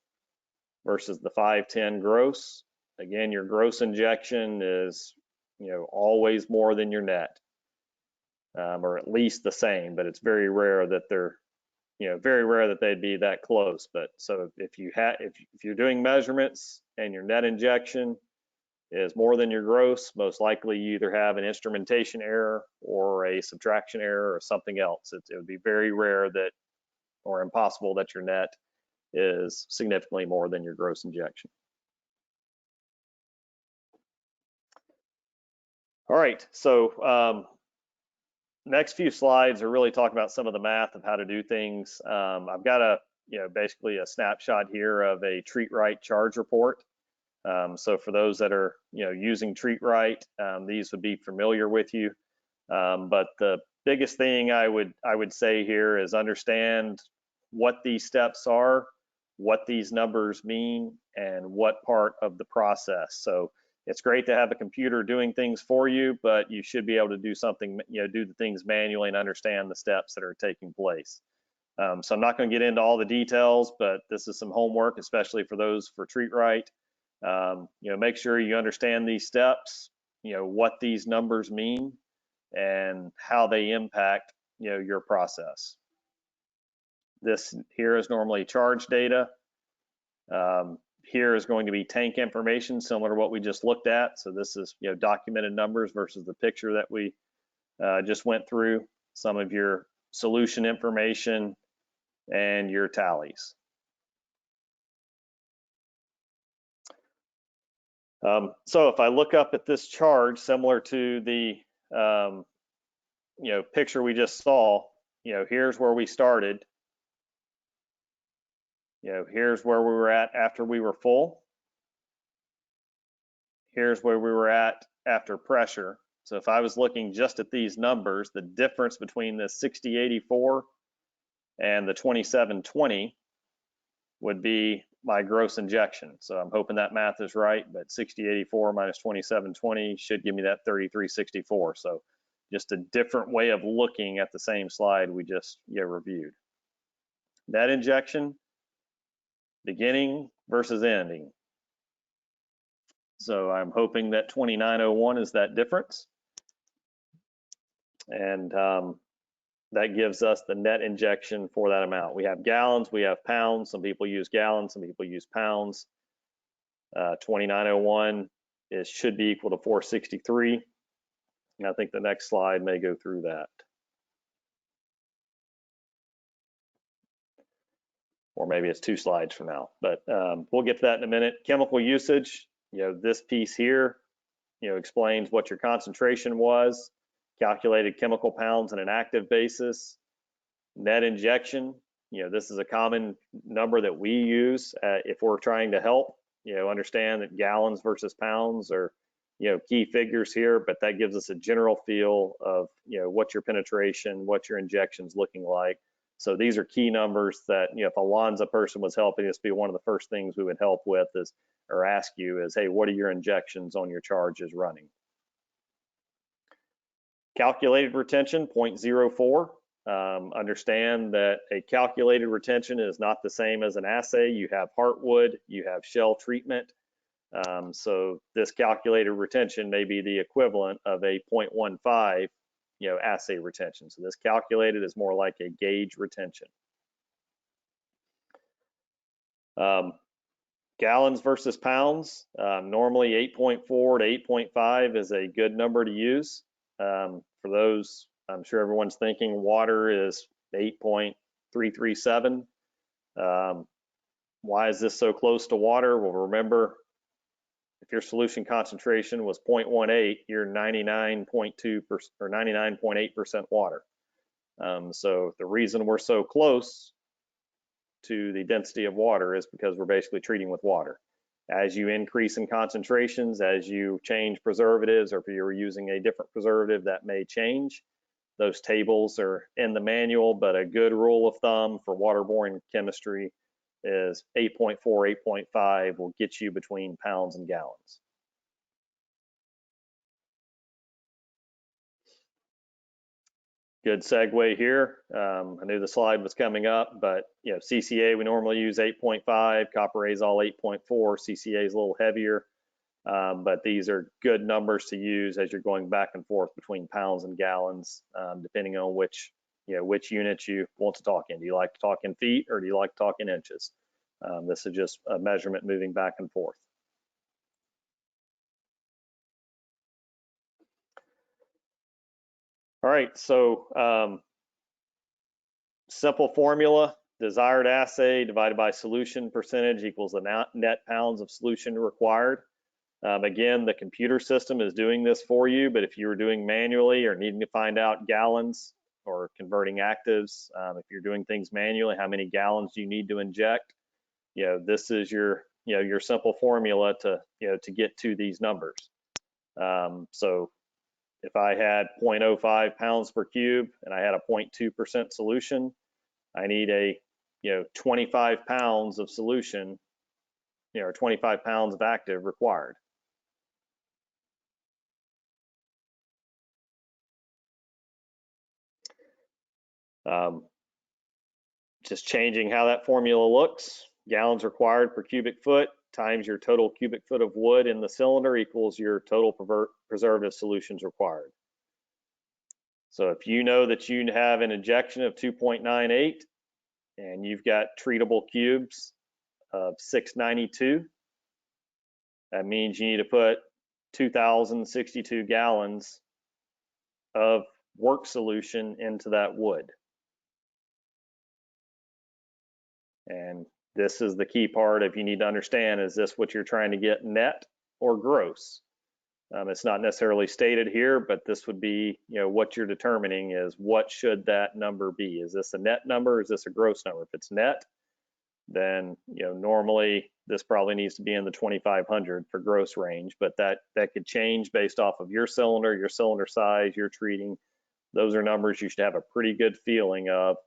versus the 510 gross. Again, your gross injection is always more than your net. Or at least the same, but it's very rare that they're, very rare that they'd be that close. But so if you're doing measurements and your net injection is more than your gross, most likely you either have an instrumentation error or a subtraction error or something else. It would be very rare that, or impossible that your net is significantly more than your gross injection. All right, so next few slides are really talking about some of the math of how to do things. I've got basically a snapshot here of a Treat Right charge report. So for those that are, using Treat Right, these would be familiar with you. But the biggest thing I would say here is understand what these steps are, what these numbers mean, and what part of the process. So it's great to have a computer doing things for you, but you should be able to do something, do the things manually and understand the steps that are taking place. So I'm not going to get into all the details, but this is some homework, especially for those for Treat Right. Make sure you understand these steps, what these numbers mean, and how they impact, your process. This here is normally charge data. Here is going to be tank information, similar to what we just looked at. So this is, documented numbers versus the picture that we just went through. Some of your solution information and your tallies. So if I look up at this charge, similar to the picture we just saw, here's where we started. Here's where we were at after we were full. Here's where we were at after pressure. So if I was looking just at these numbers, the difference between the 6084 and the 2720 would be my gross injection. So I'm hoping that math is right, but 6084 minus 2720 should give me that 3364. So just a different way of looking at the same slide we just reviewed. Net injection, beginning versus ending. So I'm hoping that 2901 is that difference. And that gives us the net injection for that amount. We have gallons, we have pounds. Some people use gallons, some people use pounds. 2901 should be equal to 463. And I think the next slide may go through that. Or maybe it's 2 slides from now, but we'll get to that in a minute. Chemical usage, this piece here, explains what your concentration was, calculated chemical pounds on an active basis. Net injection, this is a common number that we use if we're trying to help, understand that gallons versus pounds are, key figures here, but that gives us a general feel of, what your penetration, what your injection's looking like. So these are key numbers that, if a Lonza person was helping us, be one of the first things we would help with is, or ask you is, hey, what are your injections on your charges running? Calculated retention, 0.04. Understand that a calculated retention is not the same as an assay. You have heartwood, you have shell treatment. So this calculated retention may be the equivalent of a 0.15 assay retention. So this calculated is more like a gauge retention. Gallons versus pounds, normally 8.4 to 8.5 is a good number to use. For those, I'm sure everyone's thinking water is 8.337. Why is this so close to water? Well, remember, if your solution concentration was 0.18, you're 99.2% or 99.8% water. So the reason we're so close to the density of water is because we're basically treating with water. As you increase in concentrations, as you change preservatives, or if you're using a different preservative, that may change. Those tables are in the manual, but a good rule of thumb for waterborne chemistry is 8.4, 8.5 will get you between pounds and gallons. Good segue here. I knew the slide was coming up, but CCA, we normally use 8.5, copper azole 8.4, CCA is a little heavier, but these are good numbers to use as you're going back and forth between pounds and gallons, depending on which unit you want to talk in. Do you like to talk in feet or do you like to talk in inches? This is just a measurement moving back and forth. All right, so simple formula, desired assay divided by solution percentage equals the net pounds of solution required. Again, the computer system is doing this for you, but if you were doing manually or needing to find out gallons or converting actives, if you're doing things manually, how many gallons do you need to inject? This is your simple formula to get to these numbers. So if I had 0.05 pounds per cube and I had a 0.2% solution, I need a 25 pounds of solution, or 25 pounds of active required. Just changing how that formula looks. Gallons required per cubic foot times your total cubic foot of wood in the cylinder equals your total preservative solutions required. So if you know that you have an injection of 2.98 and you've got treatable cubes of 692, that means you need to put 2,062 gallons of work solution into that wood. And this is the key part if you need to understand, is this what you're trying to get net or gross? It's not necessarily stated here, but this would be, what you're determining is what should that number be? Is this a net number? Is this a gross number? If it's net, then, normally this probably needs to be in the 2,500 for gross range, but that could change based off of your cylinder size, your treating. Those are numbers you should have a pretty good feeling of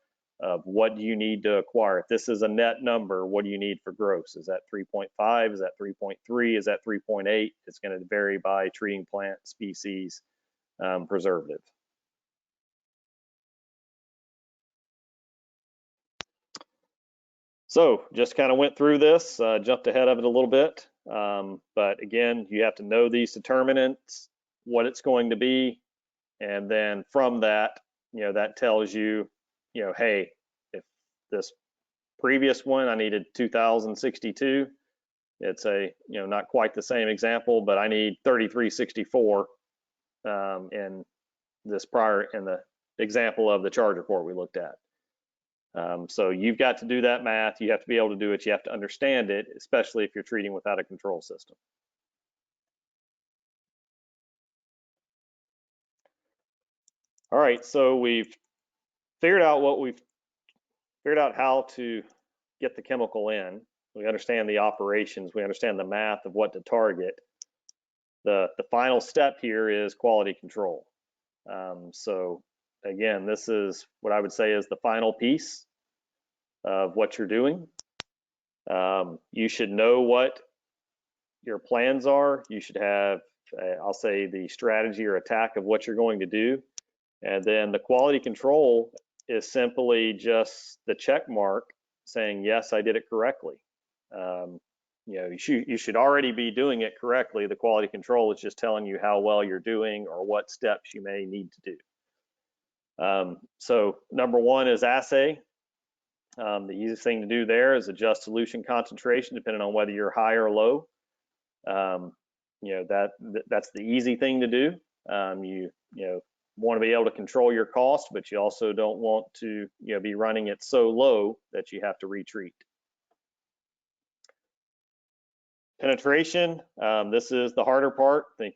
what do you need to acquire. If this is a net number, what do you need for gross? Is that 3.5? Is that 3.3? Is that 3.8? It's going to vary by treating plant, species, preservative. So just kind of went through this, jumped ahead of it a little bit. But again, you have to know these determinants, what it's going to be. And then from that, that tells you, hey, if this previous one, I needed 2,062, it's a, not quite the same example, but I need 3,364 in the example of the charge report we looked at. So you've got to do that math. You have to be able to do it. You have to understand it, especially if you're treating without a control system. All right, so we've figured out how to get the chemical in. We understand the operations. We understand the math of what to target. The final step here is quality control. So again, this is what I would say is the final piece of what you're doing. You should know what your plans are. You should have, I'll say, the strategy or attack of what you're going to do. And then the quality control is simply just the check mark saying, yes, I did it correctly. You should already be doing it correctly. The quality control is just telling you how well you're doing or what steps you may need to do. So number one is assay. The easiest thing to do there is adjust solution concentration depending on whether you're high or low. That's the easy thing to do. You want to be able to control your cost, but you also don't want to be running it so low that you have to retreat. Penetration, this is the harder part. I think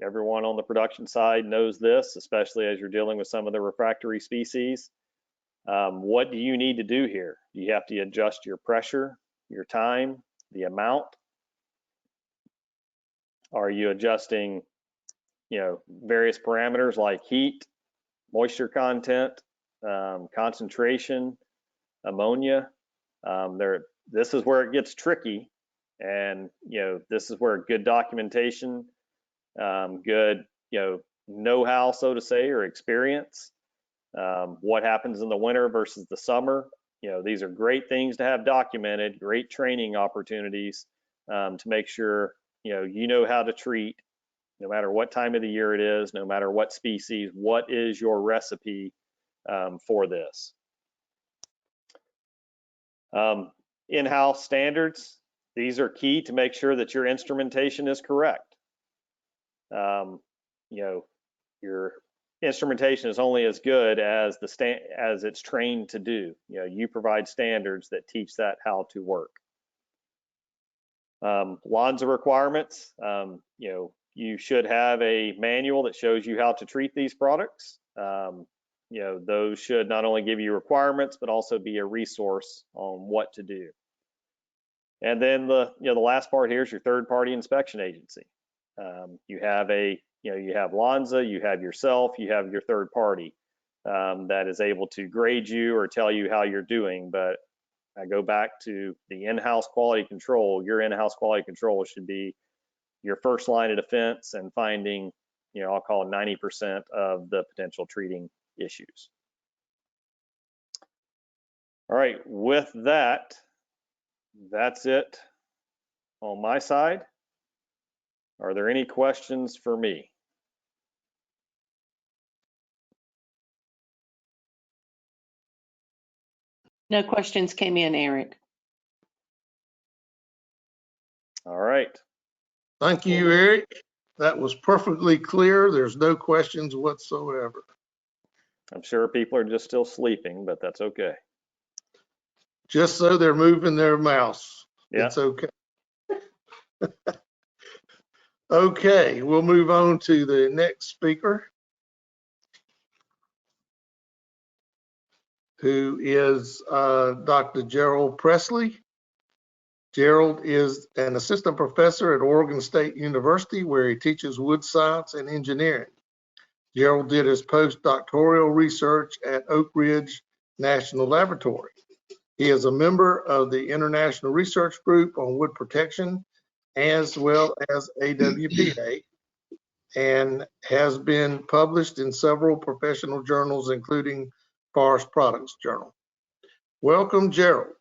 everyone on the production side knows this, especially as you're dealing with some of the refractory species. What do you need to do here? You have to adjust your pressure, your time, the amount. Are you adjusting various parameters like heat, moisture content, concentration, ammonia? This is where it gets tricky, and this is where good documentation, good know-how, so to say, or experience. What happens in the winter versus the summer? These are great things to have documented, great training opportunities to make sure you know how to treat. No matter what time of the year it is, no matter what species, what is your recipe for this? In-house standards, these are key to make sure that your instrumentation is correct. Your instrumentation is only as good as as it's trained to do. You provide standards that teach that how to work. Lonza requirements, you should have a manual that shows you how to treat these products. Those should not only give you requirements, but also be a resource on what to do. And then the last part here is your third-party inspection agency. You have you have Lonza, you have yourself, you have your third party that is able to grade you or tell you how you're doing. But I go back to the in-house quality control. Your in-house quality control should be your first line of defense and finding, I'll call it 90% of the potential treating issues. All right, with that, that's it on my side. Are there any questions for me? No questions came in, Eric. All right. Thank you, Eric. That was perfectly clear. There's no questions whatsoever. I'm sure people are just still sleeping, but that's okay. Just so they're moving their mouse. Yeah. It's okay. Okay, we'll move on to the next speaker, who is Dr. Gerald Presley. Gerald is an assistant professor at Oregon State University, where he teaches wood science and engineering. Gerald did his postdoctoral research at Oak Ridge National Laboratory. He is a member of the International Research Group on Wood Protection, as well as AWPA, and has been published in several professional journals, including Forest Products Journal. Welcome, Gerald.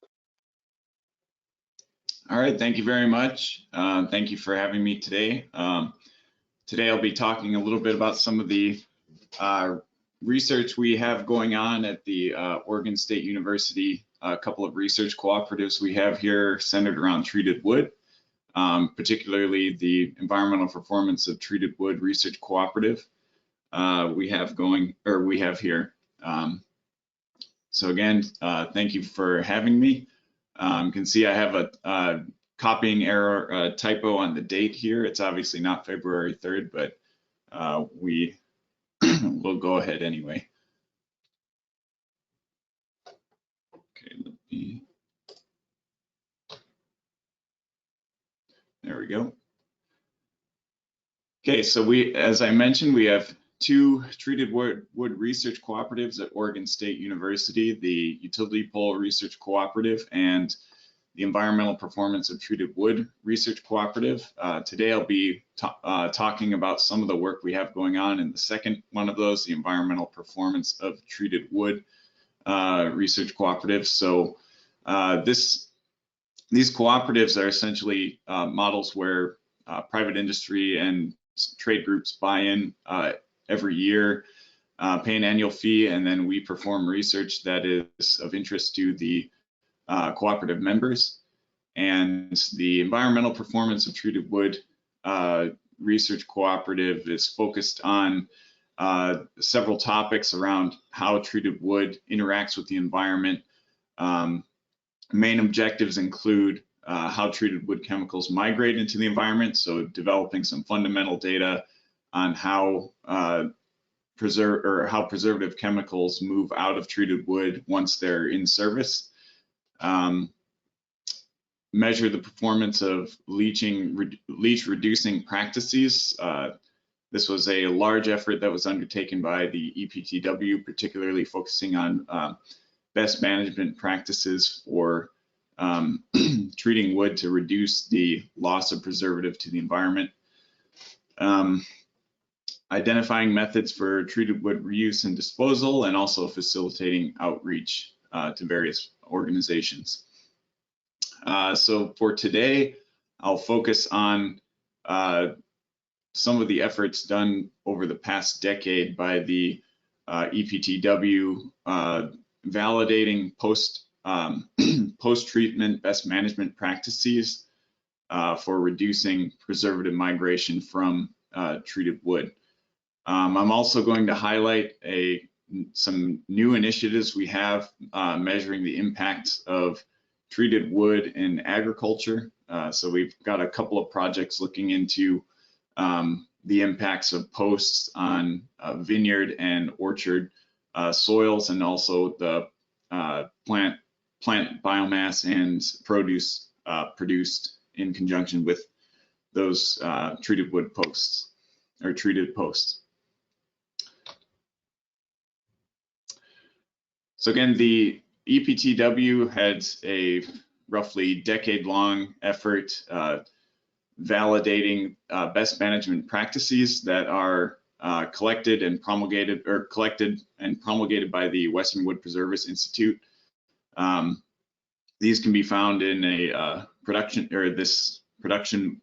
All right, thank you very much. Thank you for having me today. Today I'll be talking a little bit about some of the research we have going on at the Oregon State University, a couple of research cooperatives we have here centered around treated wood, particularly the Environmental Performance of Treated Wood Research Cooperative we have here. So again, thank you for having me. You can see I have a copying error typo on the date here. It's obviously not February 3rd, but we will go ahead anyway. Okay, there we go. Okay, so as I mentioned, we have two treated wood research cooperatives at Oregon State University, the Utility Pole Research Cooperative and the Environmental Performance of Treated Wood Research Cooperative. Today I'll be talking about some of the work we have going on in the second one of those, the Environmental Performance of Treated Wood Research Cooperative. So these cooperatives are essentially models where private industry and trade groups buy in every year, pay an annual fee, and then we perform research that is of interest to the cooperative members. And the Environmental Performance of Treated Wood Research Cooperative is focused on several topics around how treated wood interacts with the environment. Main objectives include how treated wood chemicals migrate into the environment, so developing some fundamental data on how preservative chemicals move out of treated wood once they're in service. Measure the performance of leach reducing practices. This was a large effort that was undertaken by the EPTW, particularly focusing on best management practices for treating wood to reduce the loss of preservative to the environment. Identifying methods for treated wood reuse and disposal, and also facilitating outreach to various organizations. So for today, I'll focus on some of the efforts done over the past decade by the EPTW validating post-treatment best management practices for reducing preservative migration from treated wood. I'm also going to highlight some new initiatives we have measuring the impacts of treated wood in agriculture. So we've got a couple of projects looking into the impacts of posts on vineyard and orchard soils, and also the plant biomass and produce produced in conjunction with those treated wood posts or treated posts. So again, the EPTW had a roughly decade-long effort validating best management practices that are collected and promulgated by the Western Wood Preservers Institute. These can be found in a this production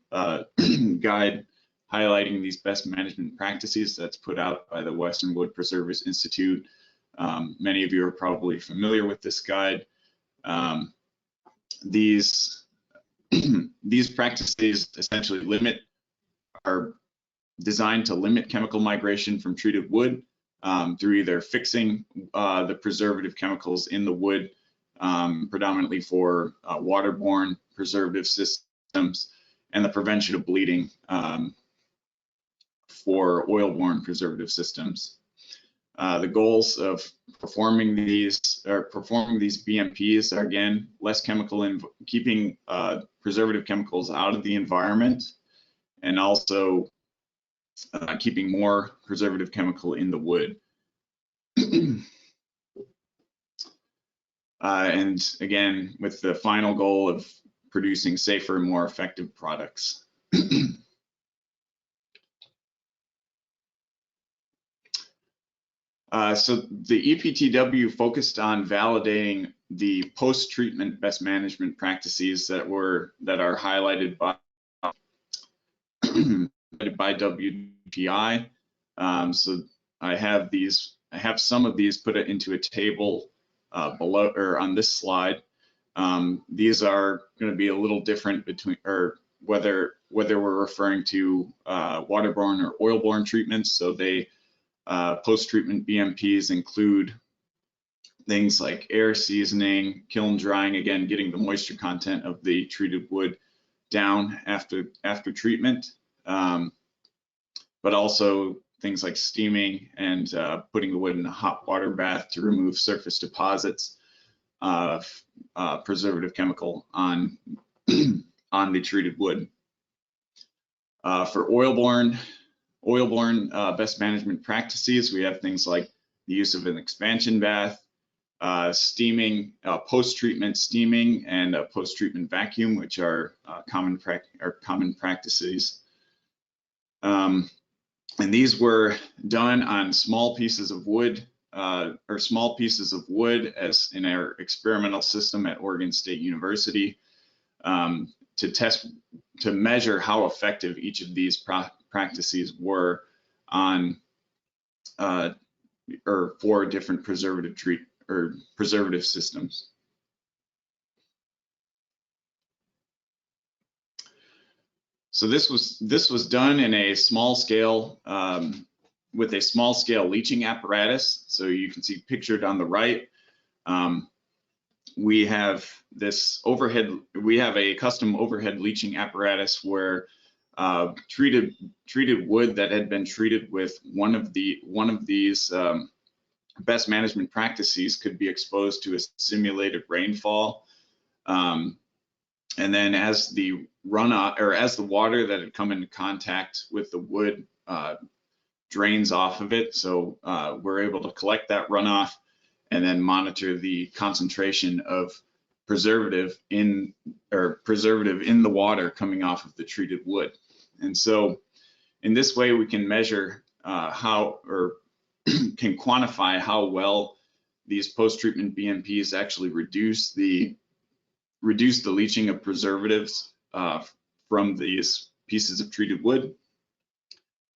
guide highlighting these best management practices that's put out by the Western Wood Preservers Institute. Many of you are probably familiar with this guide. These practices essentially are designed to limit chemical migration from treated wood through either fixing the preservative chemicals in the wood, predominantly for waterborne preservative systems, and the prevention of bleeding for oil-borne preservative systems. The goals of performing these BMPs are, again, less chemical and keeping preservative chemicals out of the environment, and also keeping more preservative chemical in the wood. And again, with the final goal of producing safer, more effective products. So the EPTW focused on validating the post-treatment best management practices that are highlighted by WPI. So I have some of these put into a table below or on this slide. These are going to be a little different between, or whether we're referring to waterborne or oil-borne treatments. So they post-treatment BMPs include things like air seasoning, kiln drying, again, getting the moisture content of the treated wood down after treatment, but also things like steaming and putting the wood in a hot water bath to remove surface deposits of preservative chemical on the treated wood. For oil-borne best management practices, we have things like the use of an expansion bath, steaming, post-treatment steaming, and post-treatment vacuum, which are common practices. And these were done on small pieces of wood, as in our experimental system at Oregon State University, to measure how effective each of these practices were on or for different preservative systems. So this was done in a small scale with a small scale leaching apparatus. So you can see pictured on the right. We have a custom overhead leaching apparatus where treated wood that had been treated with one of these best management practices could be exposed to a simulated rainfall. And then as the runoff, or as the water that had come into contact with the wood drains off of it, so we're able to collect that runoff and then monitor the concentration of preservative in the water coming off of the treated wood. And so in this way, we can measure can quantify how well these post-treatment BMPs actually reduce the leaching of preservatives from these pieces of treated wood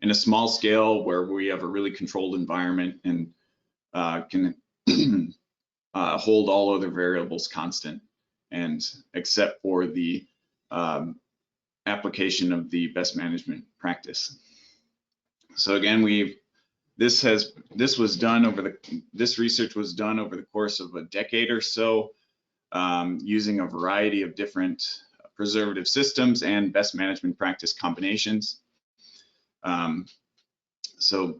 in a small scale where we have a really controlled environment and can hold all other variables constant, and except for the application of the best management practice. So again, this research was done over the course of a decade or so, using a variety of different preservative systems and best management practice combinations. So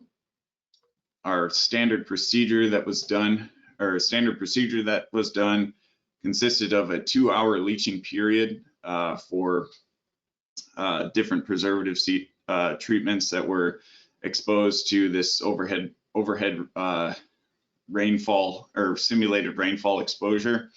our standard procedure that was done consisted of a 2-hour leaching period for different preservative treatments that were exposed to this overhead rainfall or simulated rainfall exposure.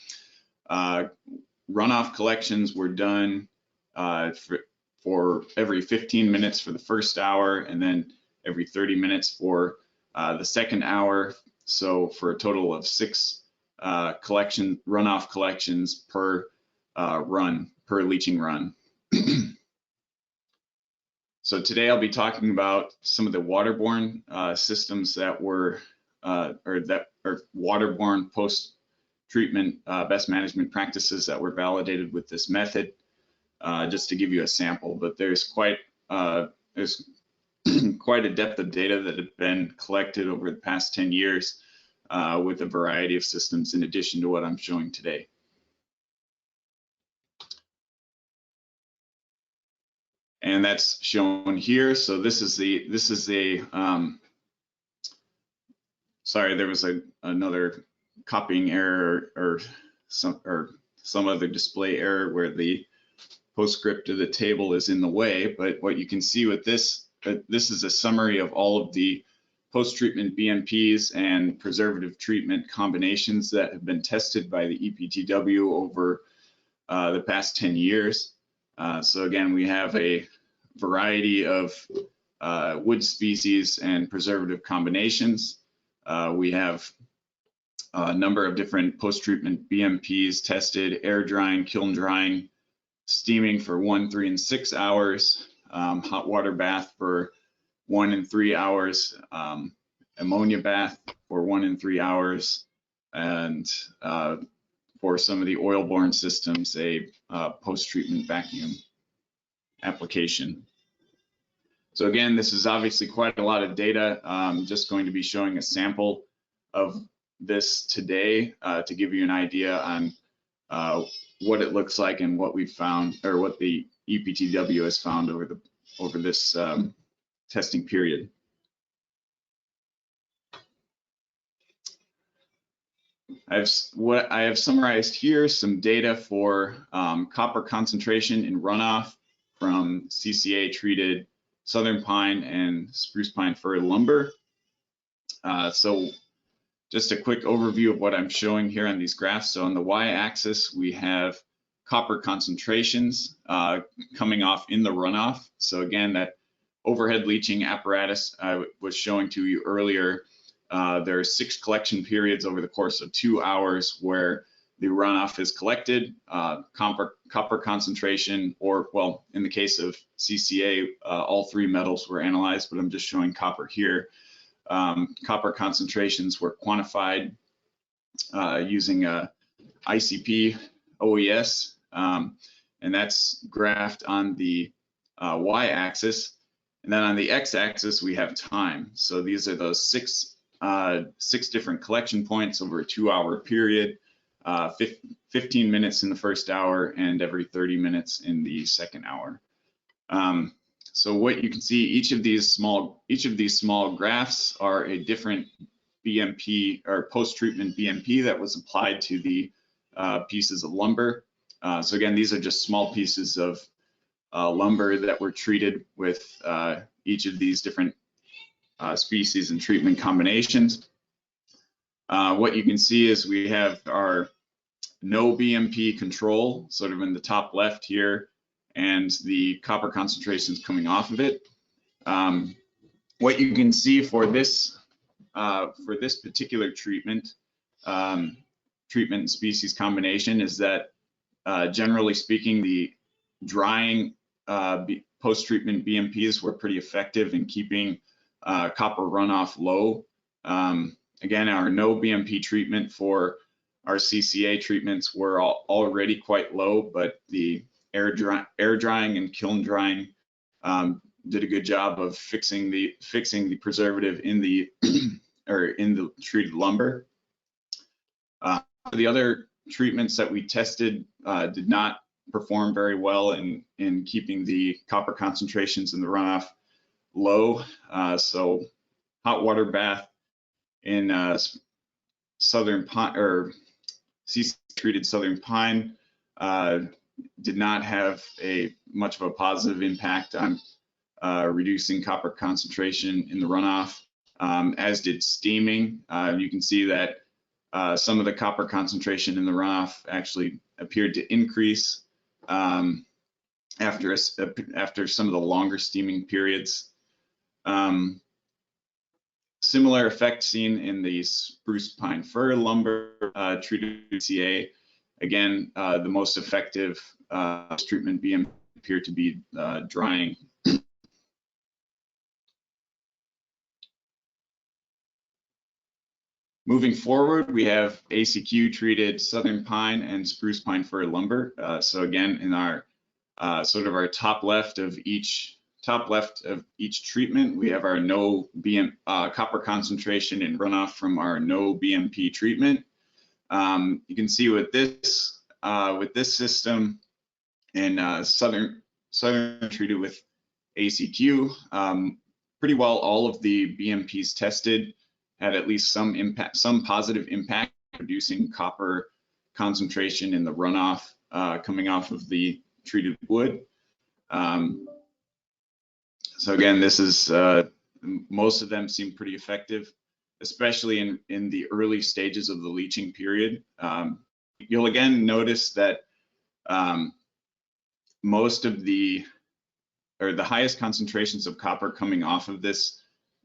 Runoff collections were done for every 15 minutes for the first hour, and then every 30 minutes for the second hour. So for a total of 6 runoff collections per leaching run. So today I'll be talking about some of the waterborne systems that were waterborne post-treatment best management practices that were validated with this method, just to give you a sample. But there's quite a depth of data that had been collected over the past 10 years with a variety of systems in addition to what I'm showing today. And that's shown here. So this is sorry, there was another copying error or some other display error where the postscript of the table is in the way. But what you can see with this is a summary of all of the post-treatment BMPs and preservative treatment combinations that have been tested by the EPTW over the past 10 years. So again, we have a variety of wood species and preservative combinations. We have a number of different post-treatment BMPs tested: air drying, kiln drying, steaming for 1, 3, and 6 hours, hot water bath for 1 and 3 hours, ammonia bath for 1 and 3 hours, and for some of the oil-borne systems, a post-treatment vacuum application. So again, this is obviously quite a lot of data. I'm just going to be showing a sample of this today to give you an idea on what it looks like and what we've found, or what the EPTW has found over this testing period. I have summarized here some data for copper concentration in runoff from CCA treated southern pine and spruce pine fir lumber. So just a quick overview of what I'm showing here on these graphs. So on the y-axis, we have copper concentrations coming off in the runoff. So again, that overhead leaching apparatus I was showing to you earlier, there are 6 collection periods over the course of 2 hours where the runoff is collected. Copper concentration, or well, in the case of CCA, all 3 metals were analyzed, but I'm just showing copper here. Copper concentrations were quantified using ICP OES, and that's graphed on the y-axis. And then on the x-axis, we have time. So these are those 6 different collection points over a 2-hour period, 15 minutes in the first hour and every 30 minutes in the second hour. So what you can see, each of these small graphs are a different BMP or post-treatment BMP that was applied to the pieces of lumber. So again, these are just small pieces of lumber that were treated with each of these different species and treatment combinations. What you can see is we have our no BMP control sort of in the top left here, and the copper concentrations coming off of it. What you can see for this particular treatment and species combination is that generally speaking, the drying post-treatment BMPs were pretty effective in keeping copper runoff low. Again, our no BMP treatment for our CCA treatments were already quite low, but the air drying and kiln drying did a good job of fixing the preservative in the treated lumber. The other treatments that we tested did not perform very well in keeping the copper concentrations in the runoff low. So hot water bath in southern pine or CC treated southern pine did not have much of a positive impact on reducing copper concentration in the runoff, as did steaming. You can see that some of the copper concentration in the runoff actually appeared to increase after some of the longer steaming periods. Similar effect seen in the spruce pine fir lumber treated with CA. Again, the most effective treatment BMP appeared to be drying. Moving forward, we have ACQ treated southern pine and spruce pine fir lumber. So again, in our sort of our top left of each treatment, we have our no copper concentration in runoff from our no BMP treatment. You can see with this system and southern treated with ACQ, pretty well all of the BMPs tested had at least some impact, some positive impact, reducing copper concentration in the runoff coming off of the treated wood. So again, this is most of them seem pretty effective, especially in the early stages of the leaching period. You'll again notice that most of the highest concentrations of copper coming off of this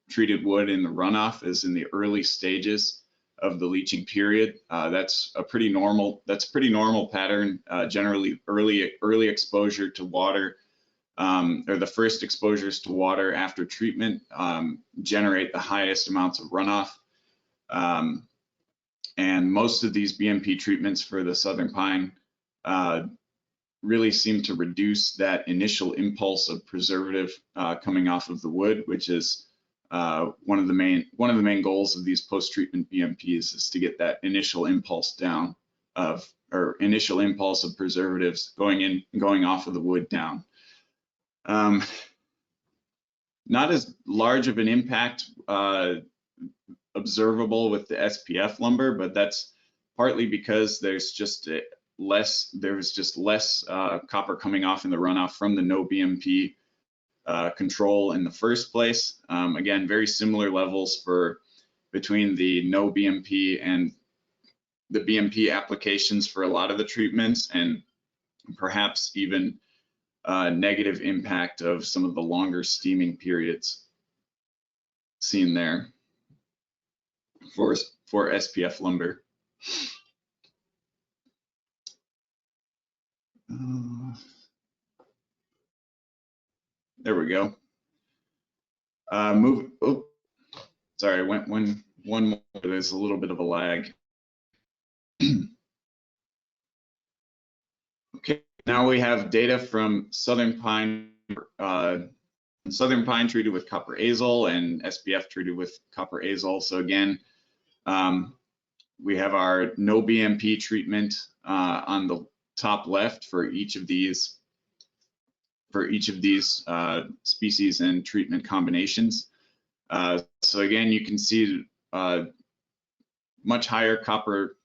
treated wood in the runoff is in the early stages of the leaching period. That's a pretty normal pattern. Generally, early exposure to water or the first exposures to water after treatment generate the highest amounts of runoff. And most of these BMP treatments for the southern pine really seem to reduce that initial impulse of preservative coming off of the wood, which is one of the main goals of these post-treatment BMPs, is to get that initial impulse down initial impulse of preservatives going off of the wood down. Not as large of an impact observable with the SPF lumber, but that's partly because there's just less copper coming off in the runoff from the no BMP control in the first place. Again, very similar levels between the no BMP and the BMP applications for a lot of the treatments, and perhaps even negative impact of some of the longer steaming periods seen there for SPF lumber. There we go. Sorry, I went one more. There's a little bit of a lag. Okay, now we have data from southern pine treated with copper azole and SPF treated with copper azole. So again, we have our no BMP treatment on the top left for each of these species and treatment combinations. So again, you can see much higher copper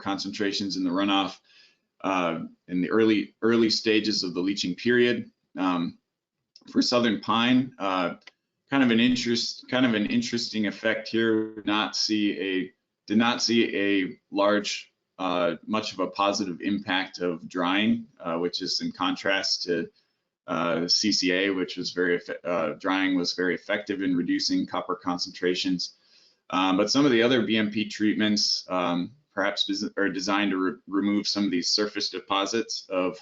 concentrations in the runoff in the early stages of the leaching period. For southern pine, kind of an interesting effect here. Did not see a large much of a positive impact of drying, which is in contrast to CCA, which was drying was very effective in reducing copper concentrations. But some of the other BMP treatments perhaps are designed to remove some of these surface deposits of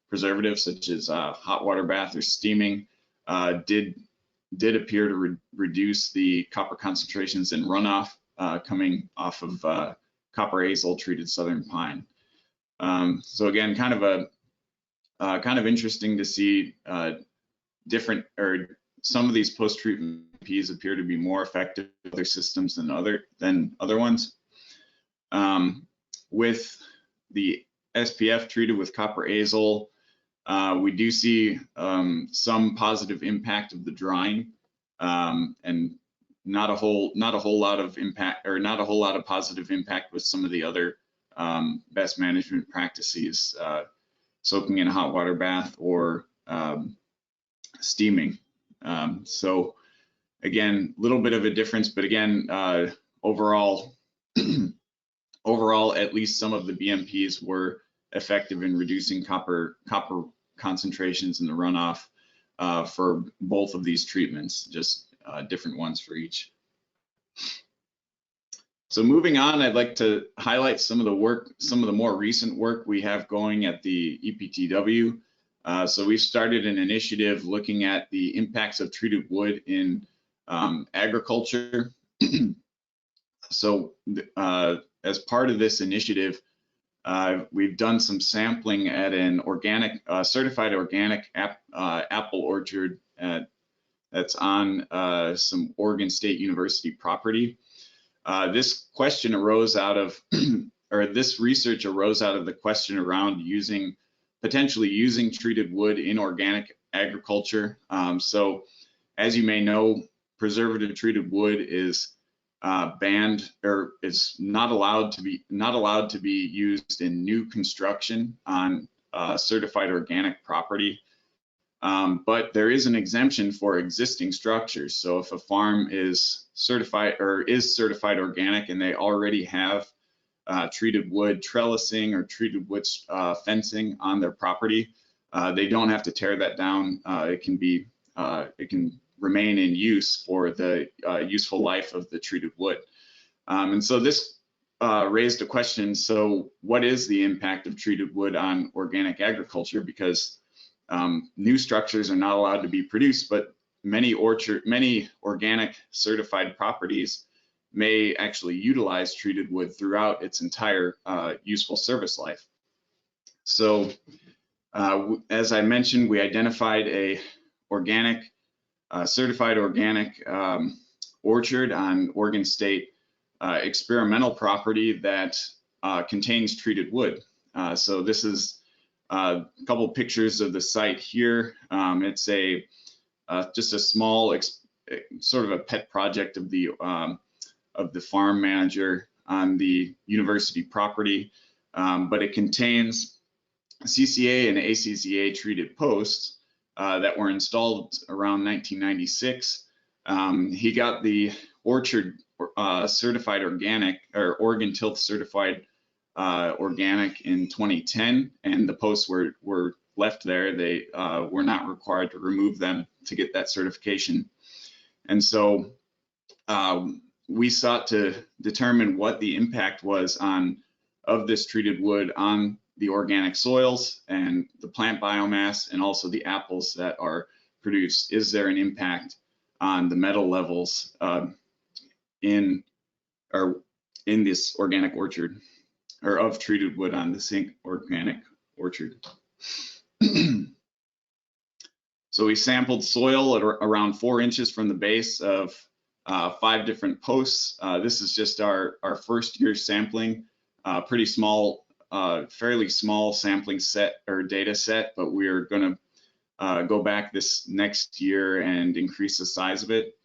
preservatives, such as hot water bath or steaming, did appear to reduce the copper concentrations in runoff coming off of copper azole treated southern pine. So again, kind of interesting to see some of these post-treatment BMPs appear to be more effective in other systems than other ones. With the SPF treated with copper azole, we do see some positive impact of the drying, and not a whole lot of impact, or not a whole lot of positive impact with some of the other best management practices soaking in a hot water bath or steaming. So again, a little bit of a difference, but again, overall, overall, at least some of the BMPs were effective in reducing copper concentrations in the runoff for both of these treatments, just different ones for each. So moving on, I'd like to highlight some of the more recent work we have going at the EPTW. So we've started an initiative looking at the impacts of treated wood in agriculture. So as part of this initiative, we've done some sampling at an organic, certified organic apple orchard that's on some Oregon State University property. This question arose out of, or this research arose out of the question around potentially using treated wood in organic agriculture. So as you may know, preservative treated wood is banned, or is not allowed to be used in new construction on certified organic property. But there is an exemption for existing structures. So if a farm is certified organic and they already have treated wood trellising or treated wood fencing on their property, they don't have to tear that down. It can remain in use for the useful life of the treated wood. And so this raised a question, so what is the impact of treated wood on organic agriculture? Because new structures are not allowed to be produced, but many organic certified properties may actually utilize treated wood throughout its entire useful service life. So as I mentioned, we identified a certified organic orchard on Oregon State experimental property that contains treated wood. So this is a couple pictures of the site here. It's just a small, sort of a pet project of the farm manager on the university property, but it contains CCA and ACCA treated posts that were installed around 1996. He got the orchard certified organic, or Oregon Tilth certified organic in 2010, and the posts were left there. They were not required to remove them to get that certification. And so we sought to determine what the impact was of this treated wood on the organic soils and the plant biomass, and also the apples that are produced. Is there an impact on the metal levels in this organic orchard, or of treated wood on this organic orchard? So we sampled soil at around 4 inches from the base of 5 different posts. This is just our first year sampling, pretty small, fairly small sampling set or data set, but we're going to go back this next year and increase the size of it.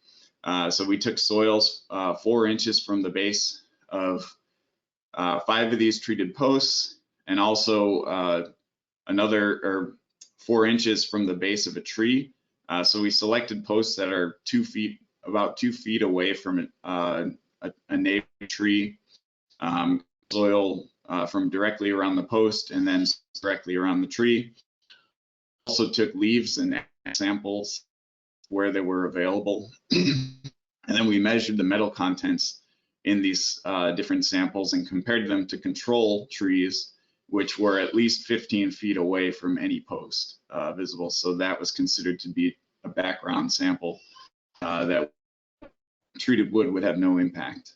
So we took soils 4 inches from the base of 5 of these treated posts, and also another 4 inches from the base of a tree. So we selected posts that are about 2 feet away from a neighbor tree, soil from directly around the post and then directly around the tree. Also took leaves and samples where they were available. And then we measured the metal contents in these different samples and compared them to control trees, which were at least 15 feet away from any post visible. So that was considered to be a background sample that treated wood would have no impact.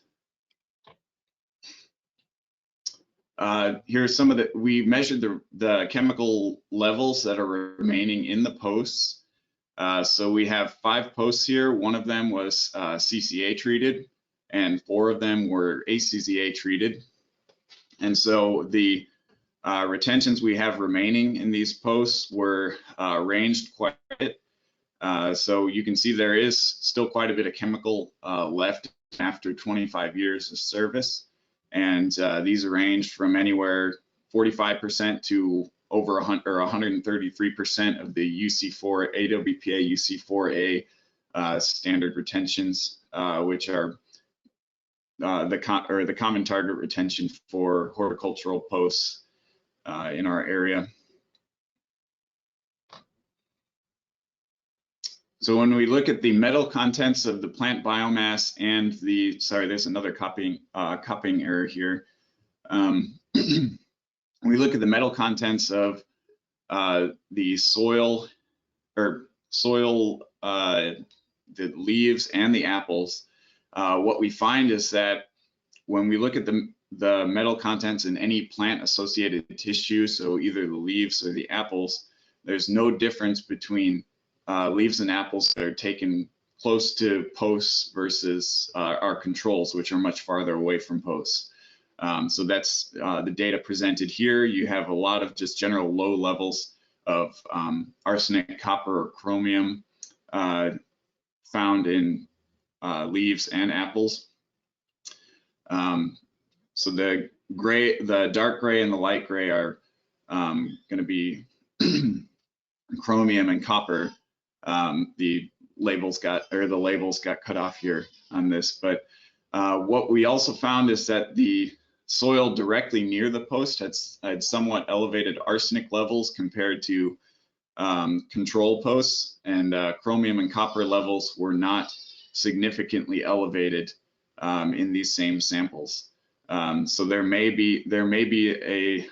Here's some of we measured the chemical levels that are remaining in the posts. So we have 5 posts here. 1 of them was CCA treated, and 4 of them were ACCA treated. And so the retentions we have remaining in these posts were ranged quite a bit. So you can see there is still quite a bit of chemical left after 25 years of service. And these ranged from anywhere 45% to over 133% of the UC4 AWPA UC4A standard retentions, which are the common target retention for horticultural posts in our area. So when we look at the metal contents of the plant biomass and the, sorry, there's another copying error here. We look at the metal contents of the soil, the leaves and the apples. What we find is that when we look at the metal contents in any plant associated tissue, so either the leaves or the apples, there's no difference between leaves and apples that are taken close to posts versus our controls, which are much farther away from posts. So that's the data presented here. You have a lot of just general low levels of arsenic, copper, or chromium found in leaves and apples. So the dark gray and the light gray are going to be chromium and copper. The labels got cut off here on this, but what we also found is that the soil directly near the post had somewhat elevated arsenic levels compared to control posts, and chromium and copper levels were not significantly elevated in these same samples. So there may be an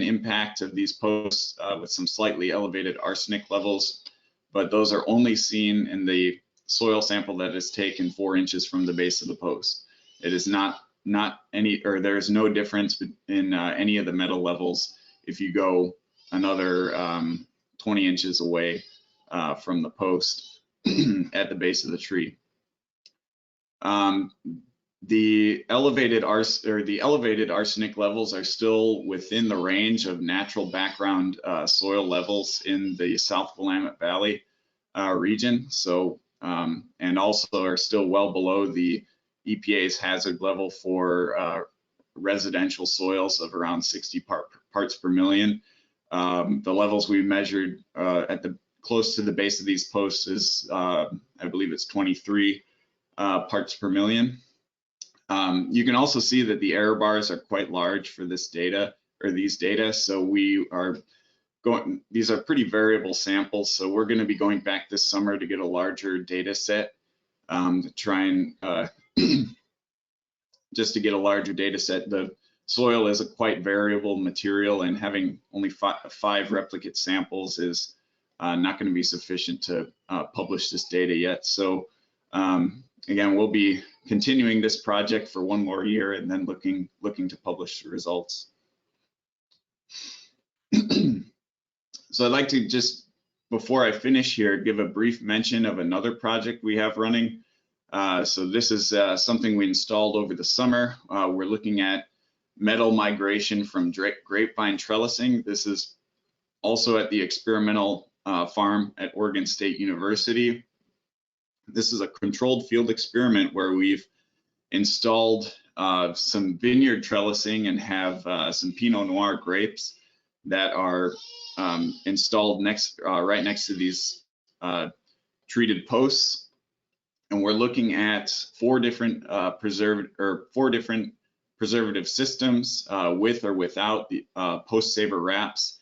impact of these posts with some slightly elevated arsenic levels, but those are only seen in the soil sample that is taken 4 inches from the base of the post. It is not any, or there's no difference in any of the metal levels if you go another 20 inches away from the post at the base of the tree. The elevated arsenic levels are still within the range of natural background soil levels in the South Willamette Valley region. So, and also are still well below the EPA's hazard level for residential soils of around 60 parts per million. The levels we measured at the close to the base of these posts is, I believe it's 23 parts per million. You can also see that the error bars are quite large for this data, or these data. So we are going, these are pretty variable samples. So we're going to be going back this summer to get a larger data set to try and just to get a larger data set. The soil is a quite variable material, and having only five replicate samples is not going to be sufficient to publish this data yet. So again, we'll be continuing this project for 1 more year and then looking to publish the results. So I'd like to just, before I finish here, give a brief mention of another project we have running. So this is something we installed over the summer. We're looking at metal migration from grapevine trellising. This is also at the experimental farm at Oregon State University. This is a controlled field experiment where we've installed some vineyard trellising and have some Pinot Noir grapes that are installed right next to these treated posts. And we're looking at 4 different preservative systems with or without the post saver wraps.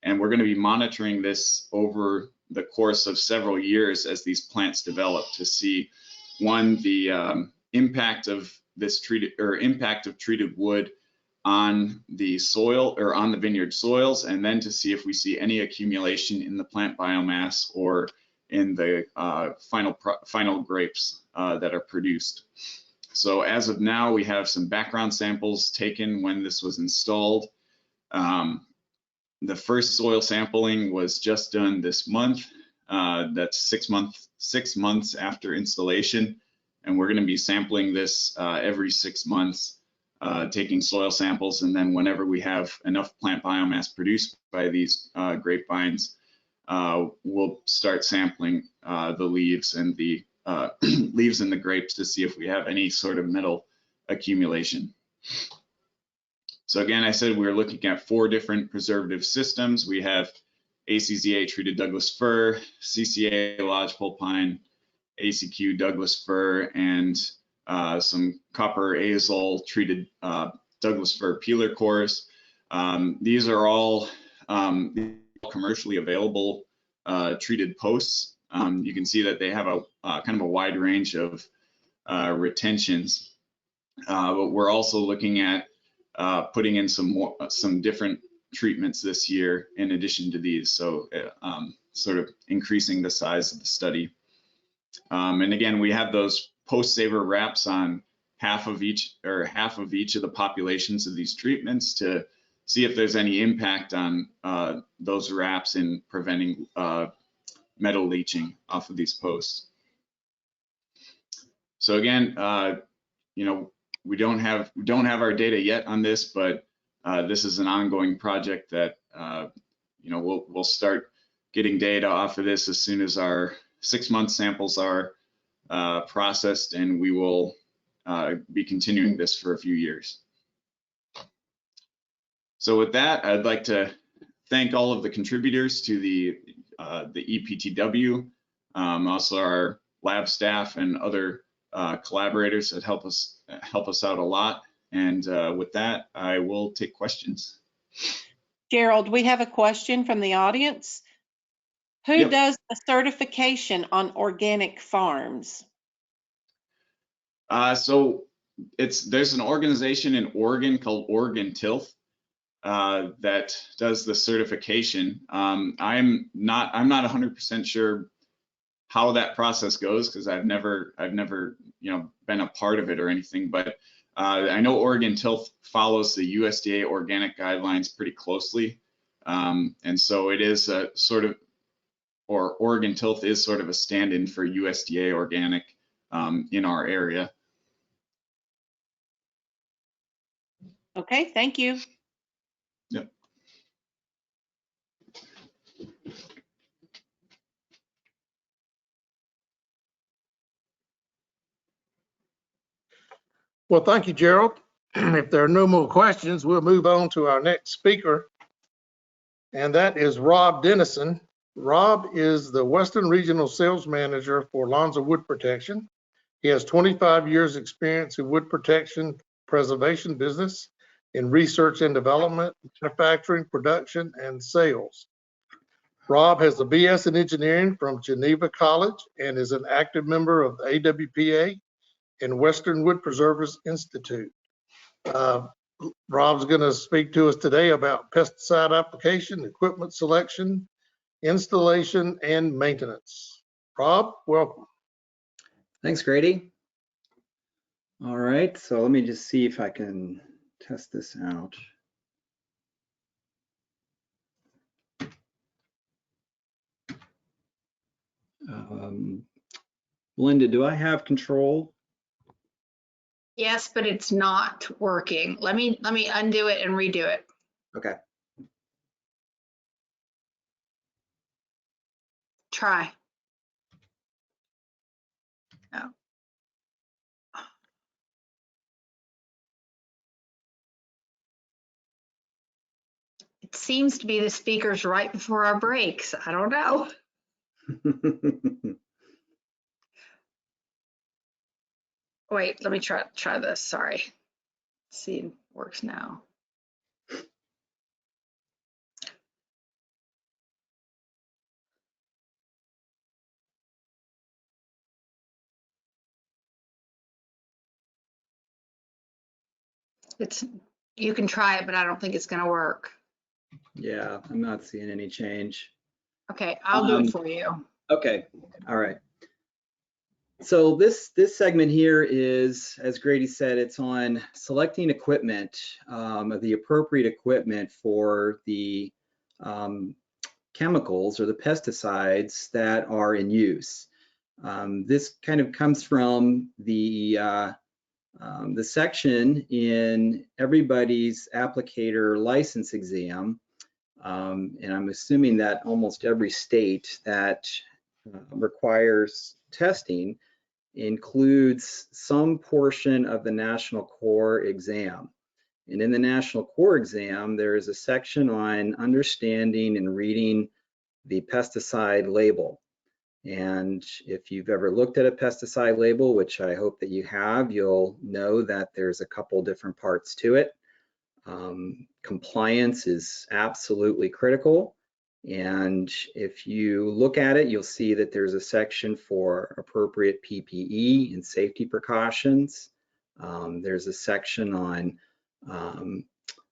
And we're going to be monitoring this over the course of several years as these plants develop to see, one, the impact of this treated wood on the soil or on the vineyard soils, and then to see if we see any accumulation in the plant biomass or in the final grapes that are produced. So as of now, we have some background samples taken when this was installed. The first soil sampling was just done this month. That's 6 months after installation. And we're going to be sampling this every 6 months, taking soil samples. And then whenever we have enough plant biomass produced by these grapevines, we'll start sampling the leaves and the leaves and the grapes to see if we have any sort of metal accumulation. So again, I said we're looking at 4 different preservative systems. We have ACZA treated Douglas fir, CCA lodgepole pine, ACQ Douglas fir, and some copper azole treated Douglas fir peeler cores. These are all commercially available treated posts. You can see that they have a kind of a wide range of retentions, but we're also looking at putting in some different treatments this year in addition to these, so sort of increasing the size of the study. And again, we have those post-saver wraps on half of each of the populations of these treatments to see if there's any impact on those wraps in preventing metal leaching off of these posts. So again, you know, we don't have our data yet on this, but this is an ongoing project that you know, we'll start getting data off of this as soon as our 6-month samples are processed, and we will be continuing this for a few years. So with that, I'd like to thank all of the contributors to the EPTW, also our lab staff and other collaborators that help us out a lot. And with that, I will take questions. Gerald, we have a question from the audience. Who Yep. does the certification on organic farms? So there's an organization in Oregon called Oregon Tilth that does the certification. I'm not 100% sure how that process goes because I've never you know, been a part of it or anything, but I know Oregon Tilth follows the USDA organic guidelines pretty closely, and so it is a sort of, or Oregon Tilth is sort of a stand-in for USDA organic in our area. Okay, thank you. Yep. Well, thank you, Gerald. If there are no more questions, we'll move on to our next speaker, and that is Rob Dennison. Rob is the Western Regional Sales Manager for Lonza Wood Protection. He has 25 years experience in wood protection preservation business in research and development, manufacturing, production, and sales. Rob has a BS in engineering from Geneva College and is an active member of the AWPA and Western Wood Preservers Institute. Rob's going to speak to us today about pesticide application, equipment selection, installation, and maintenance. Rob, welcome. Thanks, Grady. All right, so let me just see if I can test this out. Linda, do I have control? Yes, but it's not working. Let me undo it and redo it. Okay. Try. No. It seems to be the speakers right before our breaks. I don't know. Wait, let me try this. Sorry. Let's see, it works now. You can try it, but I don't think it's going to work. Yeah, I'm not seeing any change. Okay, I'll do it for you. Okay, all right. So this segment here is, as Grady said, it's on selecting equipment, the appropriate equipment for the chemicals or the pesticides that are in use. This kind of comes from the section in everybody's applicator license exam, and I'm assuming that almost every state that requires testing includes some portion of the national core exam. And in the National Core Exam, there is a section on understanding and reading the pesticide label. And if you've ever looked at a pesticide label, which I hope that you have, you'll know that there's a couple different parts to it. Compliance is absolutely critical. And if you look at it, you'll see that there's a section for appropriate PPE and safety precautions. There's a section on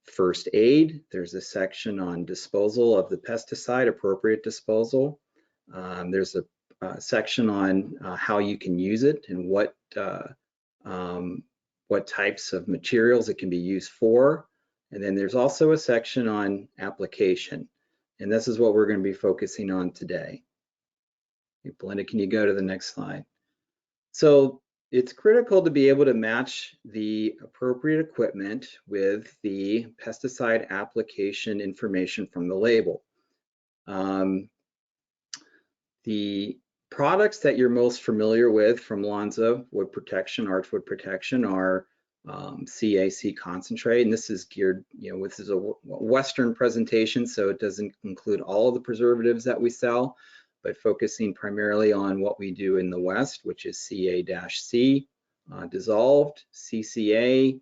first aid. There's a section on disposal of the pesticide, appropriate disposal. There's a section on how you can use it and what types of materials it can be used for. And then there's also a section on application. And this is what we're going to be focusing on today. Okay, Belinda, can you go to the next slide? So it's critical to be able to match the appropriate equipment with the pesticide application information from the label. The products that you're most familiar with from Lonza Wood Protection, Archwood Protection, are CAC concentrate, and this is geared, this is a Western presentation, so it doesn't include all of the preservatives that we sell, but focusing primarily on what we do in the West, which is CA-C, dissolved, CCA,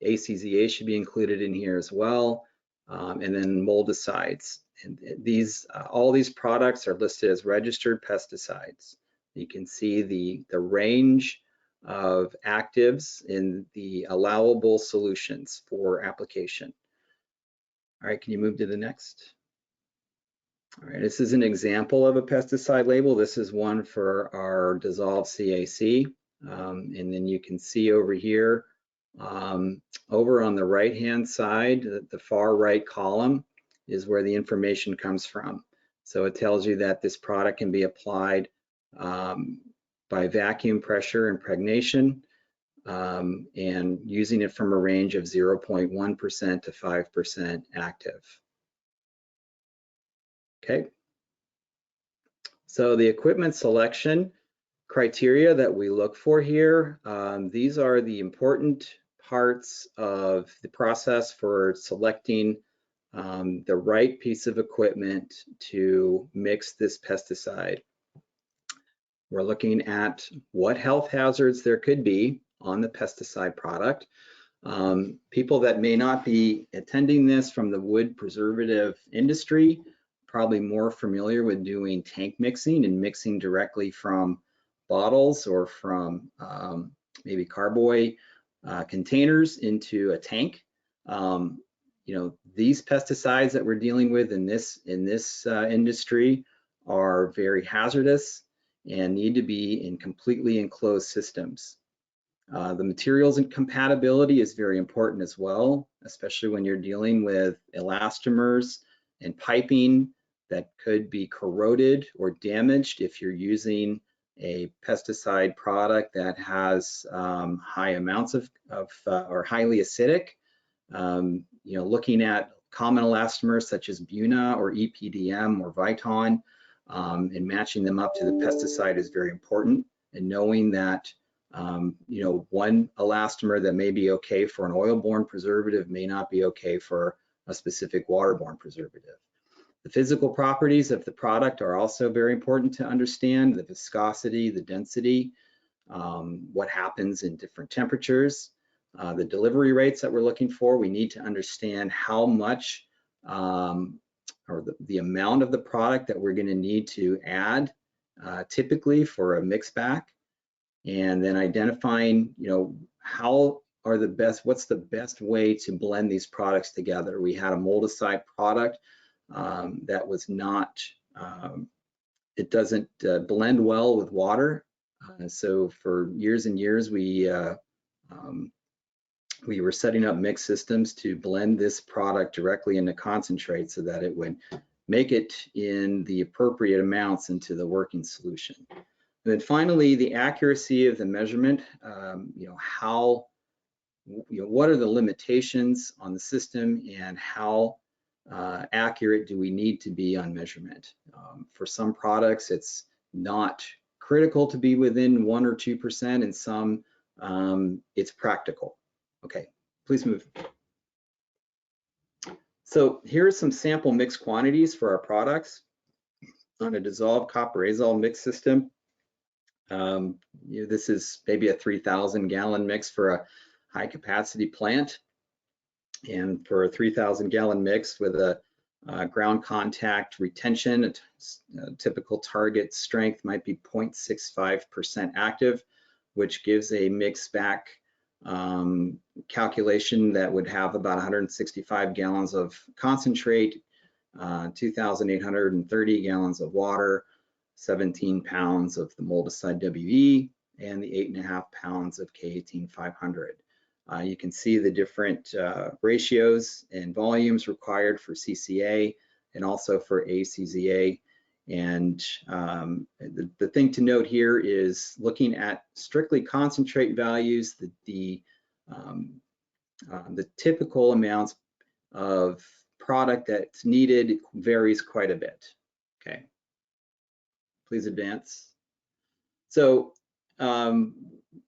ACZA should be included in here as well, and then moldicides. And these, all these products are listed as registered pesticides. You can see the range of actives in the allowable solutions for application. All right, can you move to the next? All right, this is an example of a pesticide label. This is one for our dissolved CAC. And then you can see over here, over on the right-hand side, the far right column is where the information comes from. So it tells you that this product can be applied by vacuum pressure impregnation, and using it from a range of 0.1% to 5% active. Okay. So the equipment selection criteria that we look for here, these are the important parts of the process for selecting the right piece of equipment to mix this pesticide. We're looking at what health hazards there could be on the pesticide product. People that may not be attending this from the wood preservative industry, probably more familiar with doing tank mixing and mixing directly from bottles or from maybe carboy containers into a tank. These pesticides that we're dealing with in this industry are very hazardous and need to be in completely enclosed systems. The materials and compatibility is very important as well, especially when you're dealing with elastomers and piping that could be corroded or damaged if you're using a pesticide product that has high amounts of or highly acidic. Looking at common elastomers such as Buna or EPDM or Viton, and matching them up to the pesticide is very important. And knowing that, one elastomer that may be okay for an oil-borne preservative may not be okay for a specific waterborne preservative. The physical properties of the product are also very important to understand: the viscosity, the density, what happens in different temperatures, the delivery rates that we're looking for. We need to understand how much or the amount of the product that we're going to need to add typically for a mix back, and then identifying, what's the best way to blend these products together. We had a moldicide product that was not, it doesn't blend well with water. So for years and years, we were setting up mix systems to blend this product directly into concentrate so that it would make it in the appropriate amounts into the working solution. And then finally, the accuracy of the measurement, what are the limitations on the system and how accurate do we need to be on measurement? For some products, it's not critical to be within 1 or 2%, and some it's practical. Okay, Please move. So here are some sample mix quantities for our products on a dissolved copper azole mix system. This is maybe a 3,000 gallon mix for a high capacity plant. And for a 3,000 gallon mix with a ground contact retention, a typical target strength might be 0.65% active, which gives a mix back calculation that would have about 165 gallons of concentrate, 2,830 gallons of water, 17 pounds of the moldicide WE, and the 8.5 pounds of K18500. You can see the different ratios and volumes required for CCA and also for ACZA. And the thing to note here is looking at strictly concentrate values, the typical amounts of product that's needed varies quite a bit. Okay, please advance. So when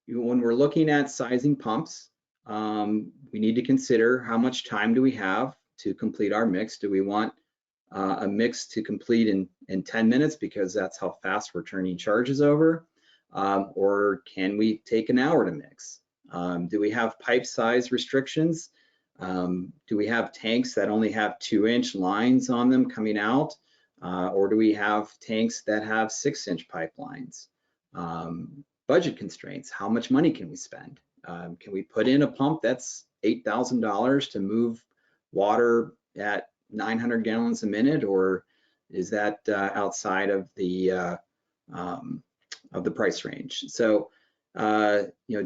we're looking at sizing pumps, we need to consider how much time do we have to complete our mix. Do we want a mix to complete in 10 minutes because that's how fast we're turning charges over? Or can we take an hour to mix? Do we have pipe size restrictions? Do we have tanks that only have 2-inch lines on them coming out? Or do we have tanks that have 6-inch pipelines? Budget constraints, how much money can we spend? Can we put in a pump that's $8,000 to move water at 900 gallons a minute, or is that outside of the price range? So,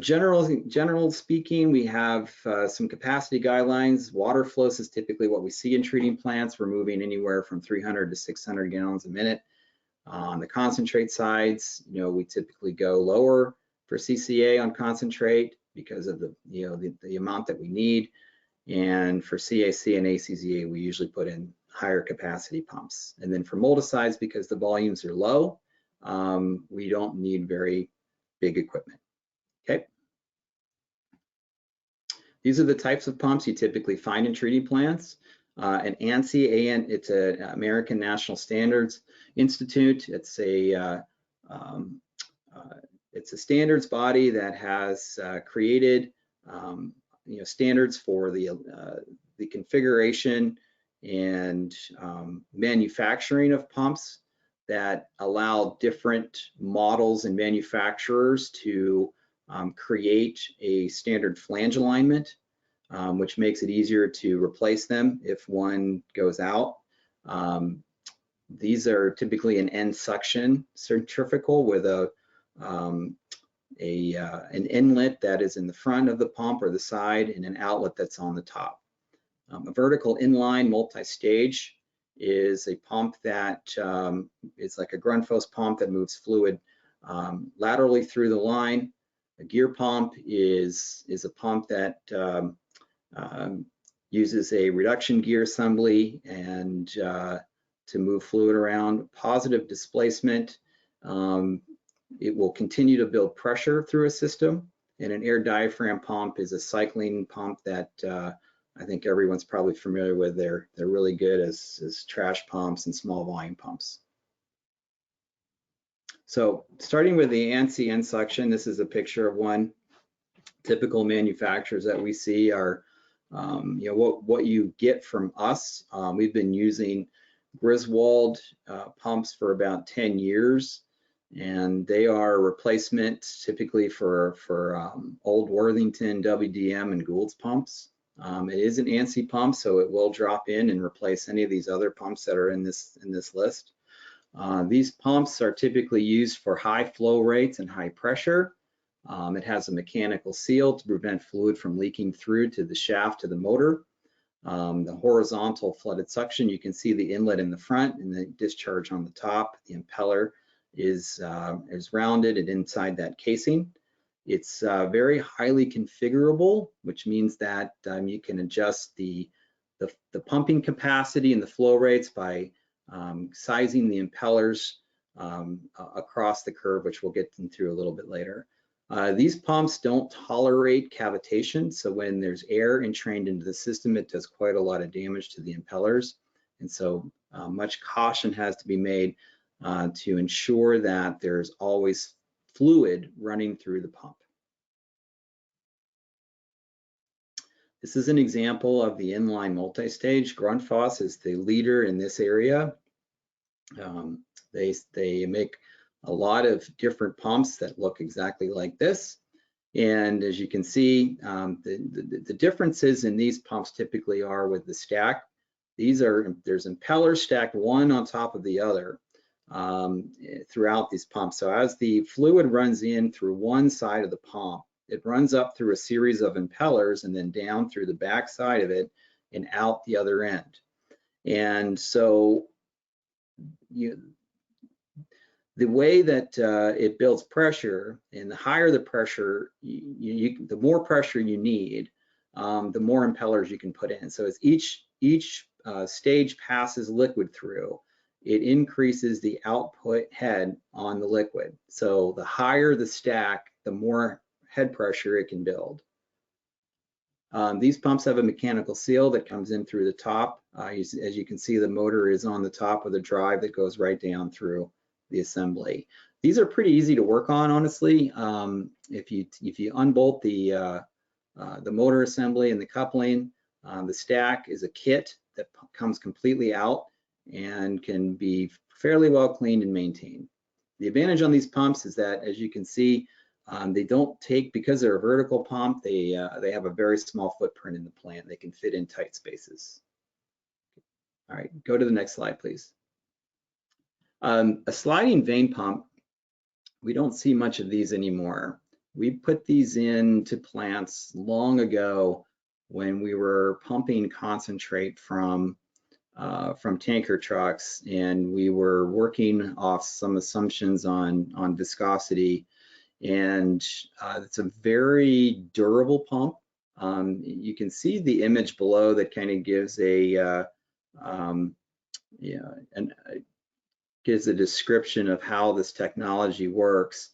general speaking, we have some capacity guidelines. Water flows is typically what we see in treating plants. We're moving anywhere from 300 to 600 gallons a minute. On the concentrate sides, we typically go lower for CCA on concentrate because of the amount that we need. And for CAC and ACZA, we usually put in higher capacity pumps. And then for moldicides, because the volumes are low, we don't need very big equipment. Okay. These are the types of pumps you typically find in treating plants. An ANSI, it's an American National Standards Institute. It's a standards body that has created standards for the configuration and manufacturing of pumps that allow different models and manufacturers to create a standard flange alignment, which makes it easier to replace them if one goes out. These are typically an end suction centrifugal with an inlet that is in the front of the pump or the side and an outlet that's on the top. A vertical inline multi-stage is a pump that is like a Grundfos pump that moves fluid laterally through the line. A gear pump is a pump that uses a reduction gear assembly and to move fluid around. Positive displacement, it will continue to build pressure through a system. And an air diaphragm pump is a cycling pump that I think everyone's probably familiar with. They're really good as trash pumps and small volume pumps. So starting with the ANSI end suction, this is a picture of one. Typical manufacturers that we see are, what you get from us. We've been using Griswold pumps for about 10 years, and they are a replacement typically for old Worthington, WDM, and Gould's pumps. It is an ANSI pump, so it will drop in and replace any of these other pumps that are in this list. These pumps are typically used for high flow rates and high pressure. It has a mechanical seal to prevent fluid from leaking through to the shaft to the motor. The horizontal flooded suction, you can see the inlet in the front and the discharge on the top. The impeller is rounded and inside that casing. It's very highly configurable, which means that you can adjust the pumping capacity and the flow rates by sizing the impellers across the curve, which we'll get into a little bit later. These pumps don't tolerate cavitation, so when there's air entrained into the system, it does quite a lot of damage to the impellers. And so much caution has to be made to ensure that there's always fluid running through the pump. This is an example of the inline multi-stage. Grundfos is the leader in this area. They make a lot of different pumps that look exactly like this. And as you can see, the differences in these pumps typically are with the stack. There's impellers stacked one on top of the other throughout these pumps. So as the fluid runs in through one side of the pump, it runs up through a series of impellers and then down through the back side of it and out the other end. And so the way that it builds pressure, and the higher the pressure, the more pressure you need, the more impellers you can put in. So as each stage passes liquid through, it increases the output head on the liquid. So the higher the stack, the more head pressure it can build. These pumps have a mechanical seal that comes in through the top. As you can see, the motor is on the top of the drive that goes right down through the assembly. These are pretty easy to work on, honestly. If you unbolt the motor assembly and the coupling, the stack is a kit that comes completely out and can be fairly well cleaned and maintained. The advantage on these pumps is that, as you can see, they don't take, because they're a vertical pump, they have a very small footprint in the plant. They can fit in tight spaces. All right, go to the next slide, please. A sliding vane pump, we don't see much of these anymore. We put these into plants long ago when we were pumping concentrate from tanker trucks, and we were working off some assumptions on viscosity. And it's a very durable pump. You can see the image below that kind of gives gives a description of how this technology works.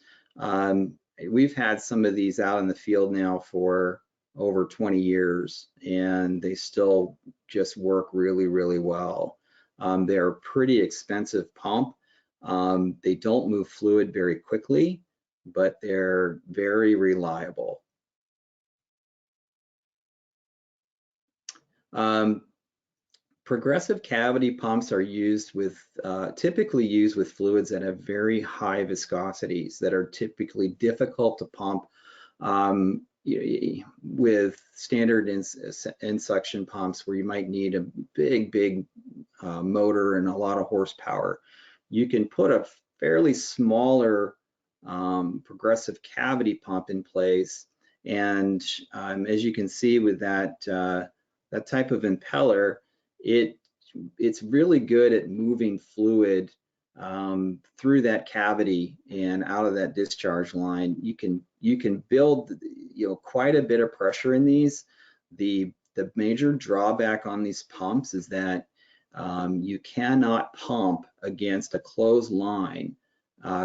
We've had some of these out in the field now for over 20 years, and they still just work really, really well. They're a pretty expensive pump. They don't move fluid very quickly, but they're very reliable. Progressive cavity pumps are used with, typically used with fluids that have very high viscosities that are typically difficult to pump with standard in-suction pumps, where you might need a big motor and a lot of horsepower. You can put a fairly smaller progressive cavity pump in place, and as you can see with that type of impeller, it's really good at moving fluid through that cavity and out of that discharge line. You can build quite a bit of pressure in these. The major drawback on these pumps is that you cannot pump against a closed line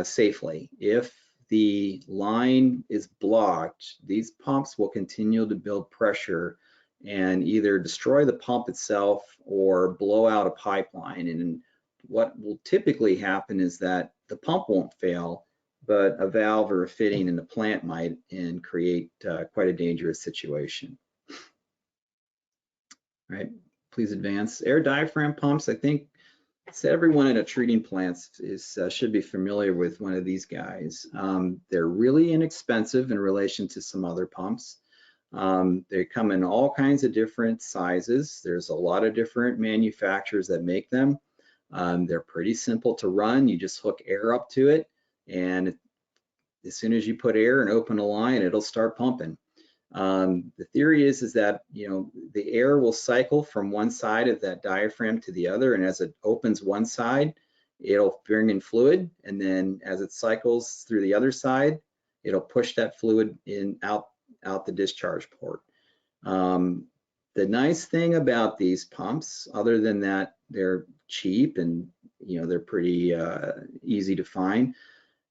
safely. If the line is blocked, these pumps will continue to build pressure and either destroy the pump itself or blow out a pipeline. And what will typically happen is that the pump won't fail, but a valve or a fitting in the plant might, and create quite a dangerous situation. All right, please advance. Air diaphragm pumps, I think everyone in a treating plant should be familiar with one of these guys. They're really inexpensive in relation to some other pumps. They come in all kinds of different sizes. There's a lot of different manufacturers that make them. They're pretty simple to run. You just hook air up to it, and as soon as you put air and open a line, it'll start pumping. The theory is that the air will cycle from one side of that diaphragm to the other, and as it opens one side, it'll bring in fluid, and then as it cycles through the other side, it'll push that fluid out the discharge port. The nice thing about these pumps, other than that they're cheap and they're pretty easy to find,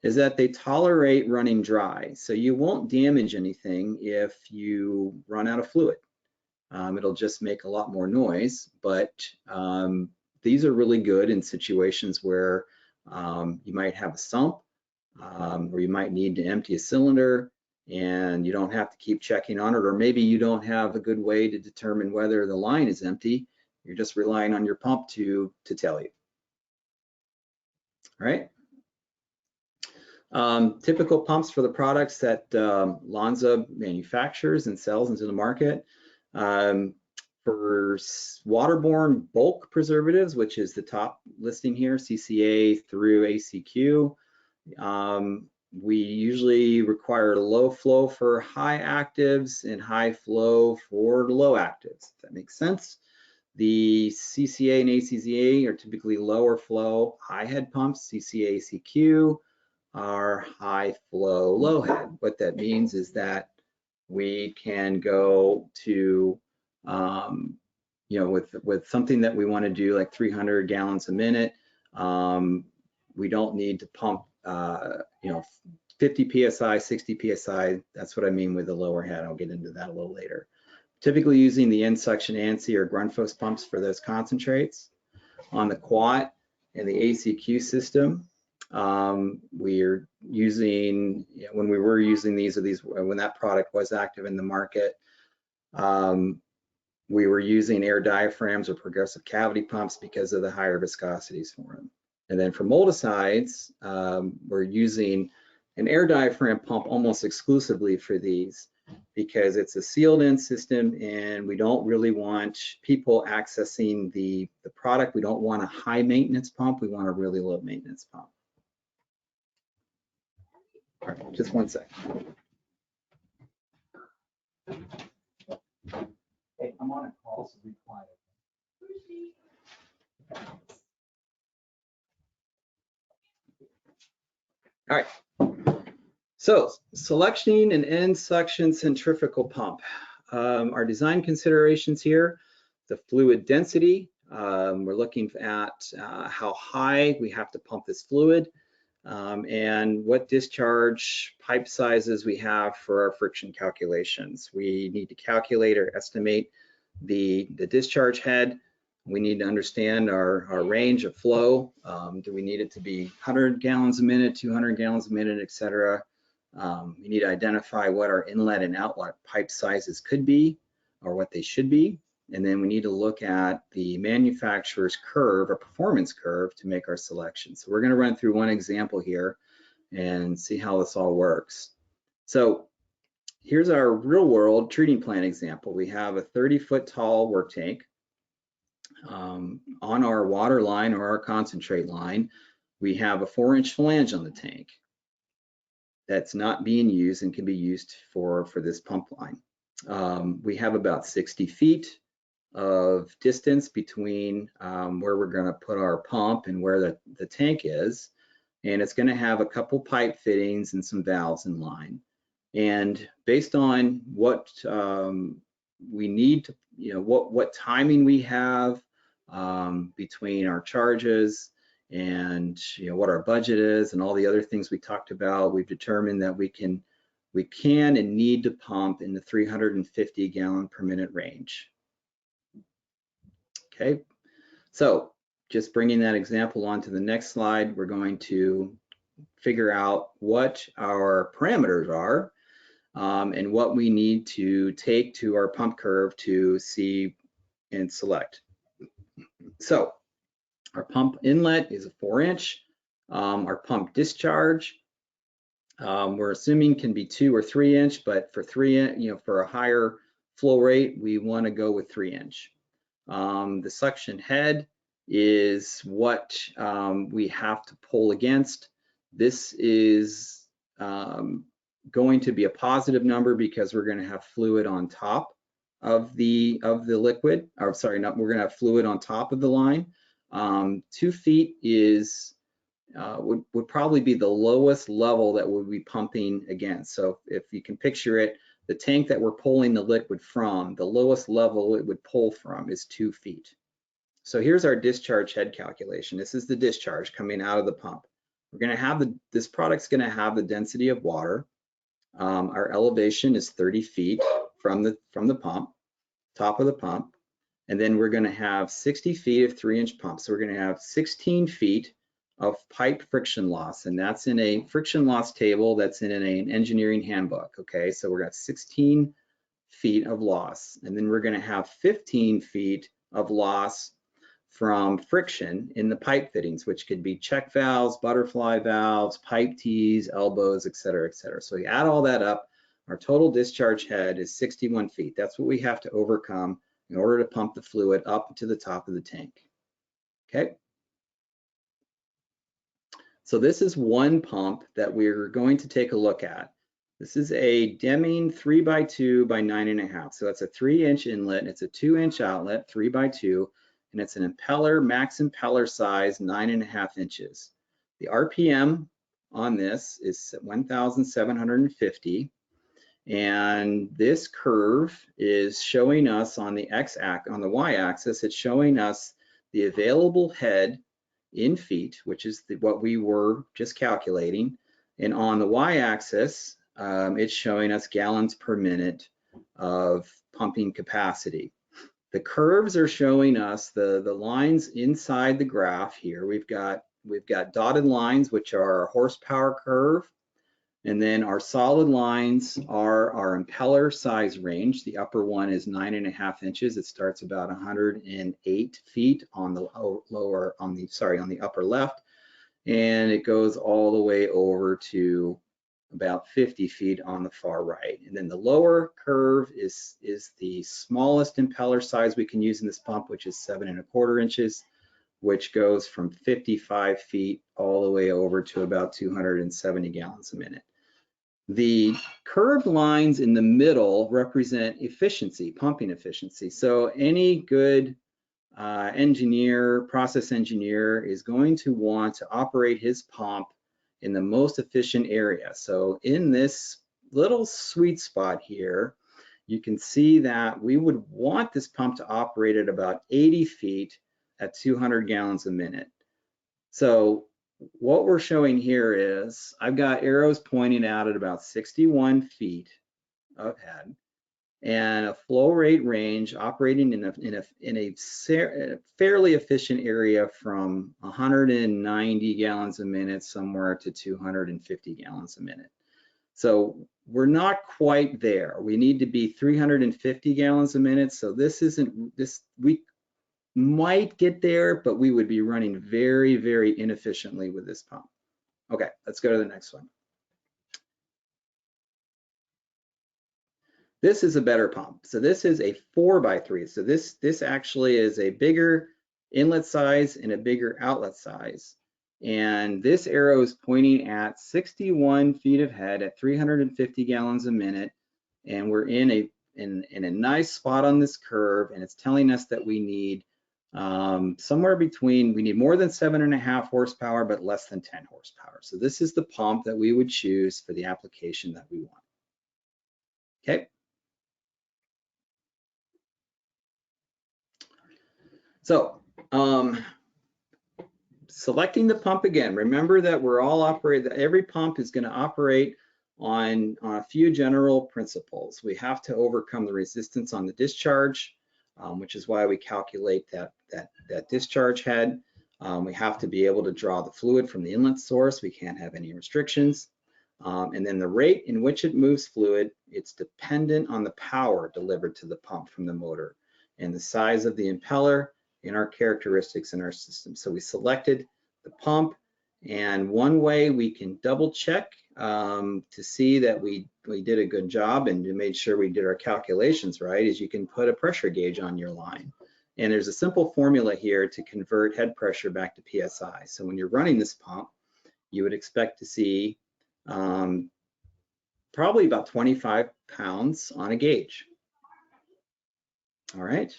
is that they tolerate running dry. So you won't damage anything if you run out of fluid. It'll just make a lot more noise, but these are really good in situations where you might have a sump, or you might need to empty a cylinder and you don't have to keep checking on it, or maybe you don't have a good way to determine whether the line is empty. You're just relying on your pump to tell you. All right. Typical pumps for the products that Lonza manufactures and sells into the market. For waterborne bulk preservatives, which is the top listing here, CCA through ACQ, we usually require low flow for high actives and high flow for low actives. If that makes sense. The CCA and ACCA are typically lower flow high head pumps. CCA, ACQ are high flow low head. What that means is that we can go to you know, with something that we want to do like 300 gallons a minute, we don't need to pump you know, 50 psi, 60 psi. That's what I mean with the lower head. I'll get into that a little later. Typically using the end-suction ANSI or Grundfos pumps for those concentrates. On the Quat and the ACQ system, we're using, you know, when we were using these, when that product was active in the market, we were using air diaphragms or progressive cavity pumps because of the higher viscosities for them. And then for moldicides, we're using an air diaphragm pump almost exclusively for these because it's a sealed in system and we don't really want people accessing the product. We don't want a high maintenance pump. We want a really low maintenance pump. All right, just one second. Hey, I'm on a call, so be quiet. All right. So, selecting an end suction centrifugal pump. Our design considerations here: the fluid density. We're looking at how high we have to pump this fluid, and what discharge pipe sizes we have for our friction calculations. We need to calculate or estimate the discharge head. We need to understand our range of flow. Do we need it to be 100 gallons a minute, 200 gallons a minute, etc.? We need to identify what our inlet and outlet pipe sizes could be or what they should be. And then we need to look at the manufacturer's curve or performance curve to make our selection. So we're going to run through one example here and see how this all works. So here's our real world treating plant example. We have a 30-foot tall work tank. On our water line or our concentrate line, we have a 4-inch flange on the tank that's not being used and can be used for this pump line. We have about 60 feet of distance between where we're going to put our pump and where the tank is, and it's going to have a couple pipe fittings and some valves in line. And based on what we need to, you know, what timing we have between our charges and, you know, what our budget is and all the other things we talked about, we've determined that we can and need to pump in the 350 gallon per minute range. Okay, so just bringing that example on to the next slide, we're going to figure out what our parameters are and what we need to take to our pump curve to see and select. So our pump inlet is a 4-inch. Our pump discharge, we're assuming can be 2 or 3-inch, but for for a higher flow rate, we want to go with 3-inch. The suction head is what we have to pull against. This is going to be a positive number because we're going to have fluid on top of the liquid. Or sorry, we're going to have fluid on top of the line. 2 feet is would probably be the lowest level that we'll be pumping against. So if you can picture it, the tank that we're pulling the liquid from, the lowest level it would pull from is 2 feet. So here's our discharge head calculation. This is the discharge coming out of the pump. We're going to have this product's going to have the density of water. Our elevation is 30 feet from the pump, top of the pump. And then we're going to have 60 feet of 3-inch pump. So we're going to have 16 feet of pipe friction loss. And that's in a friction loss table that's in an engineering handbook. Okay, so we're got 16 feet of loss. And then we're going to have 15 feet of loss from friction in the pipe fittings, which could be check valves, butterfly valves, pipe tees, elbows, et cetera, et cetera. So we add all that up, our total discharge head is 61 feet. That's what we have to overcome in order to pump the fluid up to the top of the tank. Okay. So this is one pump that we're going to take a look at. This is a Deming 3x2 by 9.5. So that's a 3-inch inlet. It's a 2-inch outlet, 3x2. And it's an impeller, max impeller size, 9.5 inches. The RPM on this is 1,750. And this curve is showing us on the on the y-axis, it's showing us the available head in feet, which is what we were just calculating. And on the y-axis, it's showing us gallons per minute of pumping capacity. The curves are showing us the lines inside the graph here. We've got dotted lines, which are our horsepower curve, and then our solid lines are our impeller size range. The upper one is 9.5 inches. It starts about 108 feet on the on the upper left, and it goes all the way over to about 50 feet on the far right. And then the lower curve is the smallest impeller size we can use in this pump, which is 7.25 inches, which goes from 55 feet all the way over to about 270 gallons a minute. The curved lines in the middle represent efficiency, pumping efficiency. So any good process engineer is going to want to operate his pump in the most efficient area. So in this little sweet spot here, you can see that we would want this pump to operate at about 80 feet at 200 gallons a minute. So what we're showing here is I've got arrows pointing out at about 61 feet of head and a flow rate range operating in a fairly efficient area from 190 gallons a minute somewhere to 250 gallons a minute. So we're not quite there. We need to be 350 gallons a minute. So we might get there, but we would be running very, very inefficiently with this pump. Okay, let's go to the next one. This is a better pump. So this is a 4x3. So this actually is a bigger inlet size and a bigger outlet size. And this arrow is pointing at 61 feet of head at 350 gallons a minute. And we're in a nice spot on this curve, and it's telling us that we need somewhere between, we need more than 7.5 horsepower, but less than 10 horsepower. So this is the pump that we would choose for the application that we want. Okay. So selecting the pump again, remember that we're all operating, every pump is going to operate on a few general principles. We have to overcome the resistance on the discharge, which is why we calculate that discharge head. We have to be able to draw the fluid from the inlet source. We can't have any restrictions. And then the rate in which it moves fluid, it's dependent on the power delivered to the pump from the motor and the size of the impeller and our characteristics in our system. So we selected the pump, and one way we can double check to see that we did a good job and to make sure we did our calculations right is you can put a pressure gauge on your line. And there's a simple formula here to convert head pressure back to PSI. So when you're running this pump, you would expect to see probably about 25 pounds on a gauge. All right.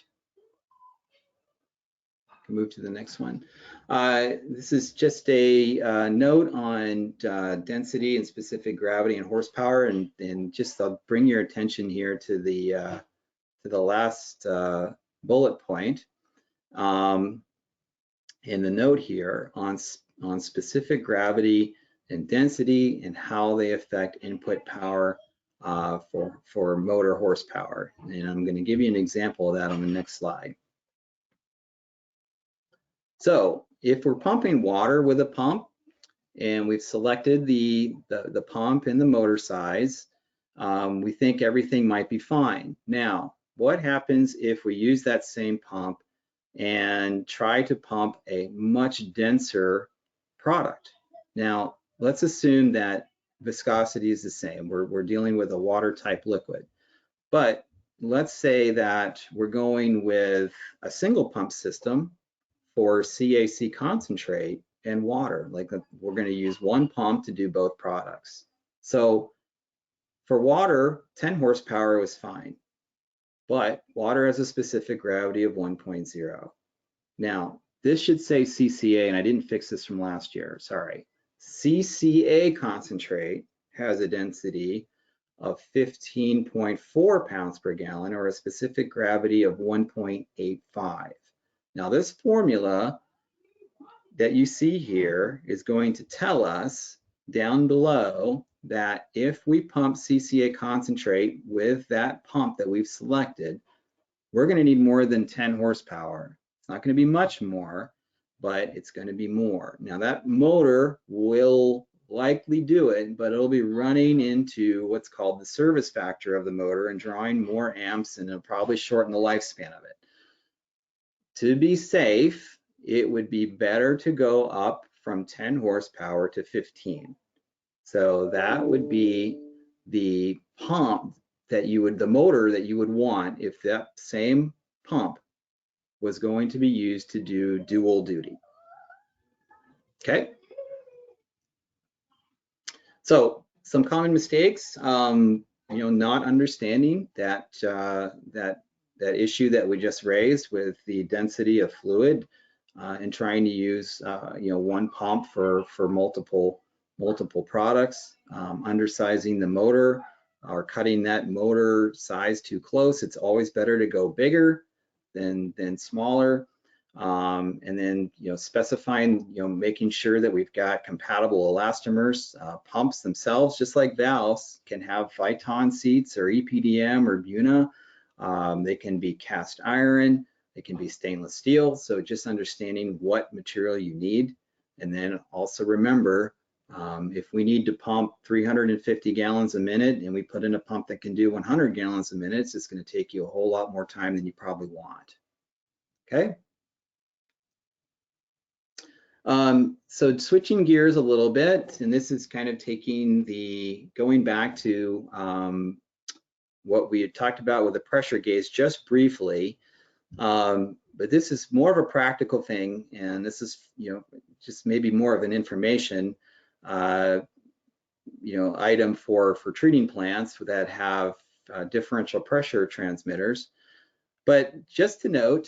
Move to the next one. This is just a note on density and specific gravity and horsepower, and just I'll bring your attention here to the last bullet point in the note here on on specific gravity and density and how they affect input power for motor horsepower. And I'm going to give you an example of that on the next slide. So if we're pumping water with a pump and we've selected the pump and the motor size, we think everything might be fine. Now, what happens if we use that same pump and try to pump a much denser product? Now, let's assume that viscosity is the same. We're dealing with a water type liquid. But let's say that we're going with a single pump system for CAC concentrate and water. Like we're going to use one pump to do both products. So for water, 10 horsepower was fine, but water has a specific gravity of 1.0. Now, this should say CCA, and I didn't fix this from last year, sorry. CCA concentrate has a density of 15.4 pounds per gallon, or a specific gravity of 1.85. Now, this formula that you see here is going to tell us down below that if we pump CCA concentrate with that pump that we've selected, we're going to need more than 10 horsepower. It's not going to be much more, but it's going to be more. Now, that motor will likely do it, but it'll be running into what's called the service factor of the motor and drawing more amps, and it'll probably shorten the lifespan of it. To be safe, it would be better to go up from 10 horsepower to 15. So that would be the pump that you would, the motor that you would want if that same pump was going to be used to do dual duty. Okay. So some common mistakes, not understanding that that issue that we just raised with the density of fluid and trying to use one pump for multiple products, undersizing the motor or cutting that motor size too close. It's always better to go bigger than smaller. And then specifying, making sure that we've got compatible elastomers. Pumps themselves, just like valves, can have Viton seats or EPDM or Buna. They can be cast iron, they can be stainless steel. So just understanding what material you need. And then also remember, if we need to pump 350 gallons a minute and we put in a pump that can do 100 gallons a minute, it's just going to take you a whole lot more time than you probably want. Okay. So switching gears a little bit, and this is kind of going back to what we had talked about with the pressure gauge just briefly, but this is more of a practical thing, and this is just maybe more of an information item for treating plants that have differential pressure transmitters. But just to note,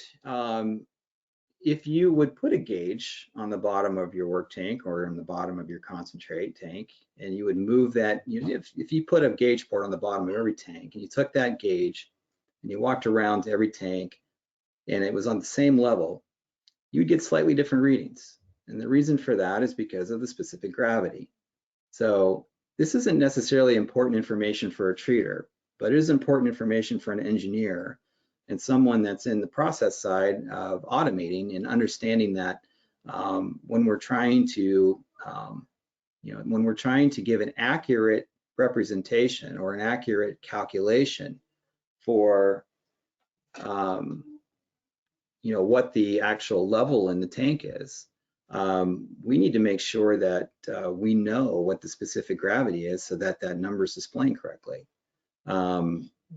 if you would put a gauge on the bottom of your work tank or on the bottom of your concentrate tank, and you would move that, if you put a gauge board on the bottom of every tank and you took that gauge and you walked around to every tank and it was on the same level, you'd get slightly different readings. And the reason for that is because of the specific gravity. So this isn't necessarily important information for a treater, but it is important information for an engineer and someone that's in the process side of automating and understanding that when we're trying to give an accurate representation or an accurate calculation for what the actual level in the tank is, we need to make sure that we know what the specific gravity is so that that number is displaying correctly.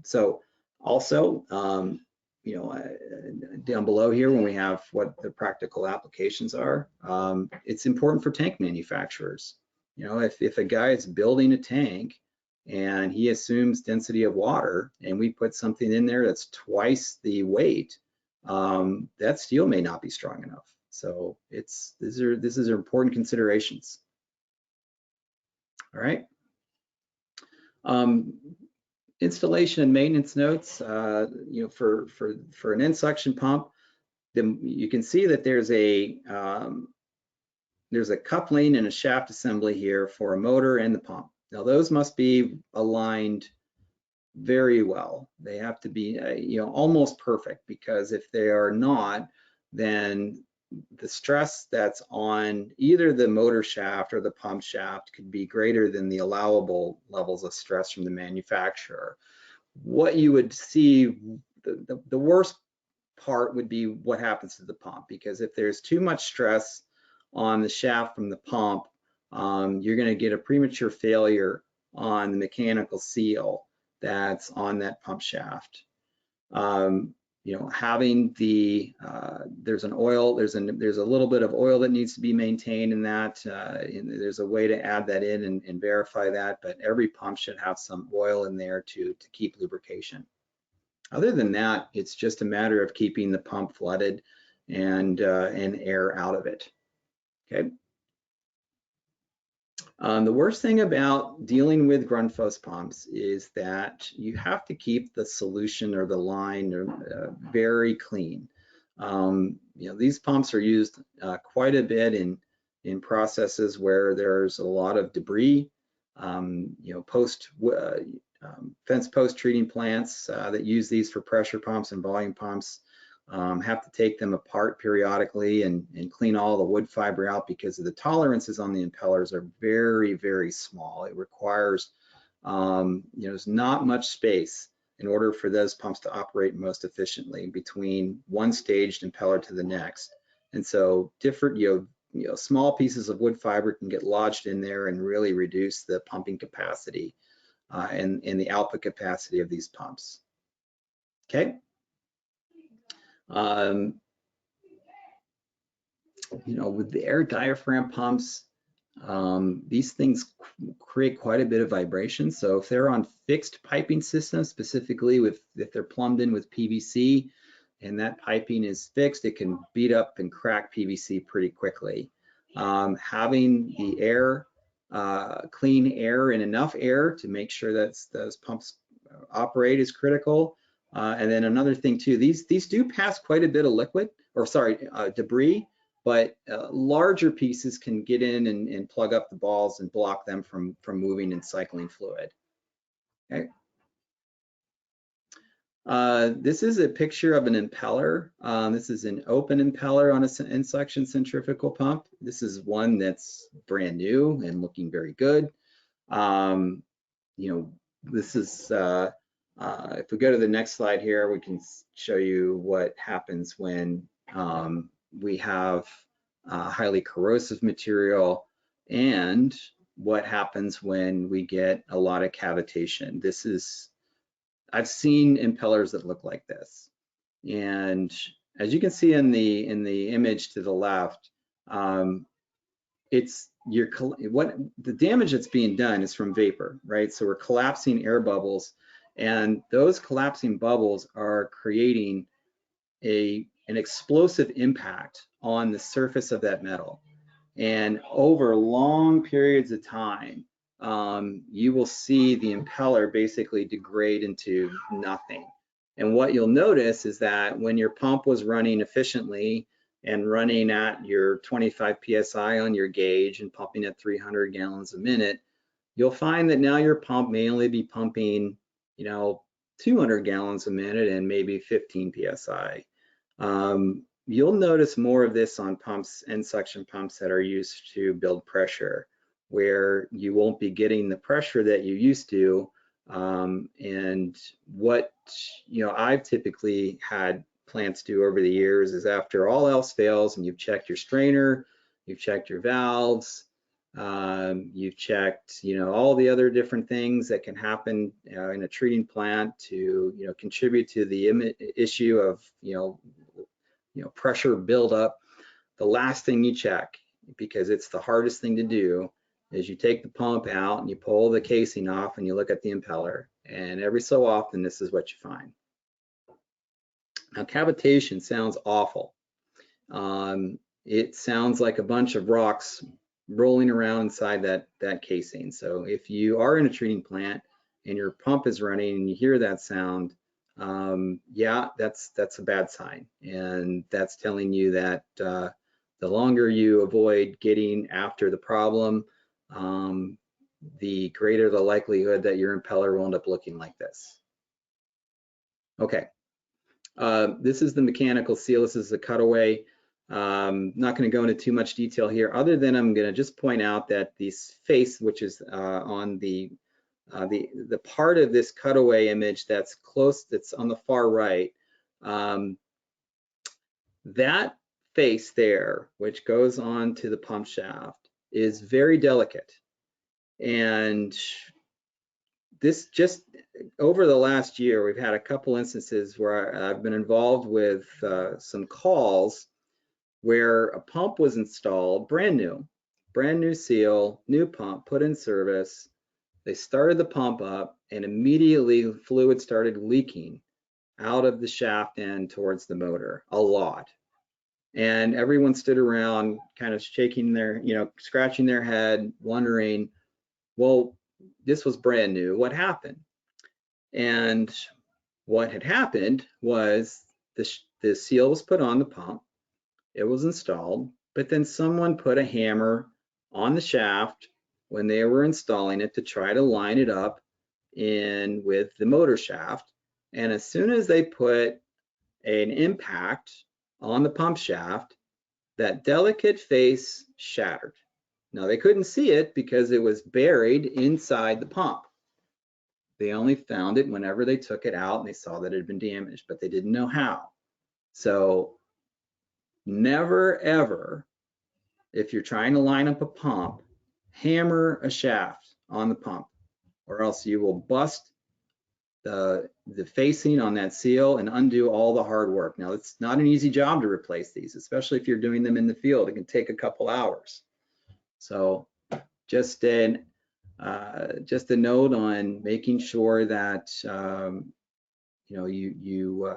So also, down below here, when we have what the practical applications are, it's important for tank manufacturers. If a guy is building a tank and he assumes density of water and we put something in there that's twice the weight, that steel may not be strong enough. So these are important considerations. All right. Installation and maintenance notes. For an end suction pump, then you can see that there's there's a coupling and a shaft assembly here for a motor and the pump. Now those must be aligned very well. They have to be, almost perfect, because if they are not, then the stress that's on either the motor shaft or the pump shaft could be greater than the allowable levels of stress from the manufacturer. What you would see, the worst part would be what happens to the pump, because if there's too much stress on the shaft from the pump, you're going to get a premature failure on the mechanical seal that's on that pump shaft. Having the there's an oil, there's a little bit of oil that needs to be maintained in that. There's a way to add that in and verify that, but every pump should have some oil in there to keep lubrication. Other than that, it's just a matter of keeping the pump flooded and air out of it. Okay. The worst thing about dealing with Grundfos pumps is that you have to keep the solution or the line very clean. These pumps are used quite a bit in processes where there's a lot of debris. Fence post treating plants that use these for pressure pumps and volume pumps have to take them apart periodically and clean all the wood fiber out, because the tolerances on the impellers are very, very small. It requires, there's not much space in order for those pumps to operate most efficiently between one staged impeller to the next. And so different, small pieces of wood fiber can get lodged in there and really reduce the pumping capacity and the output capacity of these pumps. Okay. With the air diaphragm pumps, these things create quite a bit of vibration. So if they're on fixed piping systems, specifically if they're plumbed in with PVC and that piping is fixed, it can beat up and crack PVC pretty quickly. Having the air, clean air and enough air to make sure that those pumps operate is critical. And then another thing too, these do pass quite a bit of debris, but larger pieces can get in and plug up the balls and block them from moving and cycling fluid. Okay. This is a picture of an impeller. This is an open impeller on an in-section centrifugal pump. This is one that's brand new and looking very good. This is if we go to the next slide here, we can show you what happens when we have highly corrosive material and what happens when we get a lot of cavitation. I've seen impellers that look like this. And as you can see in the image to the left, the damage that's being done is from vapor, right? So we're collapsing air bubbles, and those collapsing bubbles are creating an explosive impact on the surface of that metal. And over long periods of time, you will see the impeller basically degrade into nothing. And what you'll notice is that when your pump was running efficiently and running at your 25 PSI on your gauge and pumping at 300 gallons a minute, you'll find that now your pump may only be pumping, 200 gallons a minute and maybe 15 PSI. You'll notice more of this on pumps and suction pumps that are used to build pressure, where you won't be getting the pressure that you used to. And what I've typically had plants do over the years is, after all else fails and you've checked your strainer, you've checked your valves, you've checked all the other different things that can happen in a treating plant to contribute to the issue of pressure buildup. The last thing you check, because it's the hardest thing to do, is you take the pump out and you pull the casing off and you look at the impeller, and every so often this is what you find. Now, cavitation sounds awful. It sounds like a bunch of rocks rolling around inside that casing. So if you are in a treating plant and your pump is running and you hear that sound, yeah, that's a bad sign, and that's telling you that The longer you avoid getting after the problem, the greater the likelihood that your impeller will end up looking like this. Okay, this is the mechanical seal. This is the cutaway. Not going to go into too much detail here, other than I'm going to just point out that this face, which is on the part of this cutaway image that's close, that's on the far right, that face there, which goes on to the pump shaft, is very delicate. And this, just over the last year, we've had a couple instances where I've been involved with some calls where a pump was installed, brand new seal, new pump, put in service. They started the pump up and immediately fluid started leaking out of the shaft end towards the motor, a lot. And everyone stood around kind of shaking their, scratching their head, wondering, well, this was brand new, what happened? And what had happened was the seal was put on the pump, it was installed, but then someone put a hammer on the shaft when they were installing it to try to line it up in with the motor shaft. And as soon as they put an impact on the pump shaft, that delicate face shattered. Now they couldn't see it because it was buried inside the pump. They only found it whenever they took it out and they saw that it had been damaged, but they didn't know how. So never ever, if you're trying to line up a pump, hammer a shaft on the pump, or else you will bust the facing on that seal and undo all the hard work. Now, it's not an easy job to replace these, especially if you're doing them in the field. It can take a couple hours. So just a note on making sure that you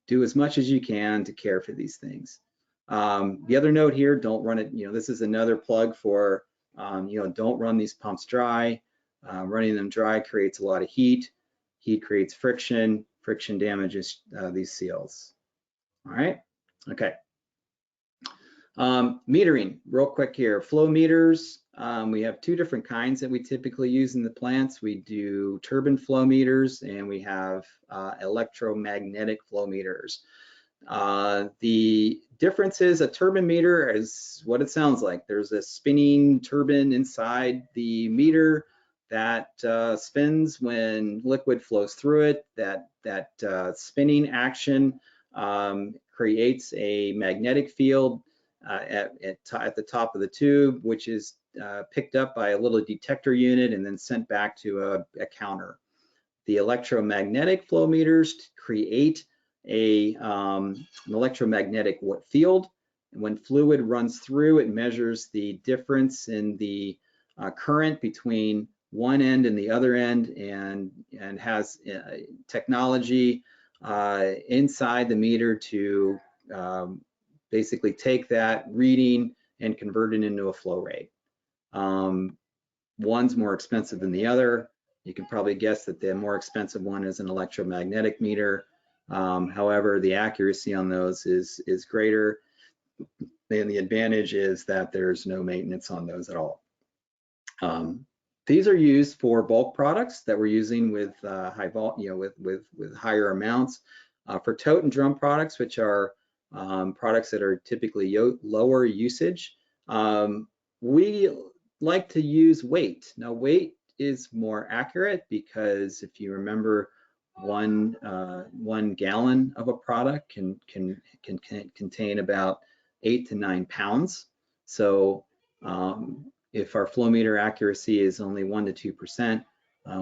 do as much as you can to care for these things. The other note here, don't run it, this is another plug for, don't run these pumps dry. Running them dry creates a lot of heat. Heat creates friction. Friction damages these seals. All right, okay. Metering, real quick here. Flow meters, we have two different kinds that we typically use in the plants. We do turbine flow meters and we have electromagnetic flow meters. The difference is a turbine meter is what it sounds like. There's a spinning turbine inside the meter that spins when liquid flows through it. That spinning action creates a magnetic field at the top of the tube, which is picked up by a little detector unit and then sent back to a counter. The electromagnetic flow meters create an electromagnetic field. And when fluid runs through, it measures the difference in the current between one end and the other end, and has technology inside the meter to basically take that reading and convert it into a flow rate. One's more expensive than the other. You can probably guess that the more expensive one is an electromagnetic meter. However, the accuracy on those is greater, and the advantage is that there's no maintenance on those at all. These are used for bulk products that we're using with high volume, with higher amounts. For tote and drum products, which are products that are typically lower usage, we like to use weight. Now, weight is more accurate because if you remember, 1 gallon of a product can contain about 8 to 9 pounds. So if our flow meter accuracy is only 1 to 2%,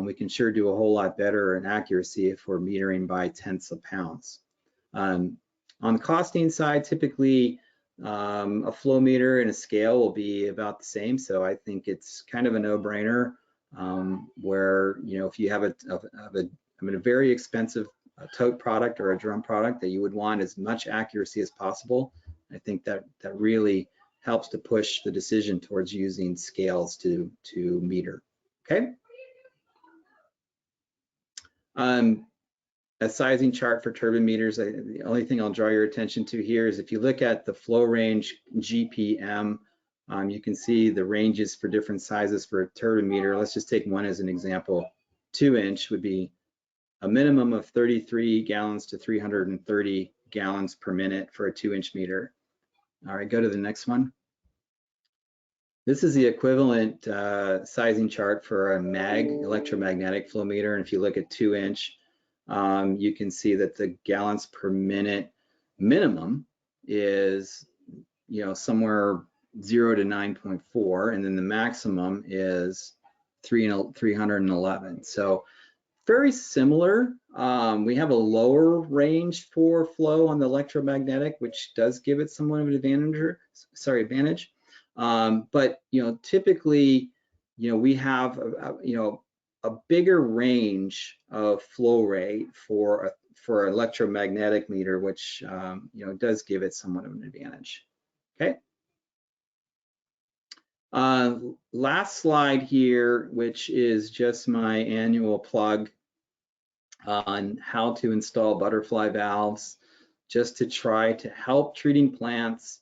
we can sure do a whole lot better in accuracy if we're metering by tenths of pounds. On the costing side, typically a flow meter and a scale will be about the same. So I think it's kind of a no-brainer where, if you have a very expensive tote product or a drum product that you would want as much accuracy as possible, I think that really helps to push the decision towards using scales to meter. Okay. a sizing chart for turbine meters. The only thing I'll draw your attention to here is if you look at the flow range GPM, you can see the ranges for different sizes for a turbine meter. Let's just take one as an example. 2-inch would be a minimum of 33 gallons to 330 gallons per minute for a 2-inch meter. All right, go to the next one. This is the equivalent sizing chart for a electromagnetic flow meter. And if you look at 2-inch, you can see that the gallons per minute minimum is, somewhere 0 to 9.4, and then the maximum is 311. So very similar. We have a lower range for flow on the electromagnetic, which does give it somewhat of an advantage. But typically, we have a bigger range of flow rate for an electromagnetic meter, which does give it somewhat of an advantage. Okay. Last slide here, which is just my annual plug on how to install butterfly valves, just to try to help treating plants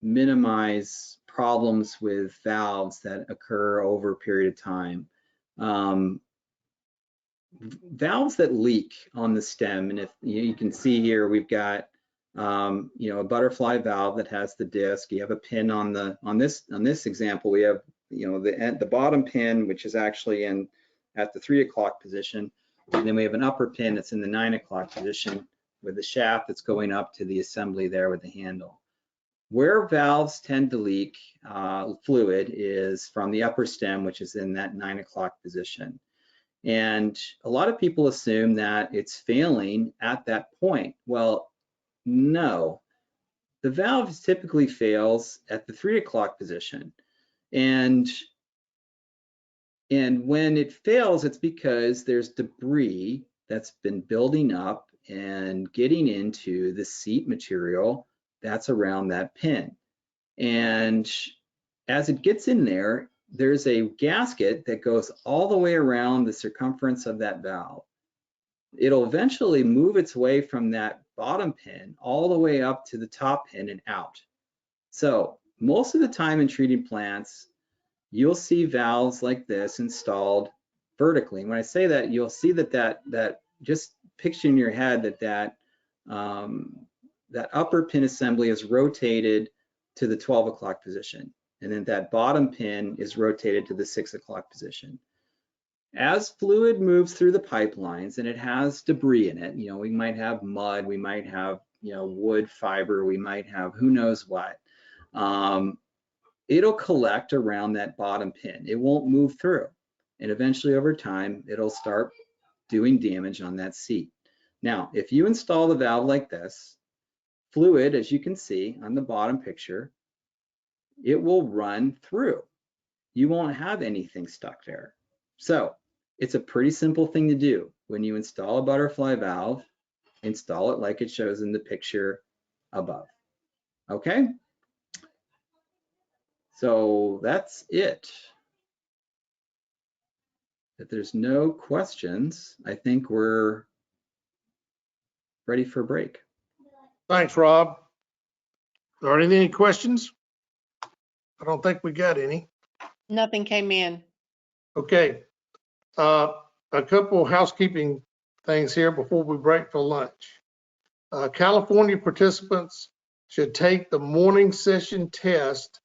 minimize problems with valves that occur over a period of time. Valves that leak on the stem, and if you can see here, we've got a butterfly valve that has the disc. You have a pin on this example. We have the bottom pin, which is actually at the 3 o'clock position, and then we have an upper pin that's in the 9 o'clock position with the shaft that's going up to the assembly there with the handle. Where valves tend to leak fluid is from the upper stem, which is in that 9 o'clock position. And a lot of people assume that it's failing at that point. Well, no, the valve typically fails at the 3 o'clock position. And when it fails, it's because there's debris that's been building up and getting into the seat material that's around that pin. And as it gets in there, there's a gasket that goes all the way around the circumference of that valve. It'll eventually move its way from that bottom pin all the way up to the top pin and out. So most of the time in treating plants, you'll see valves like this installed vertically. And when I say that, you'll see that just picture in your head that upper pin assembly is rotated to the 12 o'clock position, and then that bottom pin is rotated to the 6 o'clock position. As fluid moves through the pipelines and it has debris in it, we might have mud, we might have wood fiber, we might have who knows what, it'll collect around that bottom pin. It won't move through, and eventually over time it'll start doing damage on that seat. Now, if you install the valve like this, fluid, as you can see on the bottom picture, it will run through. You won't have anything stuck there. So it's a pretty simple thing to do. When you install a butterfly valve, install it like it shows in the picture above. Okay? So that's it. If there's no questions, I think we're ready for a break. Thanks, Rob. Are there any questions? I don't think we got any. Nothing came in. Okay. A couple housekeeping things here before we break for lunch. California participants should take the morning session test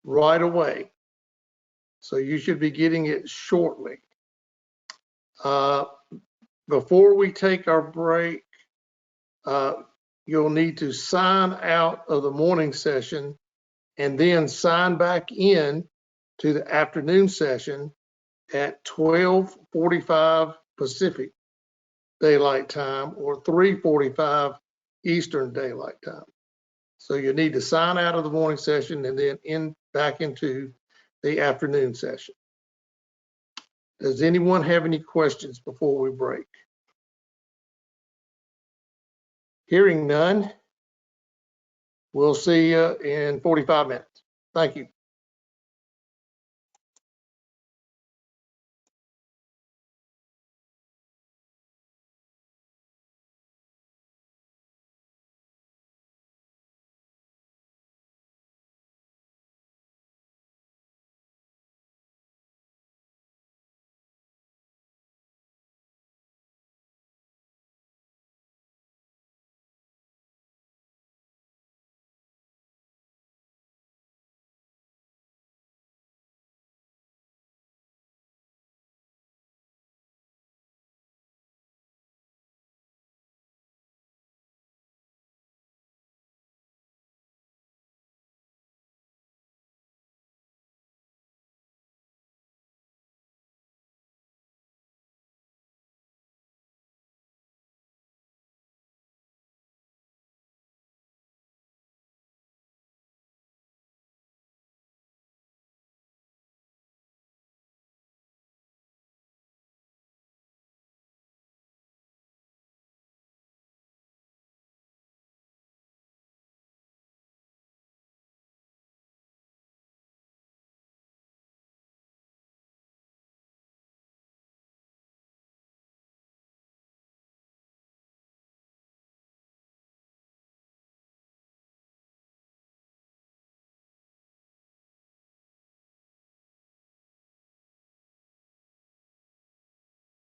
right away. So you should be getting it shortly. Before we take our break, you'll need to sign out of the morning session and then sign back in to the afternoon session at 12:45 Pacific Daylight Time or 3:45 Eastern Daylight Time. So you need to sign out of the morning session and then back into the afternoon session. Does anyone have any questions before we break? Hearing none, we'll see you in 45 minutes. Thank you.